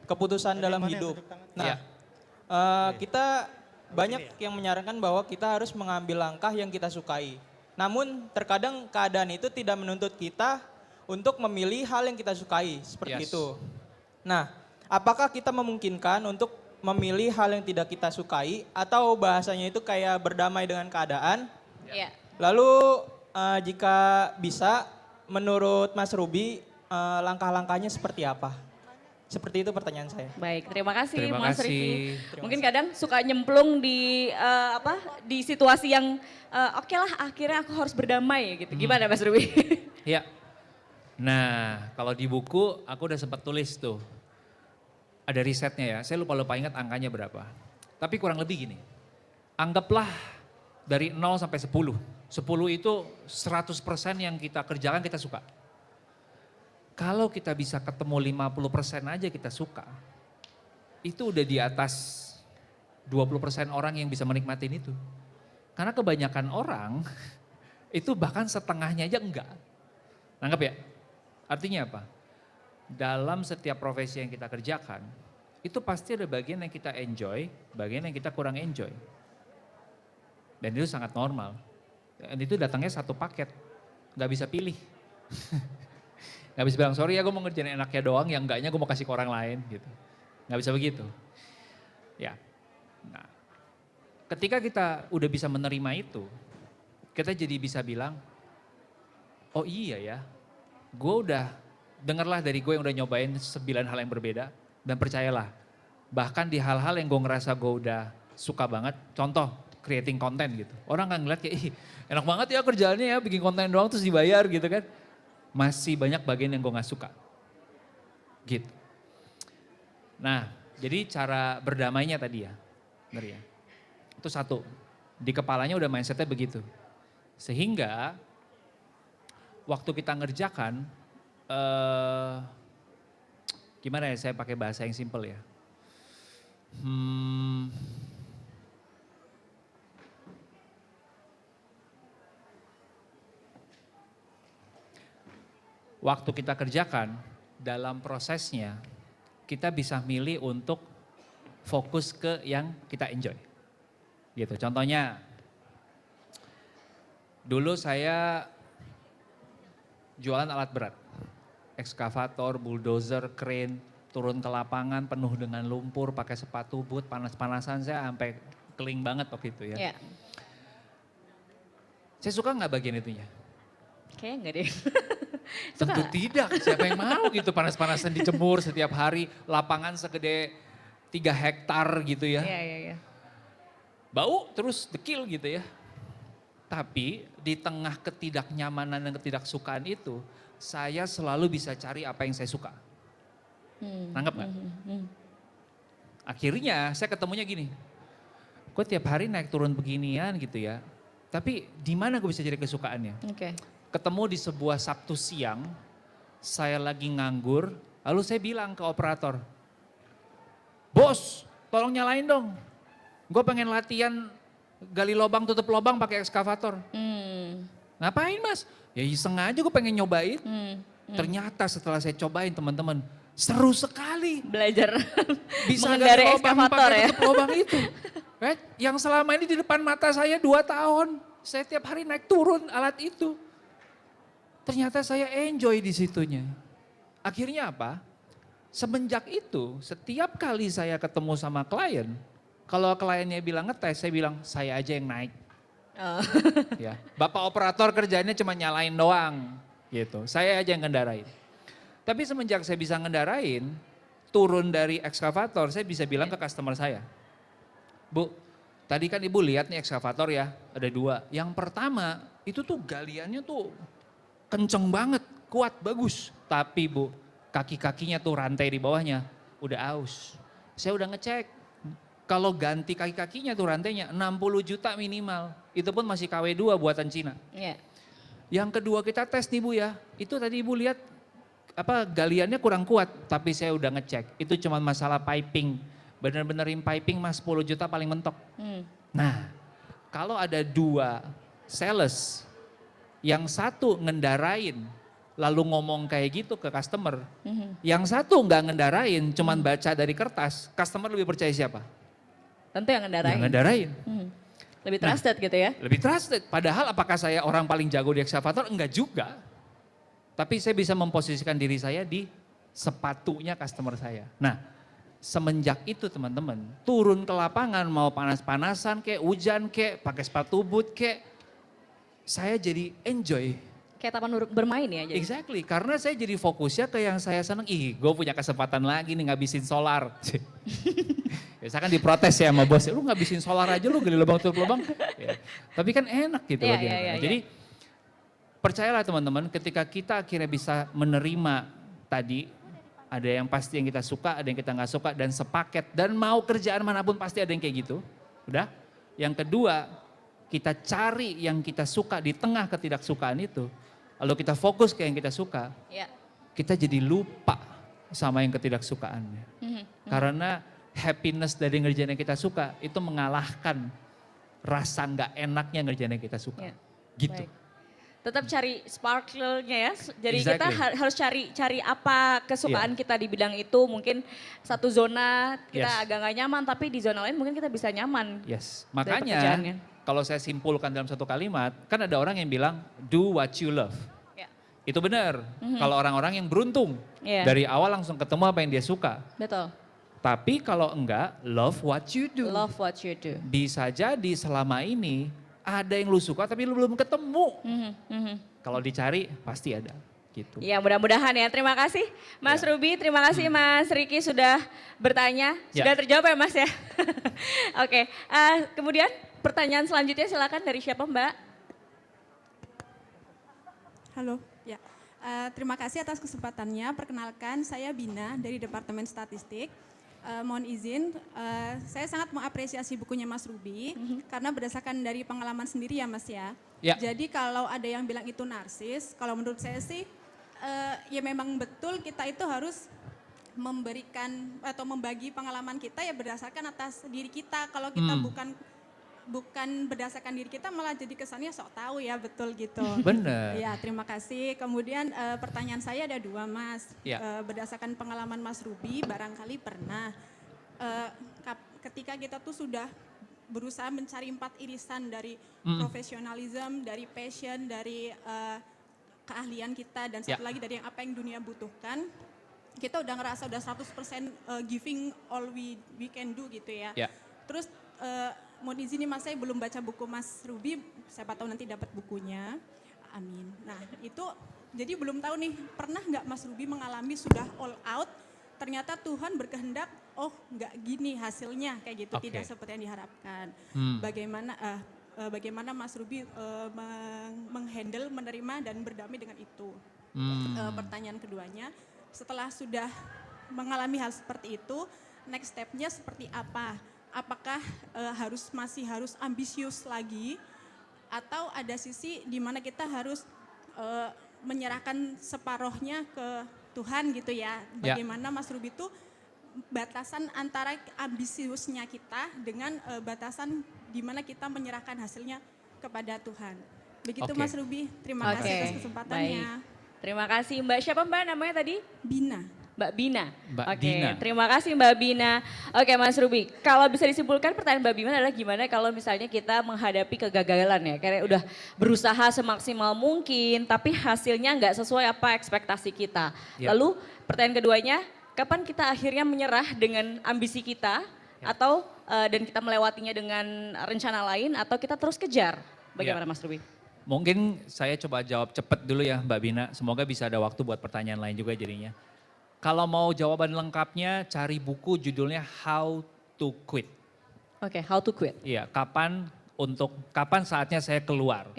keputusan dalam hidup. Nah, kita banyak yang menyarankan bahwa kita harus mengambil langkah yang kita sukai. Namun terkadang keadaan itu tidak menuntut kita untuk memilih hal yang kita sukai, seperti itu. Nah, apakah kita memungkinkan untuk memilih hal yang tidak kita sukai atau bahasanya itu kayak berdamai dengan keadaan? Ya. Lalu jika bisa, menurut Mas Ruby, langkah-langkahnya seperti apa? Seperti itu pertanyaan saya. Baik, terima kasih Terima Mas kasih. Riki. Mungkin kadang suka nyemplung di di situasi yang oke lah akhirnya aku harus berdamai gitu. Gimana Mas Ruby? Ya. Nah, kalau di buku aku udah sempat tulis tuh. Ada risetnya ya, saya lupa-lupa ingat angkanya berapa. Tapi kurang lebih gini, anggaplah dari 0 sampai 10. 10 itu 100% yang kita kerjakan kita suka. Kalau kita bisa ketemu 50% aja kita suka, itu udah di atas 20% orang yang bisa menikmatin itu. Karena kebanyakan orang itu bahkan setengahnya aja enggak. Nanggap ya? Artinya apa? Dalam setiap profesi yang kita kerjakan, itu pasti ada bagian yang kita enjoy, bagian yang kita kurang enjoy. Dan itu sangat normal. Dan itu datangnya satu paket, nggak bisa pilih. Nggak bisa bilang, sorry ya gue mau ngerjain enaknya doang, yang enggaknya gue mau kasih ke orang lain gitu. Nggak bisa begitu. Ya, nah ketika kita udah bisa menerima itu, kita jadi bisa bilang, oh iya ya, gue udah, dengarlah dari gue yang udah nyobain 9 hal yang berbeda, dan percayalah, bahkan di hal-hal yang gue ngerasa gue udah suka banget, contoh creating content gitu. Orang kan ngeliat kayak, ih enak banget ya kerjaannya ya, bikin konten doang terus dibayar gitu kan. Masih banyak bagian yang gue gak suka. Gitu. Nah, jadi cara berdamainya tadi ya, bener ya. Itu satu, di kepalanya udah mindsetnya begitu. Sehingga waktu kita ngerjakan, gimana ya saya pakai bahasa yang simple ya. Waktu kita kerjakan, dalam prosesnya kita bisa milih untuk fokus ke yang kita enjoy. Gitu. Contohnya, dulu saya jualan alat berat. Ekskavator, bulldozer, crane, turun ke lapangan penuh dengan lumpur, pakai sepatu boot, panas-panasan saya sampai keling banget waktu itu ya. Ya. Saya suka nggak bagian itunya? Kayaknya enggak deh. Tentu tidak, siapa yang mau gitu panas-panasan dijemur setiap hari, lapangan segede 3 hektar gitu ya. Iya. Bau terus dekil gitu ya. Tapi di tengah ketidaknyamanan dan ketidaksukaan itu, saya selalu bisa cari apa yang saya suka. Nanggap gak? Akhirnya saya ketemunya gini, kok tiap hari naik turun beginian gitu ya. Tapi di mana gue bisa cari kesukaannya? Oke. Ketemu di sebuah Sabtu siang, saya lagi nganggur, lalu saya bilang ke operator, bos tolong nyalain dong, gue pengen latihan gali lubang tutup lubang pakai ekskavator. Ngapain mas? Ya iseng aja gue pengen nyobain. Ternyata setelah saya cobain teman-teman, seru sekali. Belajar Bisa mengendarai gali lubang ekskavator pakai ya. tutup lubang itu. Right? Yang selama ini di depan mata saya 2 tahun, saya tiap hari naik turun alat itu. Ternyata saya enjoy di situnya. Akhirnya apa? Semenjak itu, setiap kali saya ketemu sama klien, kalau kliennya bilang ngetes, saya bilang saya aja yang naik. Ya, Bapak operator kerjanya cuma nyalain doang, gitu. Saya aja yang ngendarain. Tapi semenjak saya bisa ngendarain, turun dari ekskavator, saya bisa bilang ke customer saya, Bu, tadi kan ibu lihat nih ekskavator ya, ada 2. Yang pertama, itu tuh galiannya tuh kenceng banget, kuat, bagus. Tapi Bu, kaki-kakinya tuh rantai di bawahnya udah aus. Saya udah ngecek, kalau ganti kaki-kakinya tuh rantainya 60 juta minimal. Itu pun masih KW2 buatan Cina. Iya. Yang kedua kita tes nih Bu ya, itu tadi Ibu lihat galiannya kurang kuat, tapi saya udah ngecek, itu cuma masalah piping. Bener-benerin piping mas 10 juta paling mentok. Nah, kalau ada 2 sales, yang satu ngendarain, lalu ngomong kayak gitu ke customer, yang satu nggak ngendarain, cuman baca dari kertas, customer lebih percaya siapa? Tentu yang ngendarain. Yang ngendarain. Lebih trusted gitu ya. Lebih trusted. Padahal apakah saya orang paling jago di ekskavator? Enggak juga. Tapi saya bisa memposisikan diri saya di sepatunya customer saya. Nah, semenjak itu teman-teman, turun ke lapangan mau panas-panasan kayak hujan kayak pakai sepatu boot kayak, saya jadi enjoy. Kayak taman bermain ya jadi. Exactly, karena saya jadi fokusnya ke yang saya seneng. Ih, gue punya kesempatan lagi nih ngabisin solar. Biasa kan diprotes ya sama bos, lu ngabisin solar aja lu gali lubang tutup lubang. Ya. Tapi kan enak gitu loh. Jadi percayalah teman-teman, ketika kita akhirnya bisa menerima tadi, ada yang pasti yang kita suka, ada yang kita nggak suka, dan sepaket, dan mau kerjaan manapun pasti ada yang kayak gitu. Udah. Yang kedua, kita cari yang kita suka di tengah ketidaksukaan itu. Lalu kita fokus ke yang kita suka, kita jadi lupa sama yang ketidaksukaannya. Karena happiness dari ngerjain yang kita suka itu mengalahkan rasa nggak enaknya ngerjain yang kita suka. Gitu. Baik. Tetap cari sparkle-nya ya. Jadi kita harus cari apa kesukaan kita di bidang itu. Mungkin satu zona kita agak nggak nyaman, tapi di zona lain mungkin kita bisa nyaman. Yes. Makanya kalau saya simpulkan dalam satu kalimat, kan ada orang yang bilang do what you love. Itu benar. Kalau orang-orang yang beruntung dari awal langsung ketemu apa yang dia suka. Betul. Tapi kalau enggak, love what you do. Love what you do. Bisa jadi selama ini ada yang lu suka tapi lu belum ketemu. Kalau dicari pasti ada. Gitu. Ya mudah-mudahan ya. Terima kasih Mas Ruby, terima kasih Mas Riki sudah bertanya. Sudah terjawab ya Mas ya. Oke, kemudian pertanyaan selanjutnya silakan dari siapa Mbak? Halo, ya. Terima kasih atas kesempatannya. Perkenalkan, saya Bina dari Departemen Statistik. Mohon izin, saya sangat mengapresiasi bukunya Mas Ruby karena berdasarkan dari pengalaman sendiri ya Mas ya. Jadi kalau ada yang bilang itu narsis, kalau menurut saya sih ya memang betul kita itu harus memberikan atau membagi pengalaman kita ya berdasarkan atas diri kita. Kalau kita bukan berdasarkan diri kita malah jadi kesannya sok tahu ya, betul gitu. Benar. Ya, terima kasih. Kemudian pertanyaan saya ada 2 Mas. Berdasarkan pengalaman Mas Ruby, barangkali pernah ketika kita tuh sudah berusaha mencari 4 irisan dari profesionalism, dari passion, dari keahlian kita, dan satu lagi dari apa yang dunia butuhkan. Kita udah ngerasa udah 100% giving all we can do gitu ya. Terus mohon izin nih Mas, saya belum baca buku Mas Ruby, siapa tahu nanti dapat bukunya, amin. Nah itu jadi belum tahu nih, pernah nggak Mas Ruby mengalami sudah all out, ternyata Tuhan berkehendak, oh nggak gini hasilnya kayak gitu, tidak seperti yang diharapkan. Bagaimana Mas Ruby menghandle, menerima dan berdamai dengan itu. Pertanyaan keduanya, setelah sudah mengalami hal seperti itu, next step-nya seperti apa? Apakah masih harus ambisius lagi atau ada sisi di mana kita harus menyerahkan separohnya ke Tuhan gitu ya. Bagaimana Mas Ruby itu batasan antara ambisiusnya kita dengan batasan di mana kita menyerahkan hasilnya kepada Tuhan. Begitu Mas Ruby, terima kasih atas kesempatannya. Baik. Terima kasih Mbak, siapa Mbak namanya tadi? Bina. Mbak Bina. Bina. Terima kasih Mbak Bina. Oke Mas Ruby, kalau bisa disimpulkan pertanyaan Mbak Bina adalah gimana kalau misalnya kita menghadapi kegagalan ya, karena udah berusaha semaksimal mungkin tapi hasilnya nggak sesuai apa ekspektasi kita. Lalu pertanyaan keduanya, kapan kita akhirnya menyerah dengan ambisi kita atau dan kita melewatinya dengan rencana lain atau kita terus kejar? Bagaimana Mas Ruby? Mungkin saya coba jawab cepat dulu ya Mbak Bina, semoga bisa ada waktu buat pertanyaan lain juga jadinya. Kalau mau jawaban lengkapnya, cari buku judulnya How to Quit. How to Quit. Iya, kapan saatnya saya keluar.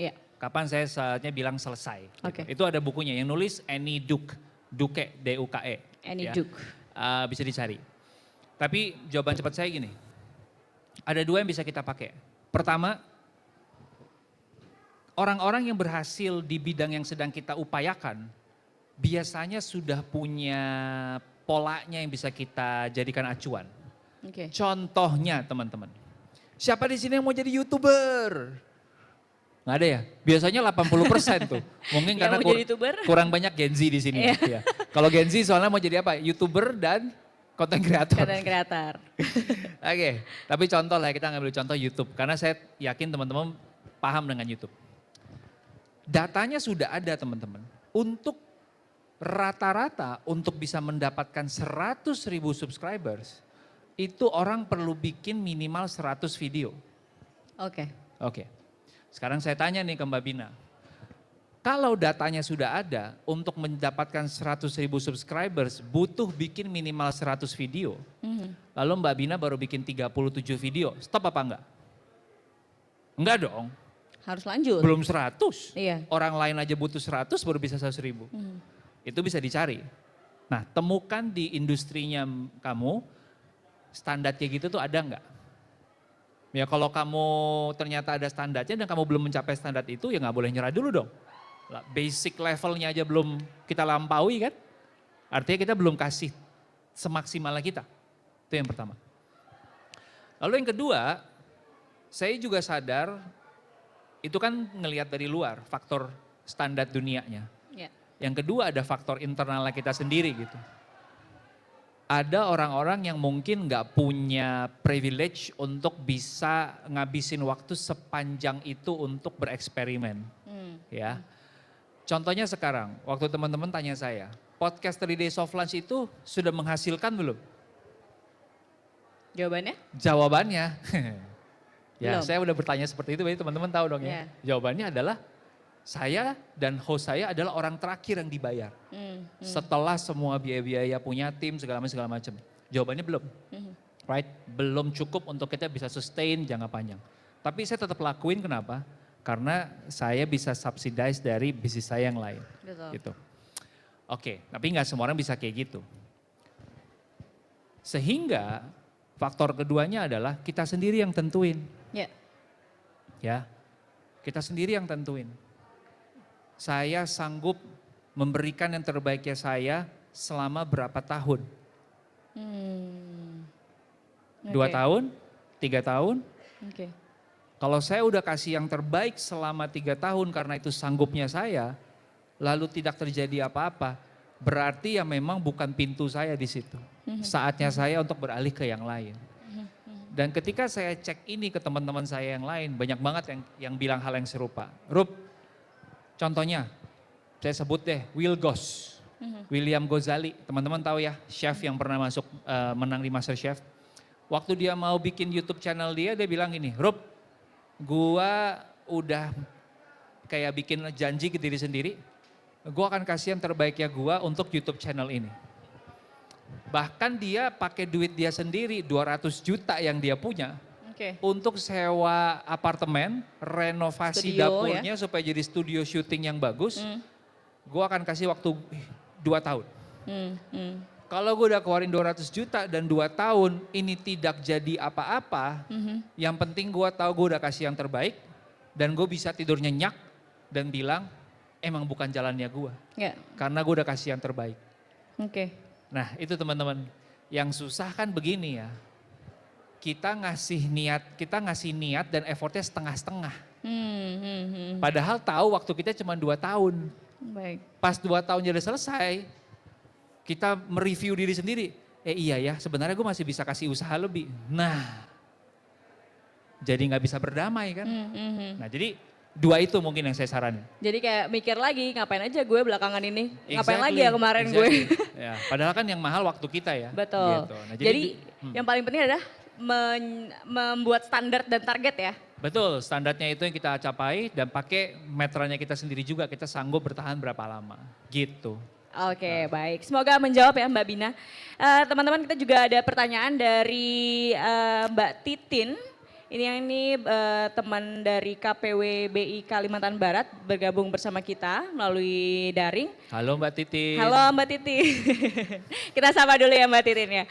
kapan saya saatnya bilang selesai. Gitu. Oke. Itu ada bukunya yang nulis Annie Duke, Duke. Annie ya. Duke. Bisa dicari. Tapi jawaban cepat saya gini, ada dua yang bisa kita pakai. Pertama, orang-orang yang berhasil di bidang yang sedang kita upayakan, biasanya sudah punya polanya yang bisa kita jadikan acuan. Oke. Contohnya teman-teman, siapa di sini yang mau jadi YouTuber? Nggak ada ya? Biasanya 80% tuh. Mungkin Yang karena mau jadi YouTuber? kurang banyak Gen Z di sini. Ya. Kalau Gen Z soalnya mau jadi apa? YouTuber dan content creator. Content creator. Oke, tapi contoh lah kita ngambil contoh YouTube. Karena saya yakin teman-teman paham dengan YouTube. Datanya sudah ada teman-teman. Untuk rata-rata untuk bisa mendapatkan 100.000 subscribers, itu orang perlu bikin minimal 100 video. Oke. Oke. Sekarang saya tanya nih ke Mbak Bina. Kalau datanya sudah ada, untuk mendapatkan 100.000 subscribers butuh bikin minimal 100 video. Lalu Mbak Bina baru bikin 37 video. Stop apa enggak? Enggak dong. Harus lanjut. Belum 100. Iya. Orang lain aja butuh 100 baru bisa 100.000. Itu bisa dicari. Nah, temukan di industrinya kamu, standarnya gitu tuh ada enggak? Ya kalau kamu ternyata ada standarnya dan kamu belum mencapai standar itu, ya nggak boleh nyerah dulu dong. Basic levelnya aja belum kita lampaui kan, artinya kita belum kasih semaksimal kita. Itu yang pertama. Lalu yang kedua, saya juga sadar, itu kan ngelihat dari luar, faktor standar dunianya. Ya. Yang kedua ada faktor internalnya kita sendiri gitu. Ada orang-orang yang mungkin nggak punya privilege untuk bisa ngabisin waktu sepanjang itu untuk bereksperimen. Ya. Contohnya sekarang, waktu teman-teman tanya saya, podcast 3 Days of Lunch itu sudah menghasilkan belum? Jawabannya? Jawabannya, ya Belum. saya udah bertanya seperti itu, berarti teman-teman tahu dong ya. Jawabannya adalah, saya dan host saya adalah orang terakhir yang dibayar. Setelah semua biaya-biaya punya tim segala macam. Jawabannya belum. Right? Belum cukup untuk kita bisa sustain jangka panjang. Tapi saya tetap lakuin kenapa? Karena saya bisa subsidize dari bisnis saya yang lain. Betul. Gitu. Oke, tapi nggak semua orang bisa kayak gitu. Sehingga faktor keduanya adalah kita sendiri yang tentuin. Ya. Ya, kita sendiri yang tentuin. Saya sanggup memberikan yang terbaiknya saya selama berapa tahun? 2 tahun, 3 tahun. Oke. Kalau saya udah kasih yang terbaik selama 3 tahun karena itu sanggupnya saya, lalu tidak terjadi apa-apa, berarti ya memang bukan pintu saya di situ. Saatnya saya untuk beralih ke yang lain. Dan ketika saya cek ini ke teman-teman saya yang lain, banyak banget yang bilang hal yang serupa. Rup, contohnya, saya sebut deh Will Goss, William Gozali, teman-teman tahu ya, chef yang pernah masuk menang di Master Chef. Waktu dia mau bikin YouTube channel dia bilang gini, Rup, gua udah kayak bikin janji ke diri sendiri, gua akan kasih yang terbaiknya gua untuk YouTube channel ini. Bahkan dia pakai duit dia sendiri, 200 juta yang dia punya, untuk sewa apartemen, renovasi Studio, dapurnya supaya jadi studio syuting yang bagus. Gue akan kasih waktu 2 tahun. Kalau gue udah keluarin 200 juta dan 2 tahun ini tidak jadi apa-apa, yang penting gue tahu gue udah kasih yang terbaik dan gue bisa tidur nyenyak dan bilang emang bukan jalannya gue. Ya. Karena gue udah kasih yang terbaik. Oke. Nah itu teman-teman, yang susah kan begini ya. Kita ngasih niat dan effortnya setengah-setengah. Padahal tahu waktu kita cuma 2 tahun. Baik. Pas 2 tahun jadi selesai, kita mereview diri sendiri. Iya ya, sebenarnya gue masih bisa kasih usaha lebih. Nah, jadi nggak bisa berdamai kan. Nah jadi 2 itu mungkin yang saya saranin. Jadi kayak mikir lagi, ngapain aja gue belakangan ini? Ngapain lagi ya kemarin gue? Ya, padahal kan yang mahal waktu kita ya. Betul. Gitu. Nah, jadi yang paling penting adalah membuat standar dan target ya. Betul, standarnya itu yang kita capai dan pakai metranya kita sendiri juga, kita sanggup bertahan berapa lama, gitu. Oke, baik. Semoga menjawab ya Mbak Bina. Teman-teman kita juga ada pertanyaan dari Mbak Titin. Ini teman dari KPW BI Kalimantan Barat bergabung bersama kita melalui daring. Halo Mbak Titi. Halo Mbak Titi. Kita sapa dulu ya Mbak Titin ya.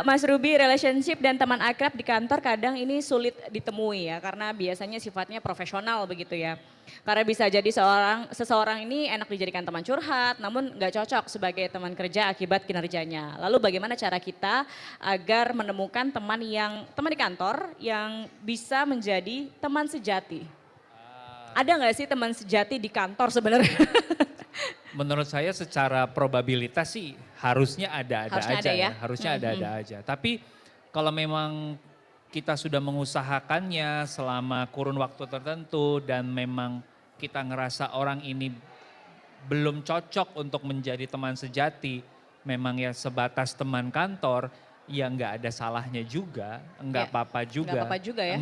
Mas Ruby, relationship dan teman akrab di kantor kadang ini sulit ditemui ya karena biasanya sifatnya profesional begitu ya. Karena bisa jadi seseorang ini enak dijadikan teman curhat namun nggak cocok sebagai teman kerja akibat kinerjanya. Lalu bagaimana cara kita agar menemukan teman di kantor yang bisa menjadi teman sejati? Ada nggak sih teman sejati di kantor sebenarnya? Menurut saya secara probabilitas sih harusnya ada-ada Harusnya aja ada ya. Harusnya ada-ada aja. Tapi kalau memang kita sudah mengusahakannya selama kurun waktu tertentu dan memang kita ngerasa orang ini belum cocok untuk menjadi teman sejati, memang ya sebatas teman kantor, ya nggak ada salahnya juga, nggak Ya, apa-apa juga. nggak apa-apa juga ya.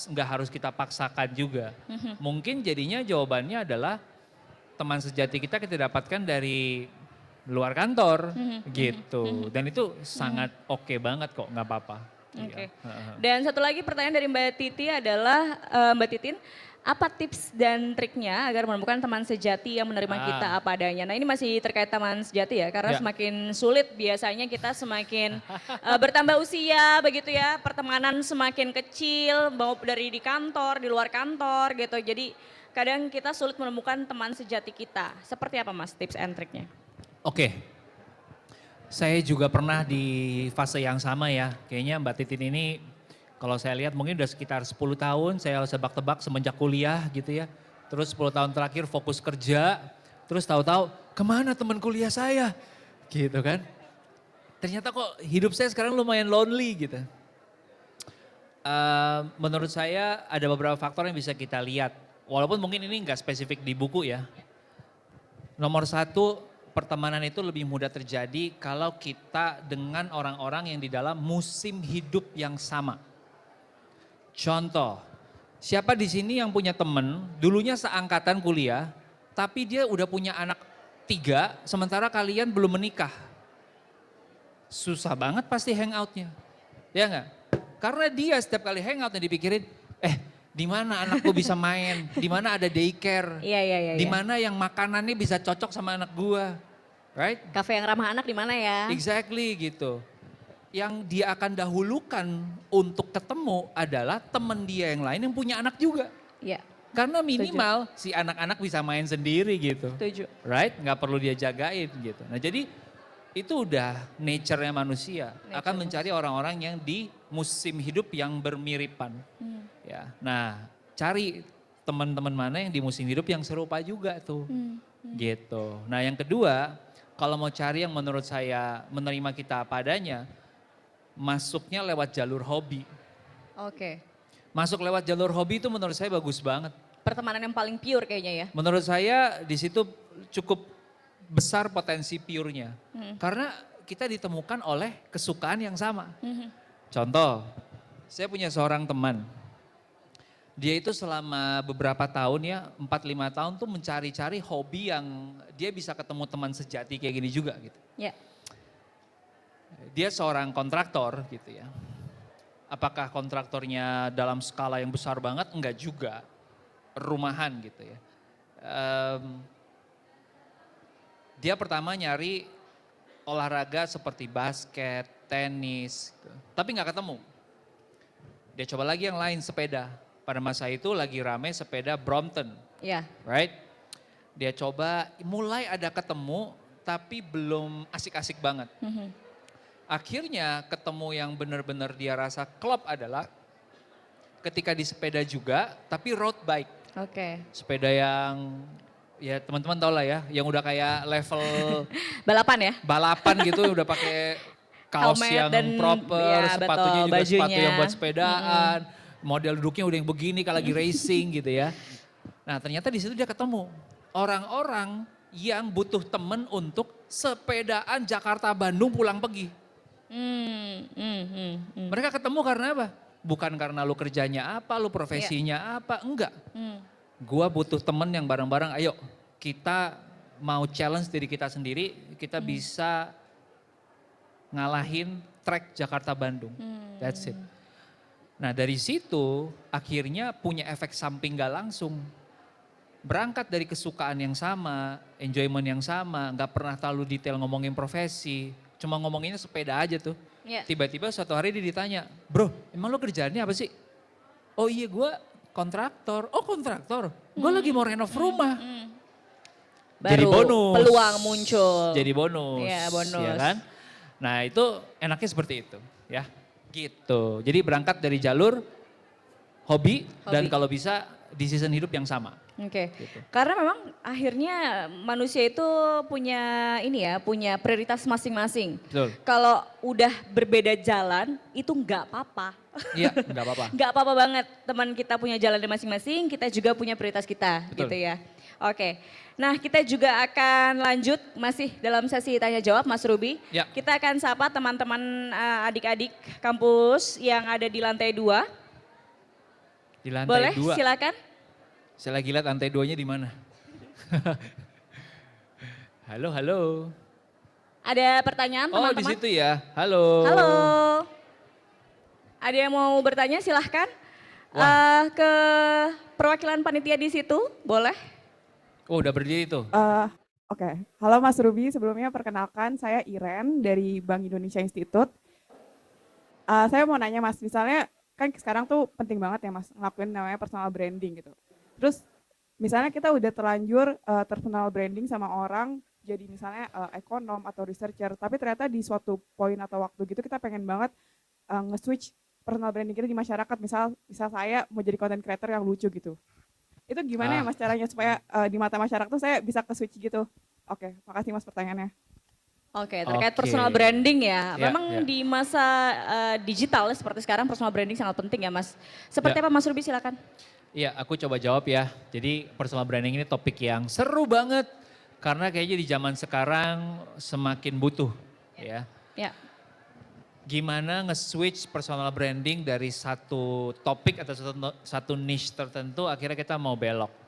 Nggak harus kita paksakan juga. Mungkin jadinya jawabannya adalah teman sejati kita dapatkan dari luar kantor gitu. Dan itu sangat oke banget kok, nggak apa-apa. Oke. Iya. Dan satu lagi pertanyaan dari Mbak Titi adalah Mbak Titin, apa tips dan triknya agar menemukan teman sejati yang menerima kita apa adanya? Nah ini masih terkait teman sejati ya, karena Ya. semakin sulit biasanya kita semakin bertambah usia begitu ya, pertemanan semakin kecil, mau dari di kantor, di luar kantor gitu. Jadi kadang kita sulit menemukan teman sejati kita. Seperti apa Mas tips and triknya? Oke. Saya juga pernah di fase yang sama ya. Kayaknya Mbak Titin ini kalau saya lihat mungkin udah sekitar 10 tahun saya sebak-tebak semenjak kuliah gitu ya. Terus 10 tahun terakhir fokus kerja. Terus tahu-tahu kemana teman kuliah saya? Gitu kan. Ternyata kok hidup saya sekarang lumayan lonely gitu. Menurut saya ada beberapa faktor yang bisa kita lihat. Walaupun mungkin ini nggak spesifik di buku ya. Nomor satu, pertemanan itu lebih mudah terjadi kalau kita dengan orang-orang yang di dalam musim hidup yang sama. Contoh, siapa di sini yang punya temen, dulunya seangkatan kuliah, tapi dia udah punya anak 3, sementara kalian belum menikah. Susah banget pasti hangoutnya, ya enggak? Karena dia setiap kali hangout yang dipikirin, di mana anakku bisa main, di mana ada daycare, Iya. di mana yang makanannya bisa cocok sama anak gua, right? Kafe yang ramah anak di mana ya? Exactly gitu. Yang dia akan dahulukan untuk ketemu adalah teman dia yang lain yang punya anak juga. Iya, Karena minimal si anak-anak bisa main sendiri gitu. setuju. Right? Nggak perlu dia jagain gitu. Nah jadi itu udah nature-nya manusia. Akan mencari orang-orang yang di musim hidup yang bermiripan. Ya, nah cari teman-teman mana yang di musim hidup yang serupa juga tuh. Gitu. Nah yang kedua, kalau mau cari yang menurut saya menerima kita apa adanya, masuknya lewat jalur hobi. Oke. Masuk lewat jalur hobi itu menurut saya bagus banget. Pertemanan yang paling pure kayaknya ya. Menurut saya di situ cukup besar potensi pure-nya. Karena kita ditemukan oleh kesukaan yang sama. Contoh, saya punya seorang teman. Dia itu selama beberapa tahun ya, 4-5 tahun tuh mencari-cari hobi yang dia bisa ketemu teman sejati kayak gini juga gitu. Ya. Dia seorang kontraktor gitu ya. Apakah kontraktornya dalam skala yang besar banget? Enggak juga. Rumahan gitu ya. Dia pertama nyari olahraga seperti basket, tenis, gitu. Tapi nggak ketemu. Dia coba lagi yang lain, sepeda. Pada masa itu lagi rame sepeda Brompton, Ya. right? Dia coba, mulai ada ketemu, tapi belum asik-asik banget. Akhirnya ketemu yang benar-benar dia rasa klop adalah ketika di sepeda juga, tapi road bike. Oke. Sepeda yang ya teman-teman tau lah ya, yang udah kayak level Balapan ya? balapan gitu, udah pakai kaos Helmet yang dan proper, ya, sepatunya betul, juga sepatu bajunya. yang buat sepedaan, model duduknya udah yang begini kalau lagi racing gitu ya. Nah ternyata di situ dia ketemu orang-orang yang butuh temen untuk sepedaan Jakarta-Bandung pulang pergi. Mereka ketemu karena apa? Bukan karena lu kerjanya apa, lu profesinya apa, enggak. Gua butuh temen yang bareng-bareng, ayo kita mau challenge diri kita sendiri, kita bisa ngalahin trek Jakarta-Bandung. That's it. Nah dari situ akhirnya punya efek samping gak langsung. Berangkat dari kesukaan yang sama, enjoyment yang sama, gak pernah terlalu detail ngomongin profesi. Cuma ngomonginnya sepeda aja tuh. Ya. Tiba-tiba suatu hari dia ditanya, bro emang lo kerjaannya apa sih? Oh iya gue kontraktor. Oh kontraktor, gue lagi mau renov rumah. Jadi Baru bonus. peluang muncul. Jadi bonus. Iya, bonus. Ya kan? Nah itu enaknya seperti itu ya. Gitu. Jadi berangkat dari jalur hobi. Dan kalau bisa di season hidup yang sama. Oke. Gitu. Karena memang akhirnya manusia itu punya ini ya, punya prioritas masing-masing. Betul. Kalau udah berbeda jalan itu nggak apa-apa. Iya nggak apa-apa. Nggak apa-apa banget, teman kita punya jalannya masing-masing, kita juga punya prioritas kita. Betul. Gitu ya. Oke. Nah kita juga akan lanjut masih dalam sesi tanya jawab Mas Ruby. Ya. Kita akan sapa teman-teman adik-adik kampus yang ada di lantai 2. Di lantai Boleh 2. silakan. Saya lagi lihat lantai 2-nya di mana. Halo, halo. Ada pertanyaan Oh teman-teman? di situ ya. Halo. Halo. Ada yang mau bertanya silahkan. Ke perwakilan panitia di situ boleh. Oh udah berdiri tuh. Oke, halo Mas Ruby. Sebelumnya perkenalkan saya Iren dari Bank Indonesia Institute. Saya mau nanya Mas, misalnya kan sekarang tuh penting banget ya Mas ngelakuin namanya personal branding gitu. Terus misalnya kita udah terlanjur personal branding sama orang, jadi misalnya ekonom atau researcher, tapi ternyata di suatu poin atau waktu gitu kita pengen banget nge-switch personal branding kita di masyarakat. Misal saya mau jadi content creator yang lucu gitu. Itu gimana ya Mas caranya supaya di mata masyarakat tuh saya bisa ke-switch gitu? Oke, makasih Mas pertanyaannya. Oke, terkait Oke. personal branding ya. Ya, Memang ya. di masa digital seperti sekarang personal branding sangat penting ya Mas. Seperti Ya. apa Mas Ruby silakan. Iya aku coba jawab ya. Jadi personal branding ini topik yang seru banget. Karena kayaknya di zaman sekarang semakin butuh ya. Ya. Gimana nge-switch personal branding dari satu topik atau satu niche tertentu akhirnya kita mau belok.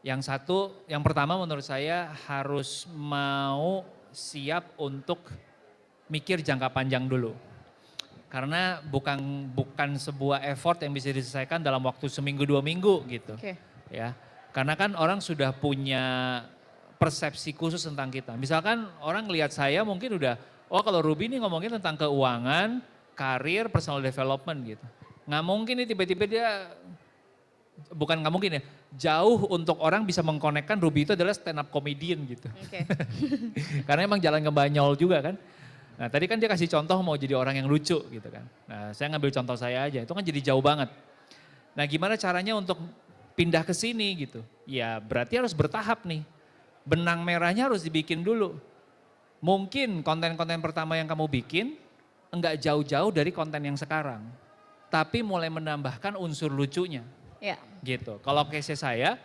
Yang pertama menurut saya harus mau siap untuk mikir jangka panjang dulu. Karena bukan sebuah effort yang bisa diselesaikan dalam waktu seminggu 2 minggu gitu. Oke. Ya. Karena kan orang sudah punya persepsi khusus tentang kita. Misalkan orang ngelihat saya mungkin udah, oh kalau Ruby ini ngomongin tentang keuangan, karir, personal development gitu. Nggak mungkin nih tiba-tiba dia, bukan nggak mungkin ya, jauh untuk orang bisa mengkonekkan Ruby itu adalah stand up comedian gitu. Oke. Karena emang jalan ke Banyol juga kan. Nah tadi kan dia kasih contoh mau jadi orang yang lucu gitu kan. Nah saya ngambil contoh saya aja, itu kan jadi jauh banget. Nah gimana caranya untuk pindah ke sini gitu. Ya berarti harus bertahap nih. Benang merahnya harus dibikin dulu. Mungkin konten-konten pertama yang kamu bikin enggak jauh-jauh dari konten yang sekarang. Tapi mulai menambahkan unsur lucunya. Ya. Gitu. Kalau case saya,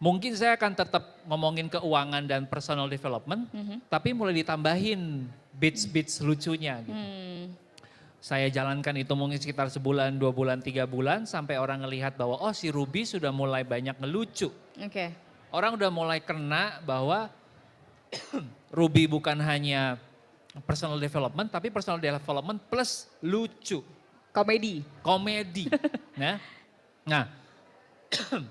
mungkin saya akan tetap ngomongin keuangan dan personal development, tapi mulai ditambahin bits-bits lucunya gitu. Saya jalankan itu mungkin sekitar sebulan, 2 bulan, 3 bulan, sampai orang ngelihat bahwa oh si Ruby sudah mulai banyak ngelucu. Oke. Orang udah mulai kena bahwa Ruby bukan hanya personal development, tapi personal development plus lucu. Komedi. Komedi. Nah,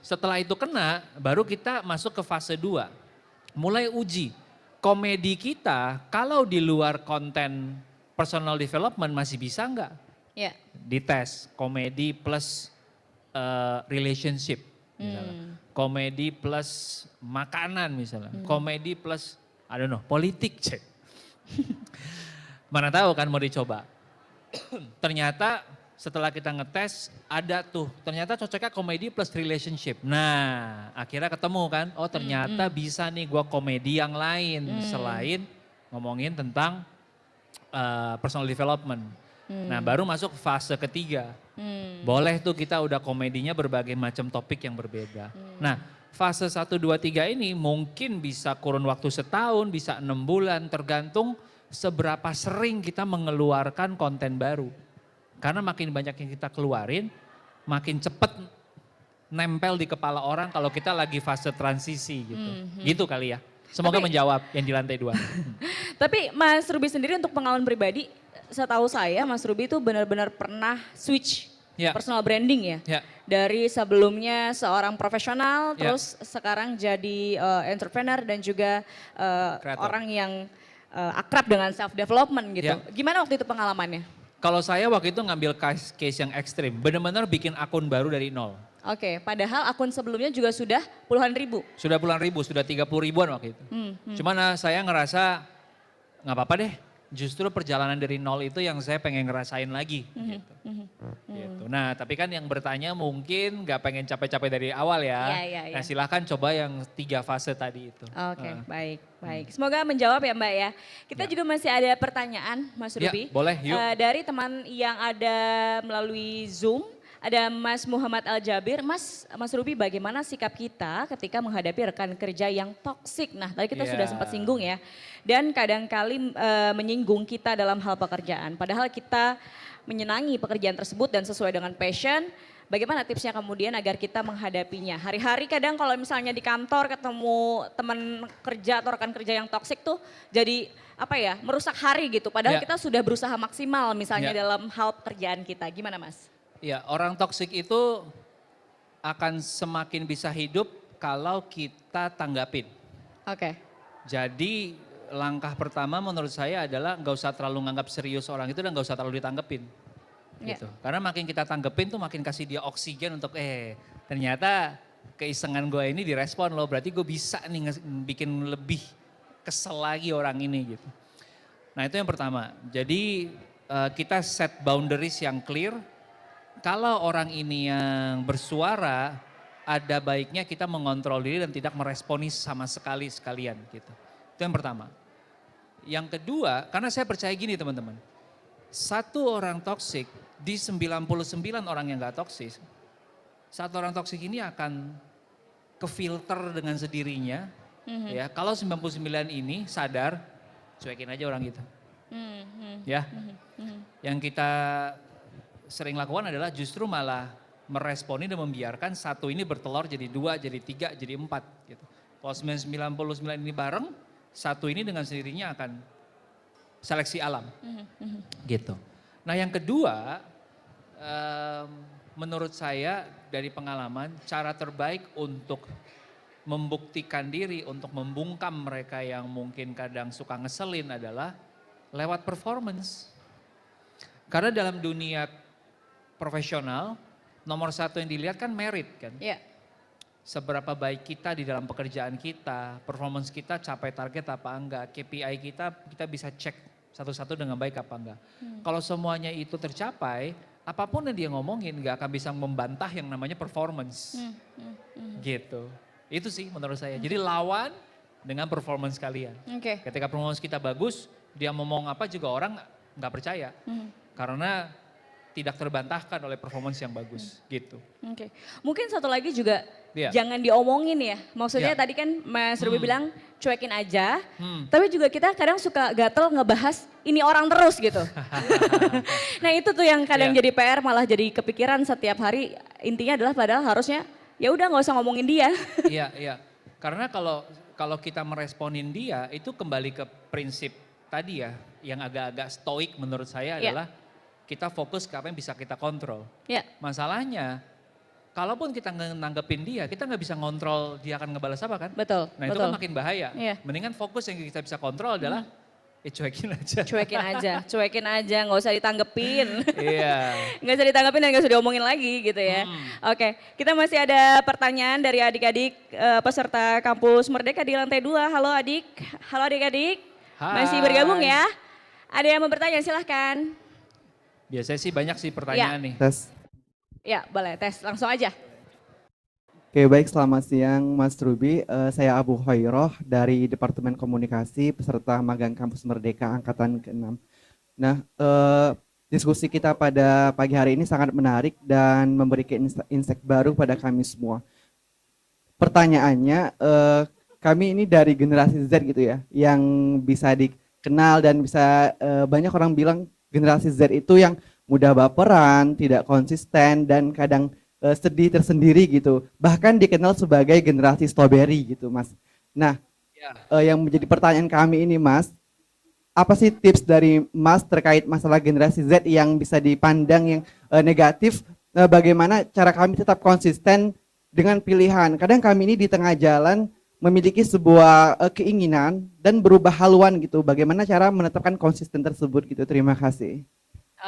setelah itu kena, baru kita masuk ke fase 2. Mulai uji. Komedi kita kalau di luar konten personal development masih bisa enggak? Ya. Dites komedi plus relationship misalnya. Komedi plus makanan misalnya. Komedi plus I don't know, politik cek. Mana tahu kan mau dicoba. Ternyata setelah kita ngetes ada tuh, ternyata cocoknya komedi plus relationship. Nah akhirnya ketemu kan, oh ternyata bisa nih gua komedi yang lain selain ngomongin tentang personal development. Nah baru masuk fase ketiga. Boleh tuh kita udah komedinya berbagai macam topik yang berbeda. Nah fase 1, 2, 3 ini mungkin bisa kurun waktu setahun, bisa 6 bulan tergantung seberapa sering kita mengeluarkan konten baru. Karena makin banyak yang kita keluarin, makin cepet nempel di kepala orang kalau kita lagi fase transisi gitu. Gitu kali ya. Semoga menjawab yang di lantai 2. Tapi Mas Ruby sendiri untuk pengalaman pribadi, setahu saya Mas Ruby itu benar-benar pernah switch Ya. personal branding ya. Ya. Dari sebelumnya seorang profesional, Ya. terus sekarang jadi entrepreneur dan juga Kreator. orang yang akrab dengan self development gitu. Ya. Gimana waktu itu pengalamannya? Kalau saya waktu itu ngambil case yang ekstrim, benar-benar bikin akun baru dari nol. Oke, padahal akun sebelumnya juga sudah puluhan ribu. Sudah puluhan ribu, sudah 30 ribuan waktu itu. Cuman saya ngerasa nggak apa-apa deh. Justru perjalanan dari nol itu yang saya pengen ngerasain lagi. Gitu. Gitu. Nah tapi kan yang bertanya mungkin nggak pengen capek-capek dari awal ya. Iya. Nah silahkan coba yang 3 fase tadi itu. Oke, baik. Semoga menjawab ya Mbak ya. Kita juga masih ada pertanyaan Mas Ya, Ruby. boleh, yuk. Dari teman yang ada melalui Zoom. Ada Mas Muhammad Al-Jabir, Mas Ruby bagaimana sikap kita ketika menghadapi rekan kerja yang toksik? Nah tadi kita sudah sempat singgung ya. Dan kadangkali menyinggung kita dalam hal pekerjaan. Padahal kita menyenangi pekerjaan tersebut dan sesuai dengan passion. Bagaimana tipsnya kemudian agar kita menghadapinya? Hari-hari kadang kalau misalnya di kantor ketemu teman kerja atau rekan kerja yang toksik tuh jadi apa ya merusak hari gitu. Padahal kita sudah berusaha maksimal misalnya dalam hal pekerjaan kita. Gimana Mas? Ya, orang toksik itu akan semakin bisa hidup kalau kita tanggapin. Oke. Jadi langkah pertama menurut saya adalah nggak usah terlalu nganggap serius orang itu dan nggak usah terlalu ditanggepin. Gitu. Karena makin kita tanggepin tuh makin kasih dia oksigen untuk ternyata keisengan gue ini direspon loh. Berarti gue bisa nih bikin lebih kesel lagi orang ini gitu. Nah itu yang pertama. Jadi kita set boundaries yang clear. Kalau orang ini yang bersuara, ada baiknya kita mengontrol diri dan tidak meresponi sama sekalian gitu. Itu yang pertama. Yang kedua, karena saya percaya gini teman-teman. Satu orang toksik di 99 orang yang gak toksik, satu orang toksik ini akan kefilter dengan sendirinya. Ya, kalau 99 ini sadar, cuekin aja orang gitu. Ya, yang kita sering lakukan adalah justru malah meresponi dan membiarkan satu ini bertelur jadi 2, jadi 3, jadi 4 gitu. Kalau 99 ini bareng, satu ini dengan sendirinya akan seleksi alam gitu. Nah yang kedua, menurut saya dari pengalaman cara terbaik untuk membuktikan diri, untuk membungkam mereka yang mungkin kadang suka ngeselin adalah lewat performance. Karena dalam dunia profesional, nomor satu yang dilihat kan merit kan. Iya. Seberapa baik kita di dalam pekerjaan kita, performance kita capai target apa enggak, KPI kita bisa cek satu-satu dengan baik apa enggak. Kalau semuanya itu tercapai, apapun yang dia ngomongin gak akan bisa membantah yang namanya performance. Gitu. Itu sih menurut saya. Jadi lawan dengan performance kalian. Oke. Ketika performance kita bagus, dia ngomong apa juga orang gak percaya. Karena tidak terbantahkan oleh performance yang bagus gitu. Oke. Mungkin satu lagi juga Iya. jangan diomongin ya. Maksudnya Iya. tadi kan Mas Ruby bilang cuekin aja. Tapi juga kita kadang suka gatel ngebahas ini orang terus gitu. Nah itu tuh yang kadang Iya. jadi PR malah jadi kepikiran setiap hari. Intinya adalah padahal harusnya ya udah nggak usah ngomongin dia. Iya. Karena kalau kita meresponin dia itu kembali ke prinsip tadi ya. Yang agak-agak stoik menurut saya Iya. adalah kita fokus ke apa yang bisa kita kontrol. Ya. Masalahnya, kalaupun kita nanggepin dia, kita nggak bisa ngontrol dia akan ngebalas apa kan? Betul. Nah itu kan makin bahaya. Iya. Mendingan fokus yang kita bisa kontrol adalah cuekin aja. Cuekin aja, nggak usah ditanggepin. Iya. Nggak usah ditanggepin dan nggak usah diomongin lagi gitu ya. Oke, kita masih ada pertanyaan dari adik-adik peserta kampus Merdeka di lantai 2. Halo adik-adik. Masih bergabung ya? Ada yang mau bertanya silahkan. Biasanya sih banyak sih pertanyaan nih. Tes. Ya boleh tes langsung aja. Oke baik, selamat siang Mas Ruby. Saya Abu Hoiroh dari Departemen Komunikasi peserta magang Kampus Merdeka Angkatan ke-6. Nah diskusi kita pada pagi hari ini sangat menarik dan memberikan insight baru pada kami semua. Pertanyaannya, kami ini dari generasi Z gitu ya, yang bisa dikenal dan bisa banyak orang bilang generasi Z itu yang mudah baperan, tidak konsisten, dan kadang sedih tersendiri gitu. Bahkan dikenal sebagai generasi strawberry gitu Mas. Nah, yang menjadi pertanyaan kami ini Mas, apa sih tips dari Mas terkait masalah generasi Z yang bisa dipandang yang negatif? Bagaimana cara kami tetap konsisten dengan pilihan? Kadang kami ini di tengah jalan memiliki sebuah keinginan dan berubah haluan gitu. Bagaimana cara menetapkan konsisten tersebut gitu? Terima kasih.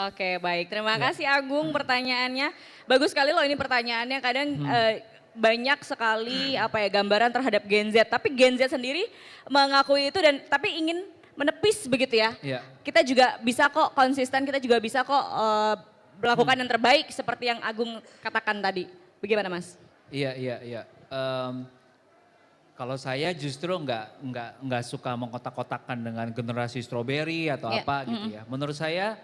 Oke, baik. Terima kasih Agung pertanyaannya. Bagus sekali loh ini pertanyaannya. Kadang banyak sekali gambaran terhadap Gen Z. Tapi Gen Z sendiri mengakui itu dan tapi ingin menepis begitu ya. Iya. Kita juga bisa kok konsisten, kita juga bisa kok melakukan yang terbaik seperti yang Agung katakan tadi. Bagaimana Mas? Iya. Kalau saya justru nggak suka mengkotak-kotakan dengan generasi strawberry atau Iya, apa gitu ya. Menurut saya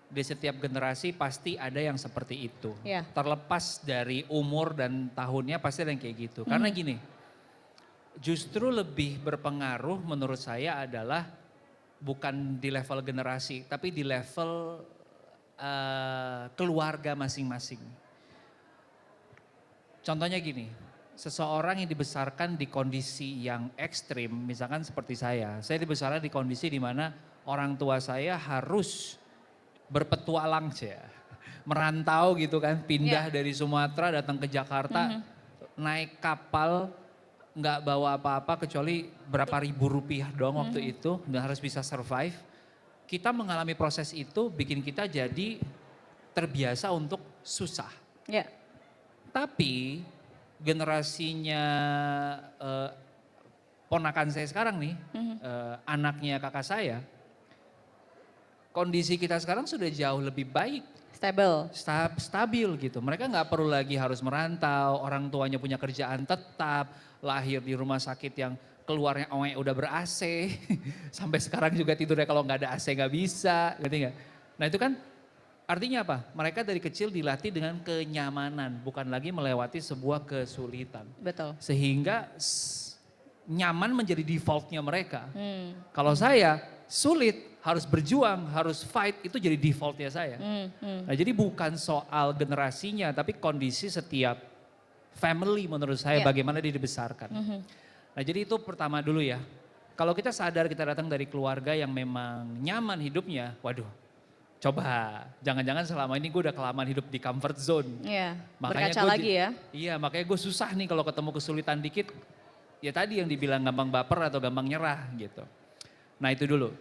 di setiap generasi pasti ada yang seperti itu. Iya. Terlepas dari umur dan tahunnya pasti ada yang kayak gitu. Karena gini, justru lebih berpengaruh menurut saya adalah bukan di level generasi, tapi di level keluarga masing-masing. Contohnya gini, seseorang yang dibesarkan di kondisi yang ekstrim, misalkan seperti saya dibesarkan di kondisi di mana orang tua saya harus berpetualang merantau gitu kan, pindah dari Sumatera datang ke Jakarta, naik kapal, nggak bawa apa-apa kecuali berapa ribu rupiah doang waktu itu, dan harus bisa survive. Kita mengalami proses itu bikin kita jadi terbiasa untuk susah. Ya. Tapi generasinya ponakan saya sekarang nih, anaknya kakak saya, kondisi kita sekarang sudah jauh lebih baik. Stabil gitu. Mereka nggak perlu lagi harus merantau, orang tuanya punya kerjaan tetap, lahir di rumah sakit yang keluarnya udah ber-AC, sampai sekarang juga tidurnya kalau nggak ada AC nggak bisa, ngerti nggak? Nah itu kan artinya apa? Mereka dari kecil dilatih dengan kenyamanan, bukan lagi melewati sebuah kesulitan. Betul. Sehingga nyaman menjadi defaultnya mereka. Kalau saya sulit, harus berjuang, harus fight, itu jadi defaultnya saya. Nah jadi bukan soal generasinya, tapi kondisi setiap family menurut saya bagaimana dia dibesarkan. Nah jadi itu pertama dulu ya. Kalau kita sadar kita datang dari keluarga yang memang nyaman hidupnya, waduh coba jangan-jangan selama ini gue udah kelamaan hidup di comfort zone. Iya, Makanya berkaca lagi ya. Iya makanya gue susah nih kalau ketemu kesulitan dikit, ya tadi yang dibilang gampang baper atau gampang nyerah gitu. Nah itu dulu,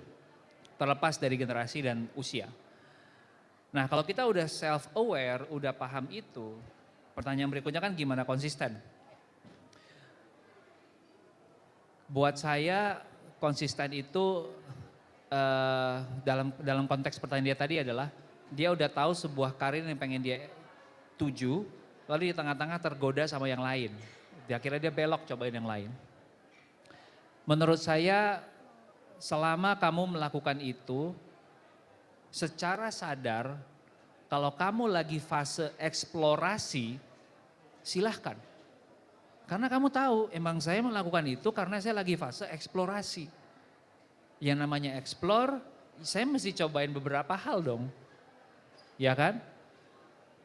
terlepas dari generasi dan usia. Nah kalau kita udah self aware, udah paham itu, pertanyaan berikutnya kan gimana konsisten? Buat saya konsisten itu dalam konteks pertanyaan dia tadi adalah dia udah tahu sebuah karir yang pengen dia tuju, lalu di tengah-tengah tergoda sama yang lain. Akhirnya dia belok cobain yang lain. Menurut saya selama kamu melakukan itu secara sadar, kalau kamu lagi fase eksplorasi, silahkan. Karena kamu tahu emang saya melakukan itu karena saya lagi fase eksplorasi. Yang namanya explore, saya mesti cobain beberapa hal dong. Ya kan?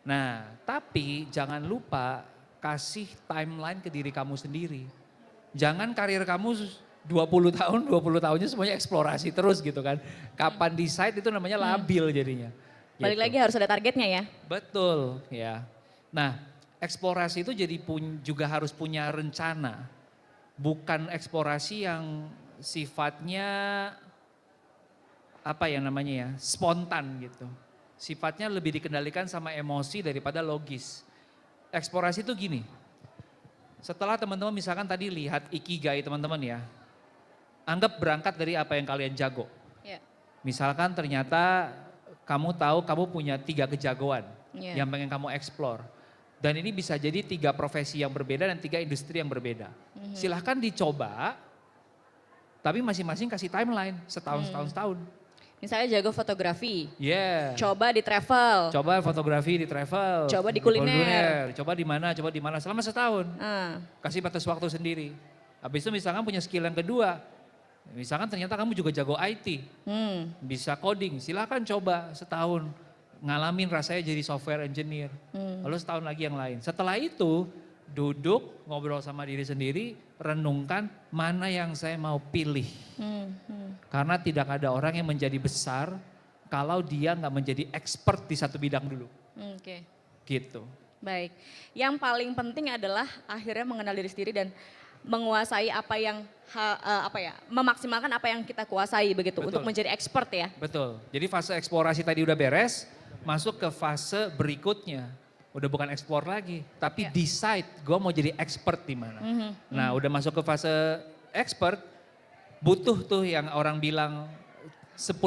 Nah, tapi jangan lupa kasih timeline ke diri kamu sendiri. Jangan karir kamu 20 tahunnya semuanya eksplorasi terus gitu kan. Kapan decide itu namanya labil jadinya. Balik Gitu. lagi harus ada targetnya ya. Betul, ya. Nah, eksplorasi itu jadi juga harus punya rencana. Bukan eksplorasi yang sifatnya spontan gitu. Sifatnya lebih dikendalikan sama emosi daripada logis. Eksplorasi itu gini, setelah teman-teman misalkan tadi lihat ikigai teman-teman ya, anggap berangkat dari apa yang kalian jago. Ya. Misalkan ternyata kamu tahu kamu punya 3 kejagoan Ya. yang pengen kamu explore. Dan ini bisa jadi 3 profesi yang berbeda dan 3 industri yang berbeda. Silahkan dicoba, tapi masing-masing kasih timeline, setahun. Misalnya jago fotografi, Yeah. coba di travel. Coba fotografi di travel. Coba di kuliner. Coba di mana, selama setahun. Kasih batas waktu sendiri. Habis itu misalkan punya skill yang kedua. Misalkan ternyata kamu juga jago IT. Bisa coding, silakan coba setahun. Ngalamin rasanya jadi software engineer. Lalu setahun lagi yang lain. Setelah itu duduk ngobrol sama diri sendiri, renungkan mana yang saya mau pilih. Karena tidak ada orang yang menjadi besar kalau dia nggak menjadi expert di satu bidang dulu. Oke. Gitu. Baik, yang paling penting adalah akhirnya mengenal diri sendiri dan menguasai apa yang memaksimalkan apa yang kita kuasai begitu Betul. untuk menjadi expert ya. Betul. Jadi fase eksplorasi tadi udah beres, masuk ke fase berikutnya. Udah bukan explore lagi, tapi decide gue mau jadi expert di mana. Nah, udah masuk ke fase expert, butuh tuh yang orang bilang 10.000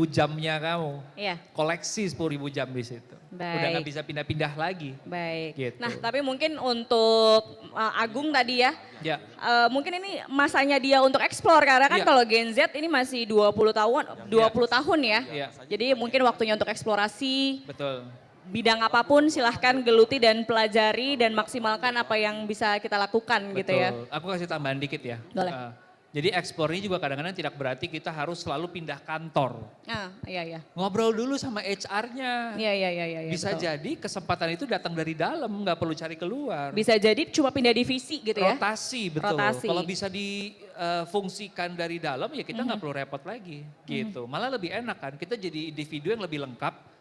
jamnya kamu. Iya. Koleksi 10.000 jam di situ. Udah nggak Baik. bisa pindah-pindah lagi. Baik. Gitu. Nah, tapi mungkin untuk Agung tadi ya, Ya, mungkin ini masanya dia untuk explore karena kan Iya. kalau Gen Z ini masih 20 tahun ya. Iya. Jadi mungkin waktunya untuk eksplorasi betul. bidang apapun silahkan geluti dan pelajari dan maksimalkan apa yang bisa kita lakukan gitu ya. Betul. Aku kasih tambahan dikit ya. Boleh. Jadi explore ini juga kadang-kadang tidak berarti kita harus selalu pindah kantor. Iya. Ngobrol dulu sama HR-nya. Iya. Bisa betul. jadi kesempatan itu datang dari dalam, nggak perlu cari keluar. Bisa jadi cuma pindah divisi gitu ya. Rotasi, betul. Rotasi. Kalau bisa difungsikan dari dalam ya kita nggak perlu repot lagi gitu. Malah lebih enak kan, kita jadi individu yang lebih lengkap.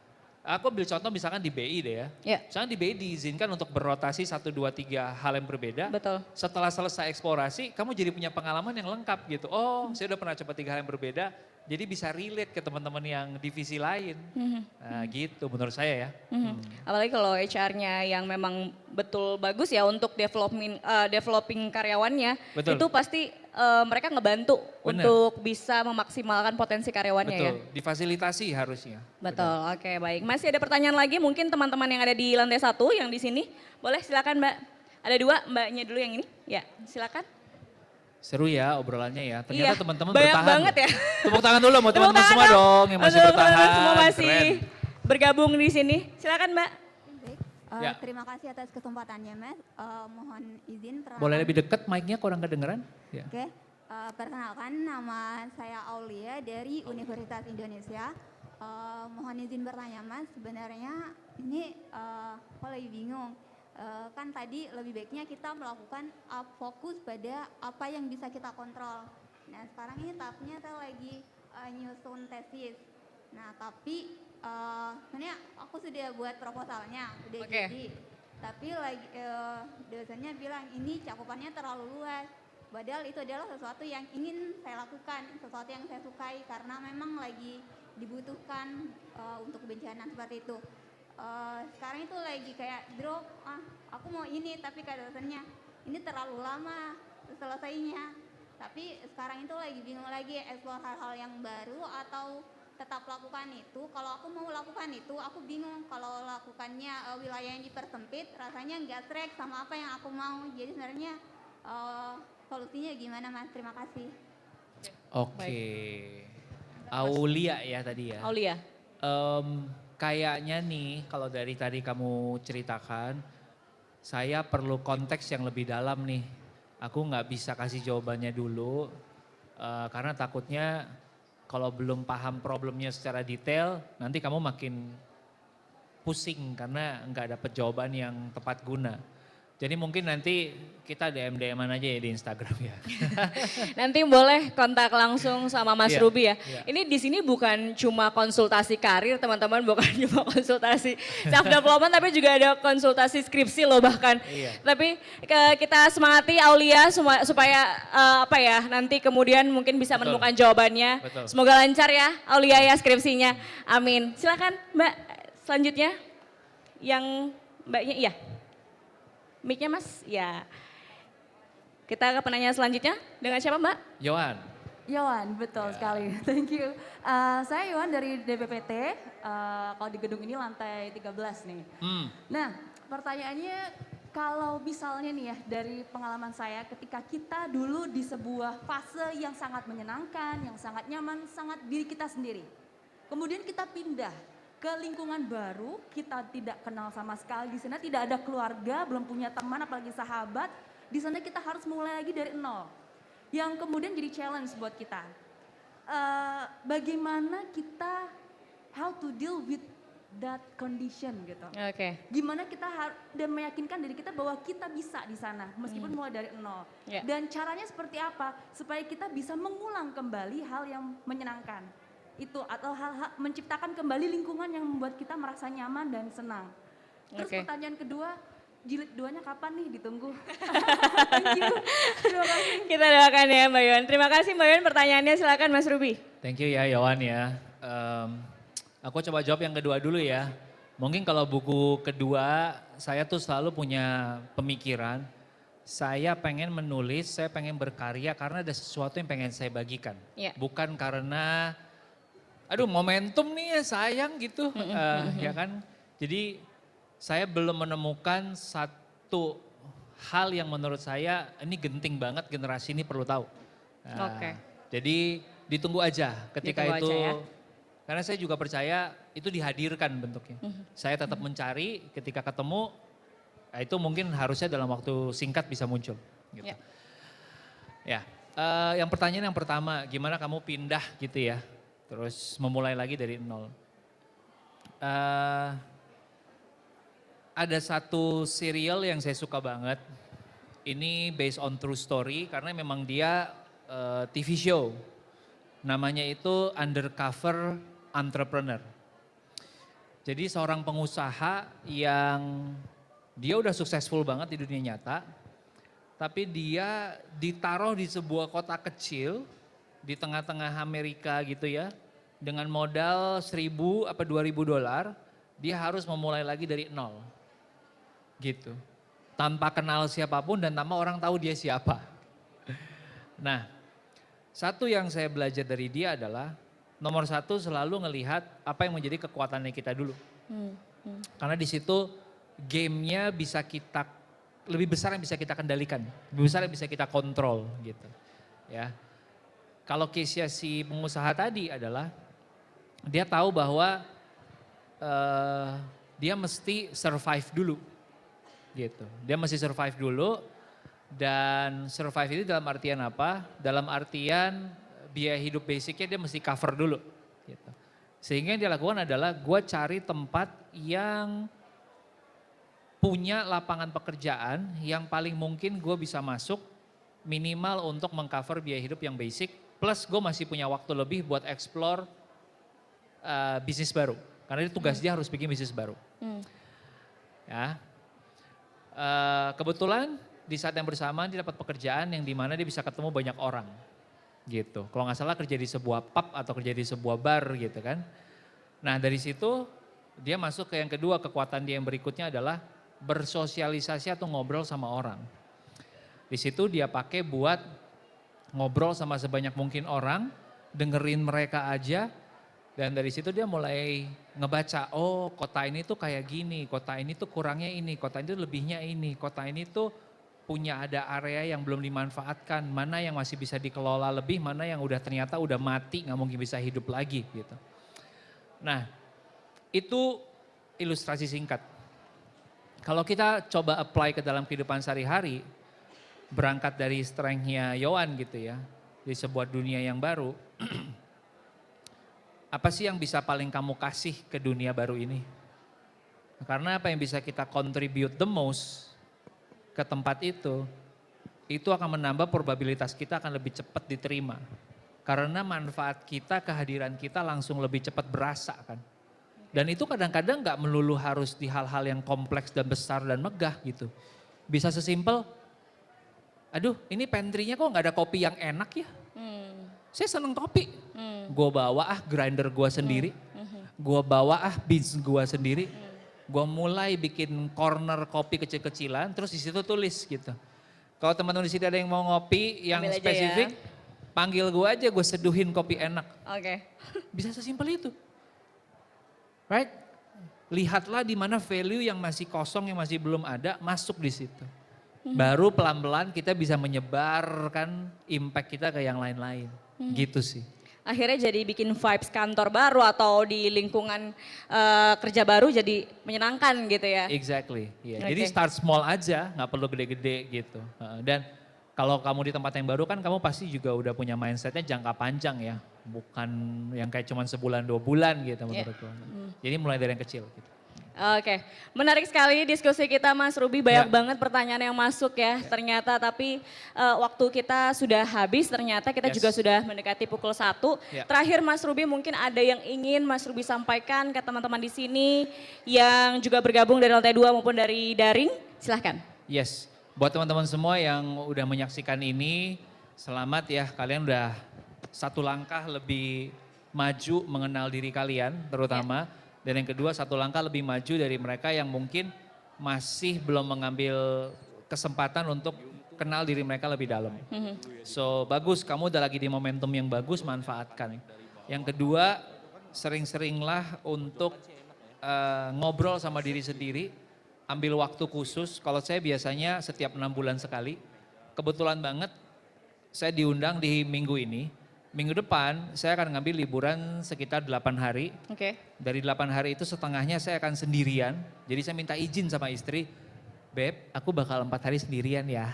Aku ambil contoh misalkan di BI deh ya. Ya. Misalkan di BI diizinkan untuk berrotasi 1, 2, 3 hal yang berbeda. Betul. Setelah selesai eksplorasi, kamu jadi punya pengalaman yang lengkap gitu. Oh, saya udah pernah coba 3 hal yang berbeda, jadi bisa relate ke teman-teman yang divisi lain. Nah gitu menurut saya ya. Apalagi kalau HR-nya yang memang betul bagus ya untuk developing karyawannya, Betul. itu pasti mereka ngebantu Bener. untuk bisa memaksimalkan potensi karyawannya ya. Betul, difasilitasi harusnya. Betul, oke baik. Masih ada pertanyaan lagi mungkin teman-teman yang ada di lantai 1 yang di sini. Boleh silakan Mbak. Ada 2, Mbaknya dulu yang ini. Ya, silakan. Seru ya obrolannya ya. Ternyata Iya, teman-teman banyak bertahan. banget loh. ya. Tepuk tangan dulu buat Tepuk teman-teman tangan semua dong yang masih Untuk bertahan. teman-teman semua masih Keren. bergabung di sini. Silakan Mbak. Baik, Ya. terima kasih atas kesempatannya Mas. Mohon izin perkenalkan. Boleh lebih dekat mic-nya kurang kedengeran? Ya. Oke, perkenalkan nama saya Aulia dari Universitas Indonesia. Mohon izin bertanya Mas, sebenarnya ini aku lagi bingung. Kan tadi lebih baiknya kita melakukan fokus pada apa yang bisa kita kontrol. Nah sekarang ini tahapnya saya lagi nyusun tesis. Nah tapi sebenarnya aku sudah buat proposalnya, sudah Oke. jadi. Tapi lagi dosennya bilang ini cakupannya terlalu luas. Padahal itu adalah sesuatu yang ingin saya lakukan, sesuatu yang saya sukai karena memang lagi dibutuhkan untuk kebencanaan seperti itu. Sekarang itu lagi kayak drop, aku mau ini tapi kata dosennya ini terlalu lama selesainya. Tapi sekarang itu lagi bingung lagi explore hal-hal yang baru atau tetap lakukan itu. Kalau aku mau lakukan itu, aku bingung kalau lakukannya wilayah yang dipersempit, rasanya nggak track sama apa yang aku mau. Jadi sebenarnya solusinya gimana Mas? Terima kasih. Oke. Aulia ya tadi ya. Aulia. Kayaknya nih kalau dari tadi kamu ceritakan, saya perlu konteks yang lebih dalam nih. Aku nggak bisa kasih jawabannya dulu, karena takutnya kalau belum paham problemnya secara detail, nanti kamu makin pusing karena nggak dapet jawaban yang tepat guna. Jadi mungkin nanti kita DM-an aja ya di Instagram ya. Nanti boleh kontak langsung sama Mas Iya, Ruby ya. iya. Ini di sini bukan cuma konsultasi karir teman-teman, bukan cuma konsultasi self development tapi juga ada konsultasi skripsi loh bahkan. Iya. Tapi kita semangati Aulia supaya apa ya nanti kemudian mungkin bisa Betul. menemukan jawabannya. Betul. Semoga lancar ya Aulia ya skripsinya. Amin. Silakan Mbak selanjutnya. Yang Mbaknya iya. Mic-nya Mas, ya. Kita ke penanya selanjutnya dengan siapa Mbak? Yohan. Yohan, betul sekali. Thank you. Saya Yohan dari DPPT, kalau di gedung ini lantai 13 nih. Nah pertanyaannya kalau misalnya nih ya dari pengalaman saya ketika kita dulu di sebuah fase yang sangat menyenangkan, yang sangat nyaman, sangat diri kita sendiri. Kemudian kita pindah ke lingkungan baru, kita tidak kenal sama sekali di sana, tidak ada keluarga, belum punya teman, apalagi sahabat. Di sana kita harus mulai lagi dari nol. Yang kemudian jadi challenge buat kita. Bagaimana kita how to deal with that condition gitu. Oke. Gimana kita dan meyakinkan diri kita bahwa kita bisa di sana meskipun mulai dari nol. Ya. Dan caranya seperti apa supaya kita bisa mengulang kembali hal yang menyenangkan. Itu atau hal-hal menciptakan kembali lingkungan yang membuat kita merasa nyaman dan senang. Terus Oke. pertanyaan kedua, jilid 2-nya kapan nih ditunggu? Thank you. Terima kasih. Kita doakan ya Mbak Yohan. Terima kasih Mbak Yohan, pertanyaannya silakan Mas Ruby. Thank you ya Yohan ya. Aku coba jawab yang kedua dulu ya. Mungkin kalau buku kedua, saya tuh selalu punya pemikiran, saya pengen menulis, saya pengen berkarya karena ada sesuatu yang pengen saya bagikan. Ya. Bukan karena, aduh momentum nih ya sayang gitu, ya kan. Jadi saya belum menemukan satu hal yang menurut saya ini genting banget, generasi ini perlu tahu. Oke. Jadi ditunggu aja ketika Ditunggu itu. aja ya. Karena saya juga percaya itu dihadirkan bentuknya. Saya tetap mencari, ketika ketemu, ya itu mungkin harusnya dalam waktu singkat bisa muncul. Gitu. Ya. Ya, yang pertanyaan yang pertama, gimana kamu pindah gitu ya, terus memulai lagi dari nol. Ada satu serial yang saya suka banget, ini based on true story karena memang dia TV show. Namanya itu Undercover Entrepreneur. Jadi seorang pengusaha yang dia udah successful banget di dunia nyata, tapi dia ditaruh di sebuah kota kecil di tengah-tengah Amerika gitu ya, dengan modal 1.000 apa 2.000 dolar, dia harus memulai lagi dari nol. Gitu. Tanpa kenal siapapun dan tanpa orang tahu dia siapa. Nah, satu yang saya belajar dari dia adalah nomor satu selalu ngelihat apa yang menjadi kekuatannya kita dulu. Karena di situ gamenya bisa kita, lebih besar yang bisa kita kendalikan, lebih besar yang bisa kita kontrol gitu. Ya, kalau case-nya si pengusaha tadi adalah dia tahu bahwa dia mesti survive dulu, gitu. Dia mesti survive dulu. Dan survive itu dalam artian apa? Dalam artian biaya hidup basicnya dia mesti cover dulu. Gitu. Sehingga yang dia lakukan adalah gue cari tempat yang punya lapangan pekerjaan yang paling mungkin gue bisa masuk minimal untuk mengcover biaya hidup yang basic. Plus gue masih punya waktu lebih buat explore bisnis baru. Karena tugas dia harus bikin bisnis baru. Ya. Kebetulan di saat yang bersamaan dia dapat pekerjaan yang dimana dia bisa ketemu banyak orang gitu. Kalau nggak salah kerja di sebuah pub atau kerja di sebuah bar gitu kan. Nah dari situ dia masuk ke yang kedua, kekuatan dia yang berikutnya adalah bersosialisasi atau ngobrol sama orang. Di situ dia pakai buat ngobrol sama sebanyak mungkin orang, dengerin mereka aja. Dan dari situ dia mulai ngebaca, oh kota ini tuh kayak gini, kota ini tuh kurangnya ini, kota ini tuh lebihnya ini, kota ini tuh punya ada area yang belum dimanfaatkan, mana yang masih bisa dikelola lebih, mana yang udah ternyata udah mati, nggak mungkin bisa hidup lagi gitu. Nah, itu ilustrasi singkat. Kalau kita coba apply ke dalam kehidupan sehari-hari, berangkat dari strength-nya Yohan gitu ya, di sebuah dunia yang baru, apa sih yang bisa paling kamu kasih ke dunia baru ini? Karena apa yang bisa kita contribute the most ke tempat itu akan menambah probabilitas kita akan lebih cepat diterima. Karena manfaat kita, kehadiran kita langsung lebih cepat berasa kan. Dan itu kadang-kadang gak melulu harus di hal-hal yang kompleks dan besar dan megah gitu. Bisa sesimpel, aduh ini pantry-nya kok gak ada kopi yang enak ya. Saya seneng kopi. Gue bawa grinder gue sendiri. Gue bawa beans gue sendiri. Gue mulai bikin corner kopi kecil-kecilan, terus di situ tulis gitu. Kalau teman-teman di sini ada yang mau ngopi yang Ambil aja spesifik, ya. panggil gue aja, gue seduhin kopi enak. Oke. Bisa sesimpel itu. Right? Lihatlah di mana value yang masih kosong, yang masih belum ada, masuk di situ. Baru pelan-pelan kita bisa menyebarkan impact kita ke yang lain-lain. Gitu sih. Akhirnya jadi bikin vibes kantor baru atau di lingkungan kerja baru jadi menyenangkan gitu ya. Exactly. Yeah. Oke. Jadi start small aja, nggak perlu gede-gede gitu. Dan kalau kamu di tempat yang baru kan kamu pasti juga udah punya mindsetnya jangka panjang ya. Bukan yang kayak cuman sebulan 2 bulan gitu menurutku. Jadi mulai dari yang kecil. Gitu. Oke, menarik sekali diskusi kita Mas Ruby, banyak banget pertanyaan yang masuk ya ternyata, tapi waktu kita sudah habis ternyata kita juga sudah mendekati pukul 1. Terakhir Mas Ruby, mungkin ada yang ingin Mas Ruby sampaikan ke teman-teman di sini yang juga bergabung dari lantai 2 maupun dari daring, silahkan. Yes, buat teman-teman semua yang udah menyaksikan ini, selamat ya, kalian udah satu langkah lebih maju mengenal diri kalian terutama. Dan yang kedua, satu langkah lebih maju dari mereka yang mungkin masih belum mengambil kesempatan untuk kenal diri mereka lebih dalam. So bagus, kamu udah lagi di momentum yang bagus, manfaatkan. Yang kedua, sering-seringlah untuk ngobrol sama diri sendiri, ambil waktu khusus. Kalau saya biasanya setiap 6 bulan sekali, kebetulan banget saya diundang di minggu ini. Minggu depan saya akan ngambil liburan sekitar 8 hari. Dari 8 hari itu setengahnya saya akan sendirian. Jadi saya minta izin sama istri, Beb, aku bakal 4 hari sendirian ya.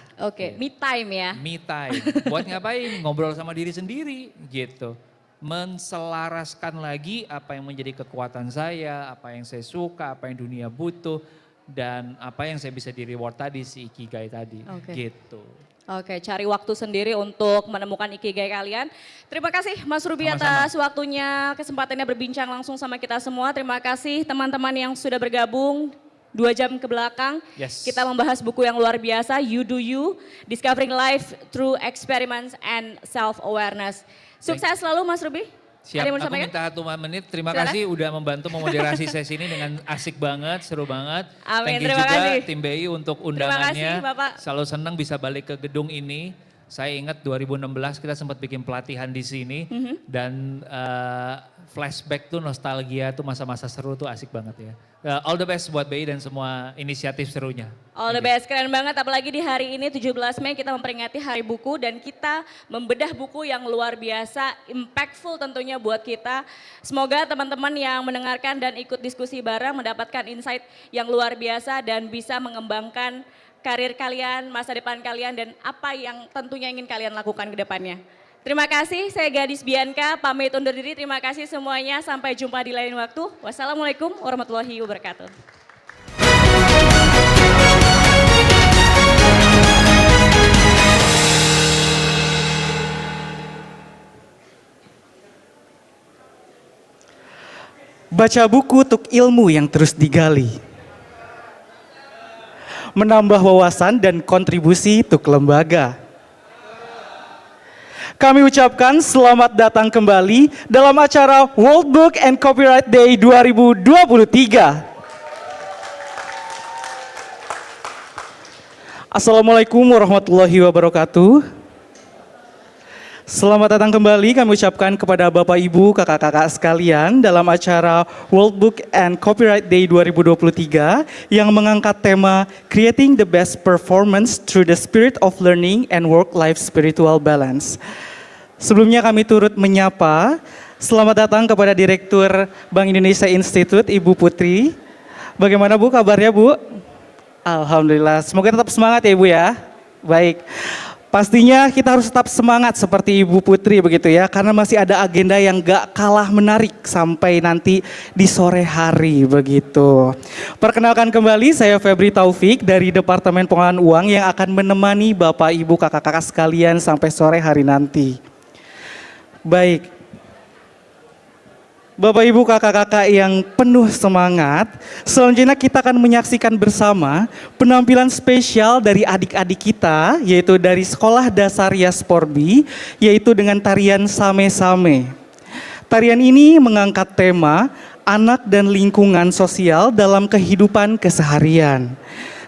Me time ya. Me time. Buat ngapain? Ngobrol sama diri sendiri gitu. Menselaraskan lagi apa yang menjadi kekuatan saya, apa yang saya suka, apa yang dunia butuh. Dan apa yang saya bisa di reward tadi, si Ikigai tadi gitu. Oke, cari waktu sendiri untuk menemukan ikigai kalian. Terima kasih Mas Ruby atas waktunya, kesempatannya berbincang langsung sama kita semua. Terima kasih teman-teman yang sudah bergabung 2 jam ke belakang. Kita membahas buku yang luar biasa, You Do You, Discovering Life Through Experiments and Self-Awareness. Sukses selalu Mas Ruby. Siap, aku minta 1 menit. Terima kasih udah membantu memoderasi sesi ini dengan asik banget, seru banget. Amin, Thank you juga tim BI untuk undangannya. Terima kasih Bapak. Selalu senang bisa balik ke gedung ini. Saya ingat 2016 kita sempat bikin pelatihan di sini. Dan flashback tuh nostalgia tuh masa-masa seru tuh asik banget ya. All the best buat BI dan semua inisiatif serunya. All the best, keren banget. Apalagi di hari ini 17 Mei kita memperingati Hari Buku dan kita membedah buku yang luar biasa, impactful tentunya buat kita. Semoga teman-teman yang mendengarkan dan ikut diskusi bareng mendapatkan insight yang luar biasa dan bisa mengembangkan karir kalian, masa depan kalian dan apa yang tentunya ingin kalian lakukan ke depannya. Terima kasih, saya Gadis Bianca, pamit undur diri. Terima kasih semuanya, sampai jumpa di lain waktu. Wassalamualaikum warahmatullahi wabarakatuh. Baca buku untuk ilmu yang terus digali. Menambah wawasan dan kontribusi untuk lembaga. Kami ucapkan selamat datang kembali dalam acara World Book and Copyright Day 2023. Assalamualaikum warahmatullahi wabarakatuh. Selamat datang kembali kami ucapkan kepada Bapak Ibu, kakak-kakak sekalian dalam acara World Book and Copyright Day 2023 yang mengangkat tema Creating the Best Performance Through the Spirit of Learning and Work-Life Spiritual Balance. Sebelumnya kami turut menyapa, selamat datang kepada Direktur Bank Indonesia Institute, Ibu Putri. Bagaimana Bu kabarnya Bu? Alhamdulillah, semoga tetap semangat ya Ibu ya. Baik, pastinya kita harus tetap semangat seperti Ibu Putri begitu ya. Karena masih ada agenda yang gak kalah menarik sampai nanti di sore hari begitu. Perkenalkan kembali saya Febri Taufik dari Departemen Pengelolaan Uang yang akan menemani Bapak Ibu kakak-kakak sekalian sampai sore hari nanti. Baik, Bapak Ibu kakak-kakak yang penuh semangat, selanjutnya kita akan menyaksikan bersama penampilan spesial dari adik-adik kita, yaitu dari Sekolah Dasar Yasporbi, yaitu dengan tarian Same-Same. Tarian ini mengangkat tema anak dan lingkungan sosial dalam kehidupan keseharian.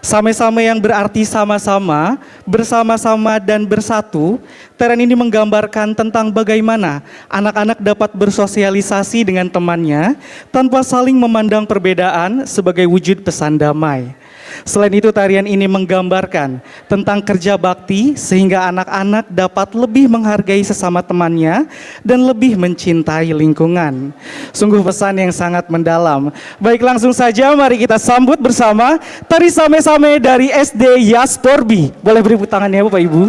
Same-same yang berarti sama-sama, bersama-sama dan bersatu. Tarian ini menggambarkan tentang bagaimana anak-anak dapat bersosialisasi dengan temannya tanpa saling memandang perbedaan sebagai wujud pesan damai. Selain itu tarian ini menggambarkan tentang kerja bakti sehingga anak-anak dapat lebih menghargai sesama temannya dan lebih mencintai lingkungan. Sungguh pesan yang sangat mendalam. Baik, langsung saja mari kita sambut bersama tari Same-Same dari SD Yasporbi. Boleh beri tepuk tangan ya Bapak Ibu.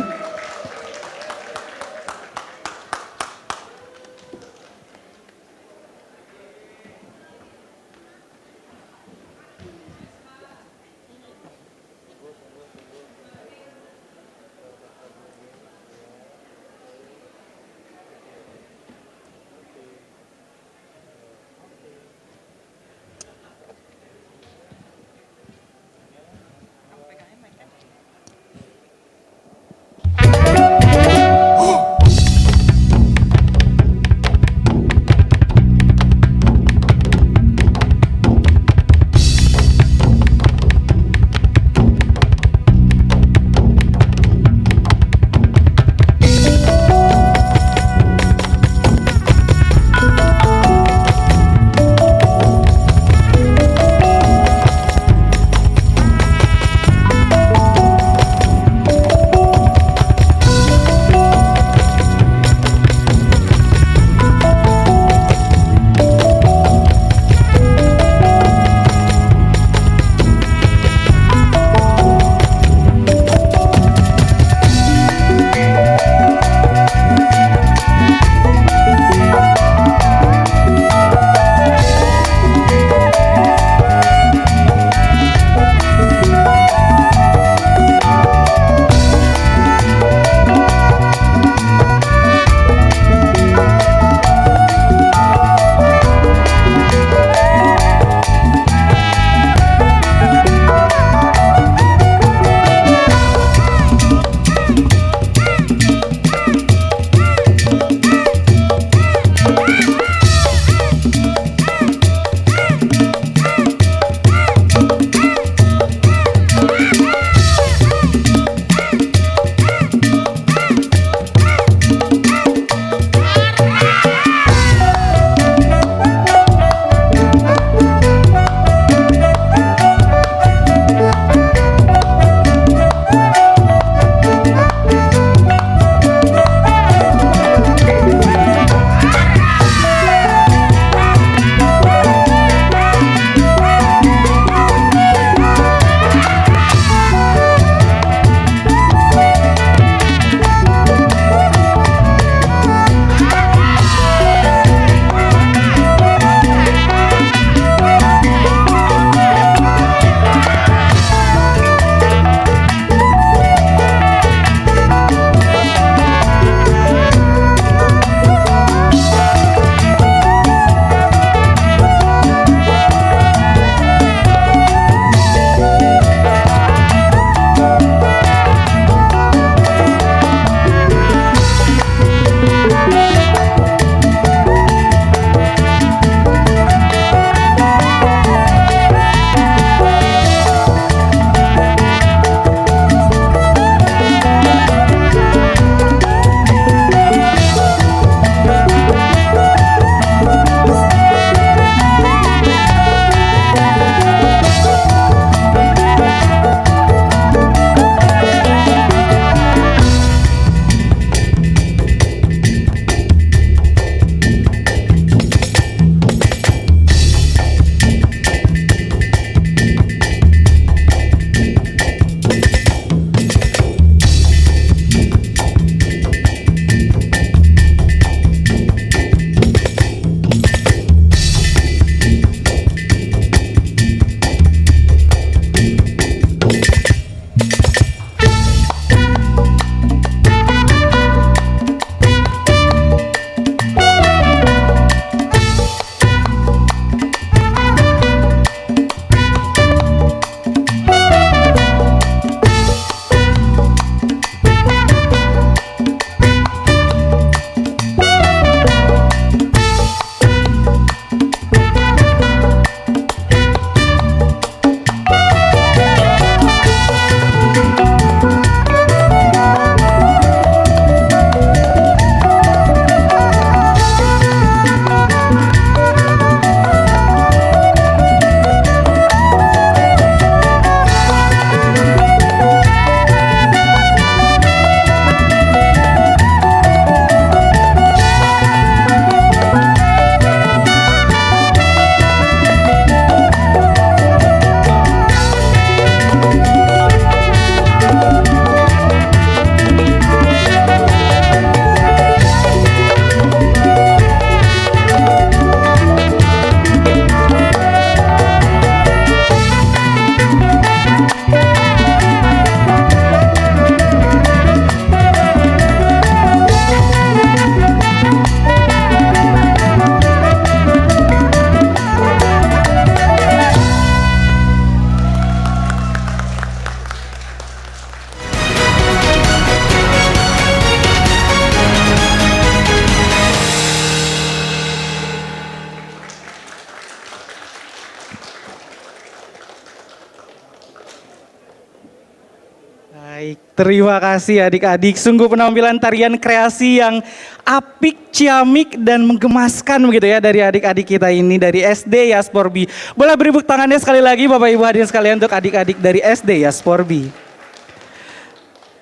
Baik, terima kasih adik-adik. Sungguh penampilan tarian kreasi yang apik, ciamik, dan menggemaskan begitu ya dari adik-adik kita ini dari SD Yasporbi. Boleh beri tepuk tangannya sekali lagi Bapak Ibu hadirin sekalian untuk adik-adik dari SD Yasporbi.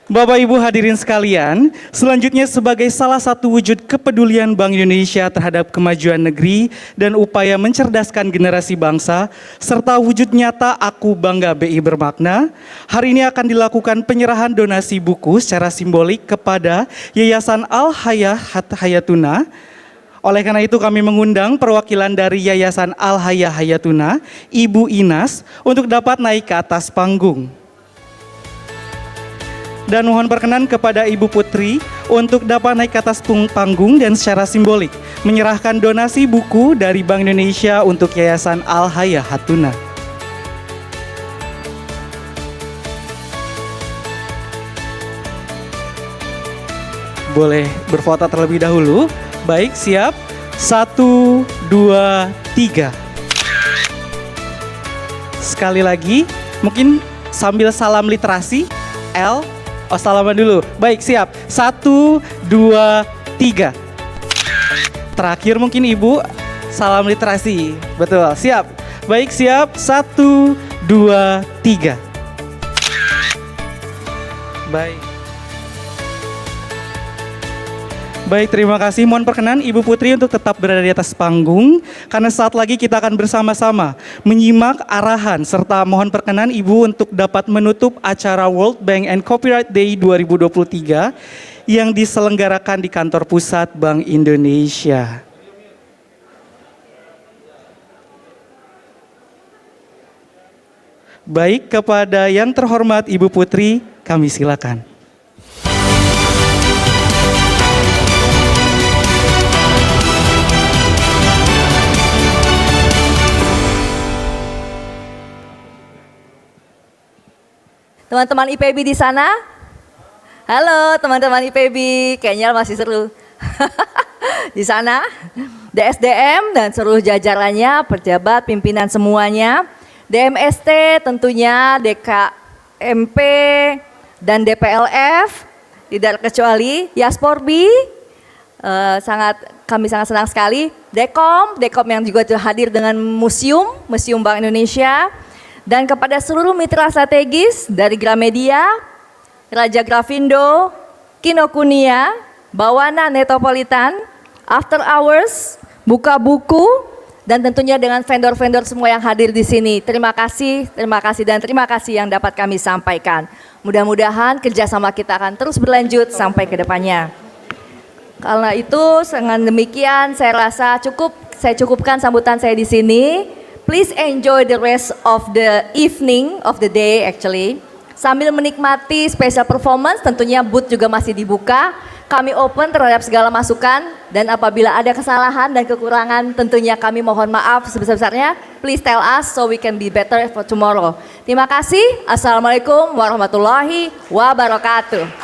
Bapak Ibu hadirin sekalian, selanjutnya sebagai salah satu wujud kepedulian Bank Indonesia terhadap kemajuan negeri dan upaya mencerdaskan generasi bangsa, serta wujud nyata Aku Bangga BI Bermakna, hari ini akan dilakukan penyerahan donasi buku secara simbolik kepada Yayasan Al-Hayah-Hayatuna. Oleh karena itu kami mengundang perwakilan dari Yayasan Al-Hayah-Hayatuna, Ibu Inas, untuk dapat naik ke atas panggung. Dan mohon perkenan kepada Ibu Putri untuk dapat naik ke atas panggung dan secara simbolik menyerahkan donasi buku dari Bank Indonesia untuk Yayasan Al-Hayah-Hayatuna. Boleh berfoto terlebih dahulu. Baik, siap. 1, 2, 3. Sekali lagi, mungkin sambil salam literasi. L. Oh, salaman dulu. Baik, siap. 1, 2, 3. Terakhir mungkin Ibu, salam literasi. Betul, siap. Baik, siap. 1, 2, 3. Baik. Baik, terima kasih. Mohon perkenan Ibu Putri untuk tetap berada di atas panggung karena saat lagi kita akan bersama-sama menyimak arahan serta mohon perkenan Ibu untuk dapat menutup acara World Bank and Copyright Day 2023 yang diselenggarakan di kantor pusat Bank Indonesia. Baik, kepada yang terhormat Ibu Putri, kami silakan. Teman-teman IPB di sana? Halo teman-teman IPB, kayaknya masih seru. Di sana, DSDM dan seluruh jajarannya, pejabat, pimpinan semuanya, DMST tentunya, DKMP dan DPLF, tidak terkecuali, Yasporbi, kami sangat senang sekali, Dekom yang juga hadir dengan Museum Bank Indonesia, dan kepada seluruh mitra strategis dari Gramedia, Raja Grafindo, Kinokuniya, Bawana Metropolitan, After Hours, Buka Buku, dan tentunya dengan vendor-vendor semua yang hadir di sini. Terima kasih yang dapat kami sampaikan. Mudah-mudahan kerjasama kita akan terus berlanjut sampai ke depannya. Karena itu, dengan demikian saya rasa saya cukupkan sambutan saya di sini. Please enjoy the rest of the evening, of the day actually. Sambil menikmati special performance, tentunya booth juga masih dibuka. Kami open terhadap segala masukan dan apabila ada kesalahan dan kekurangan tentunya kami mohon maaf sebesar-besarnya. Please tell us so we can be better for tomorrow. Terima kasih. Assalamualaikum warahmatullahi wabarakatuh.